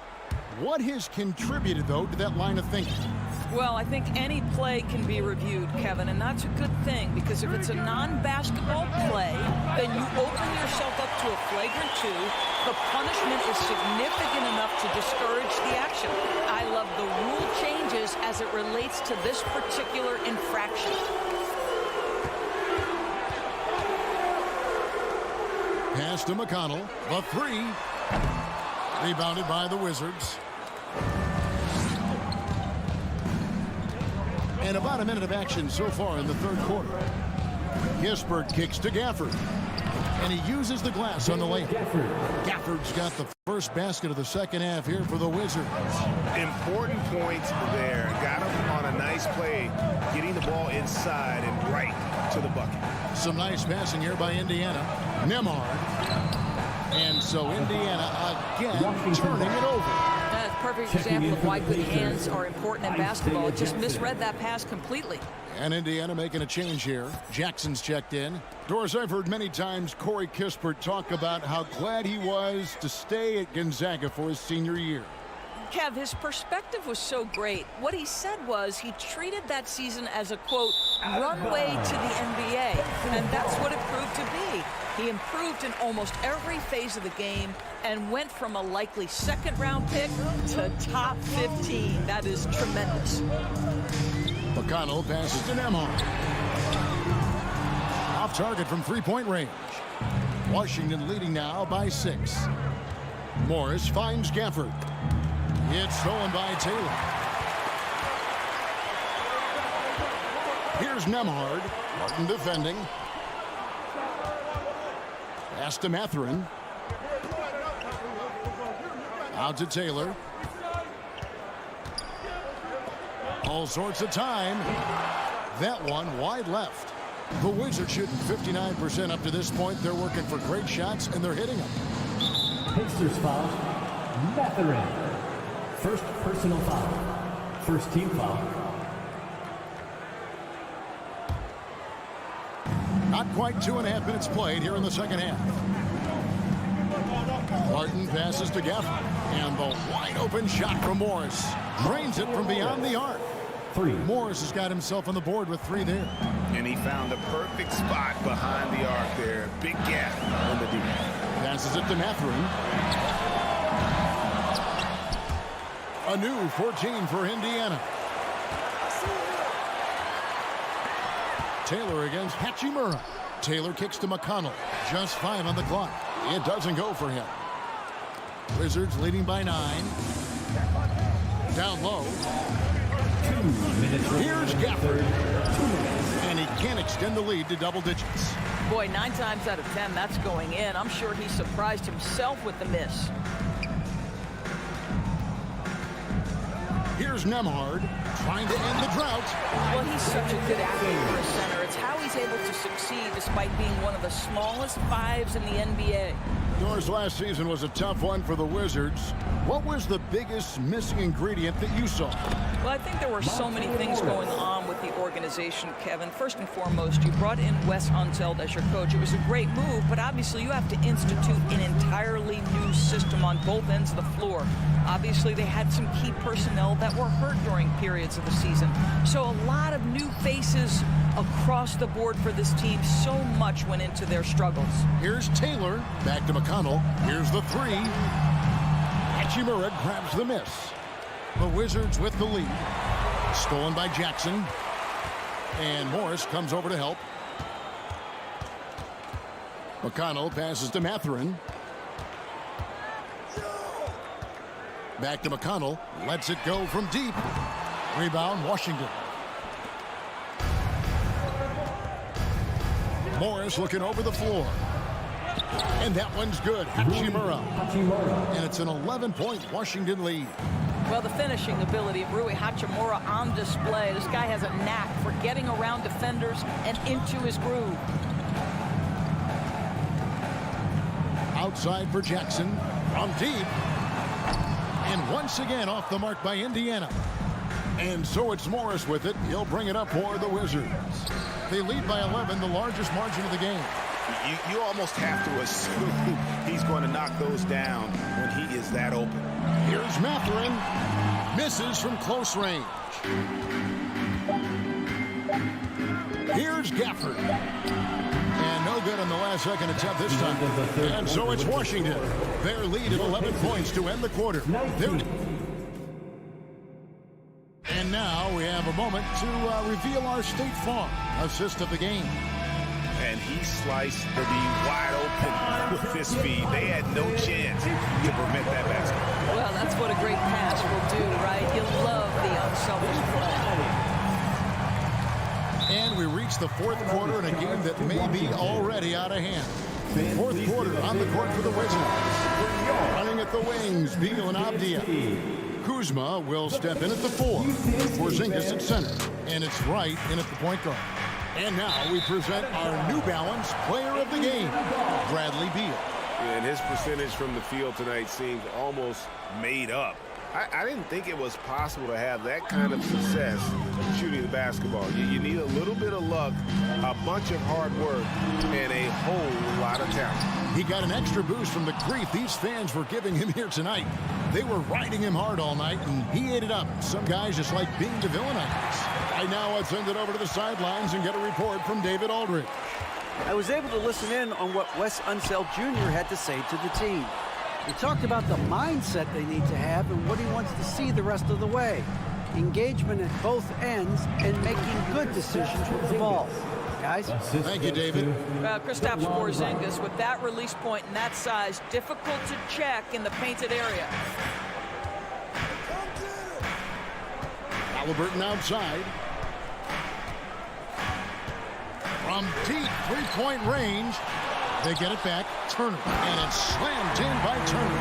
What has contributed, though, to that line of thinking? Well, I think any play can be reviewed, Kevin, and that's a good thing, because if it's a non-basketball play, then you open yourself up to a flagrant 2. The punishment is significant enough to discourage the action. I love the rule changes as it relates to this particular infraction. Pass to McConnell. The 3. Rebounded by the Wizards. And about a minute of action so far in the third quarter. Kispert kicks to Gafford. And he uses the glass on the lane. Gafford's got the first basket of the second half here for the Wizards. Important points there. Got him on a nice play, getting the ball inside and right to the bucket. Some nice passing here by Indiana. Nembhard. And so Indiana again turning it over. That's a perfect example of why good hands are important in basketball. It just misread that pass completely. And Indiana making a change here. Jackson's checked in. Doris, I've heard many times Corey Kispert talk about how glad he was to stay at Gonzaga for his senior year. Kev, his perspective was so great. What he said was he treated that season as a, quote, runway to the NBA. And that's what it proved to be. He improved in almost every phase of the game and went from a likely second-round pick to top 15. That is tremendous. McConnell passes to Nembhard. Off target from three-point range. Washington leading now by 6. Morris finds Gafford. It's stolen by Taylor. Here's Nembhard. Martin defending. Pass to Mathurin. Out to Taylor. All sorts of time. That one wide left. The Wizards shooting 59% up to this point. They're working for great shots, and they're hitting them. Pacers foul. Mathurin. First personal foul. First team foul. Not quite 2.5 minutes played here in the second half. Martin passes to Gafford. And the wide open shot from Morris. Drains it from beyond the arc. 3. Morris has got himself on the board with 3 there. And he found the perfect spot behind the arc there. Big gap in the deep. Passes it to Mathurin. A new 14 for Indiana. Taylor against Hachimura. Taylor kicks to McConnell. Just 5 on the clock. It doesn't go for him. Wizards leading by 9. Down low. 2 minutes. Here's Gafford. And he can't extend the lead to double digits. Boy, 9 times out of 10, that's going in. I'm sure he surprised himself with the miss. Here's Nemhard trying to end the drought. Well, he's such a good athlete for a center. It's how he's able to succeed despite being one of the smallest 5s in the NBA. Yours last season was a tough one for the Wizards. What was the biggest missing ingredient that you saw? Well, I think there were so many things going on with the organization, Kevin. First and foremost, you brought in Wes Unseld as your coach. It was a great move, but obviously you have to institute an entirely new system on both ends of the floor. Obviously, they had some key personnel that were hurt during periods of the season. So a lot of new faces across the board for this team. So much went into their struggles. Here's Taylor. Back to McConnell. Here's the 3. Hachimura grabs the miss. The Wizards with the lead. Stolen by Jackson. And Morris comes over to help. McConnell passes to Mathurin. Back to McConnell. Lets it go from deep. Rebound, Washington. Morris looking over the floor. And that one's good. Hachimura. And it's an 11-point Washington lead. Well, the finishing ability of Rui Hachimura on display. This guy has a knack for getting around defenders and into his groove. Outside for Jackson. From deep. And once again off the mark by Indiana. And so it's Morris with it. He'll bring it up for the Wizards. They lead by 11, the largest margin of the game. You almost have to assume he's going to knock those down when he is that open. Here's Mathurin. Misses from close range. Here's Gafford. And no good on the last second attempt this time. And so it's Washington. Their lead at 11 points to end the quarter. And now we have a moment to reveal our State Farm assist of the game. And he sliced the D wide open with his speed. They had no chance to prevent that basket. Well, that's what a great pass will do, right? You'll love the unselfish play. And we reach the fourth quarter in a game that may be already out of hand. Fourth quarter on the court for the Wizards. Running at the wings, Beal and Abdia. Kuzma will step in at the 4. Porzingis at center. And it's Wright in at the point guard. And now we present our New Balance player of the game, Bradley Beal. And his percentage from the field tonight seems almost made up. I didn't think it was possible to have that kind of success shooting the basketball. You need a little bit of luck, a bunch of hard work, and a whole lot of talent. He got an extra boost from the grief these fans were giving him here tonight. They were riding him hard all night, and he ate it up. Some guys just like being devillainized. Right now, let's send it over to the sidelines and get a report from David Aldridge. I was able to listen in on what Wes Unseld Jr. had to say to the team. He talked about the mindset they need to have and what he wants to see the rest of the way. Engagement at both ends and making good decisions with the ball. Guys? Thank you, David. Kristaps Porzingis with that release point and that size, difficult to check in the painted area. Halliburton outside. From deep three-point range, they get it back. Turner, and it's slammed in by Turner.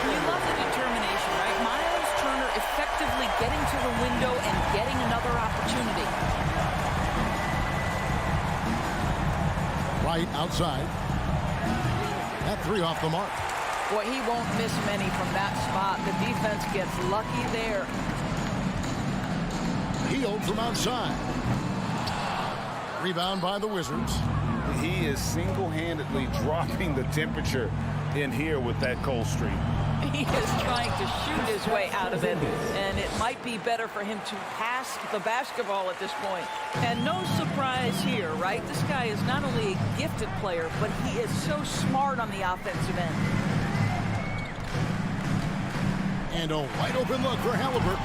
We love the determination, right? Miles Turner effectively getting to the window and getting another opportunity. Right outside. That 3 off the mark. Boy, he won't miss many from that spot. The defense gets lucky there. Healed from outside. Rebound by the Wizards. He is single-handedly dropping the temperature in here with that cold streak. He is trying to shoot his way out of it, and it might be better for him to pass the basketball at this point. And no surprise here, right? This guy is not only a gifted player, but he is so smart on the offensive end. And a wide open look for Halliburton.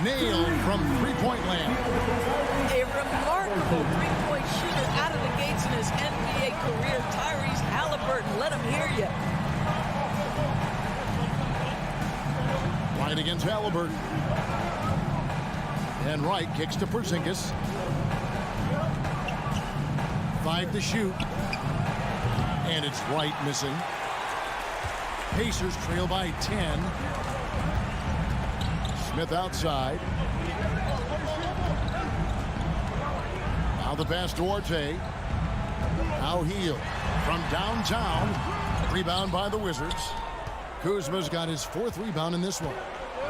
Nailed from three-point land. A remarkable three-point shooter out of the gates in his NBA career, Tyrese Halliburton. Let him hear you. Wright against Halliburton. And Wright kicks to Porzingis. 5 to shoot. And it's Wright missing. Pacers trail by 10. Smith outside. Now the pass to Orte. Now Hield from downtown. Rebound by the Wizards. Kuzma's got his 4th rebound in this one.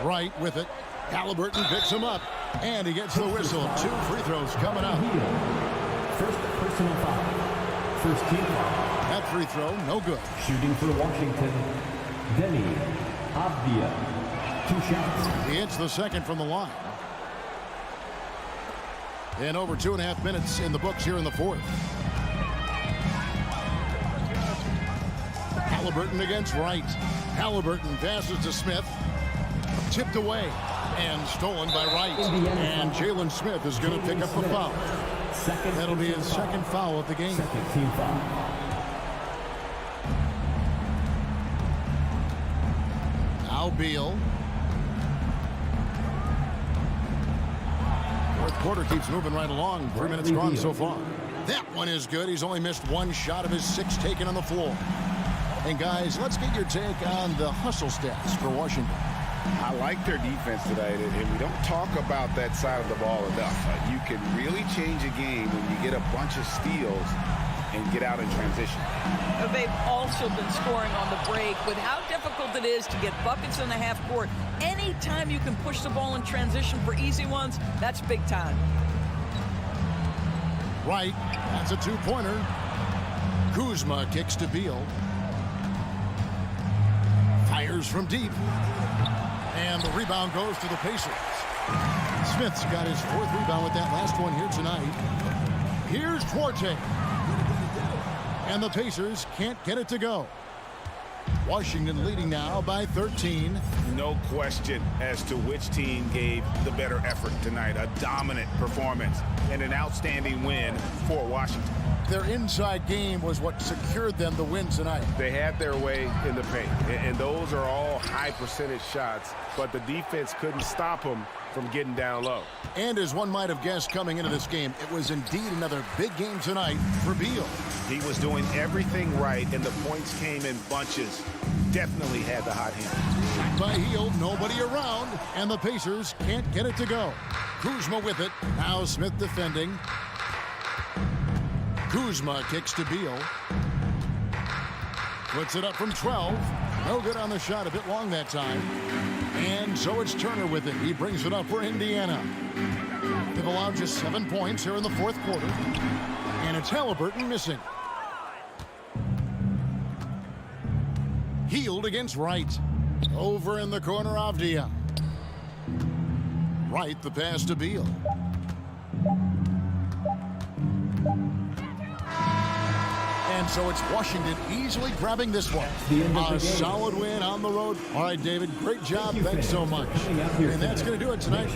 Wright with it. Halliburton picks him up. And he gets the whistle. 2 free throws coming up. First personal foul. First team foul. That free throw, no good. Shooting for Washington, Denny Avdia. 2 shots. He hits the second from the line. And over 2.5 minutes in the books here in the 4th. Halliburton against Wright. Halliburton passes to Smith. Tipped away and stolen by Wright. And Jalen Smith is going to pick up the foul. That'll be his 2nd foul of the game. Second team foul. Now Beal. 4th quarter keeps moving right along. 3 minutes gone so far. That one is good. He's only missed 1 shot of his 6 taken on the floor. And guys, let's get your take on the hustle stats for Washington. I like their defense tonight, and we don't talk about that side of the ball enough. You can really change a game when you get a bunch of steals and get out in transition. They've also been scoring on the break. With how difficult it is to get buckets in the half court, anytime you can push the ball in transition for easy ones, that's big time. Right, that's a 2-pointer. Kuzma kicks to Beal. Fires from deep. And the rebound goes to the Pacers. Smith's got his 4th rebound with that last one here tonight. Here's Duarte. And the Pacers can't get it to go. Washington leading now by 13. No question as to which team gave the better effort tonight. A dominant performance and an outstanding win for Washington. Their inside game was what secured them the win tonight. They had their way in the paint, and those are all high percentage shots, but the defense couldn't stop them from getting down low. And as one might have guessed coming into this game, it was indeed another big game tonight for Beal. He was doing everything right, and the points came in bunches. Definitely had the hot hand. By Hield, nobody around, and the Pacers can't get it to go. Kuzma with it. Now Smith defending. Kuzma kicks to Beal. Puts it up from 12. No good on the shot, a bit long that time. And so it's Turner with it. He brings it up for Indiana. They've allowed just 7 points here in the 4th quarter. And it's Halliburton missing. Hield against Wright. Over in the corner, Avdia. Wright, the pass to Beal. And so it's Washington easily grabbing this one. A solid win on the road. All right, David, great job. Thanks so much. And that's going to do it tonight.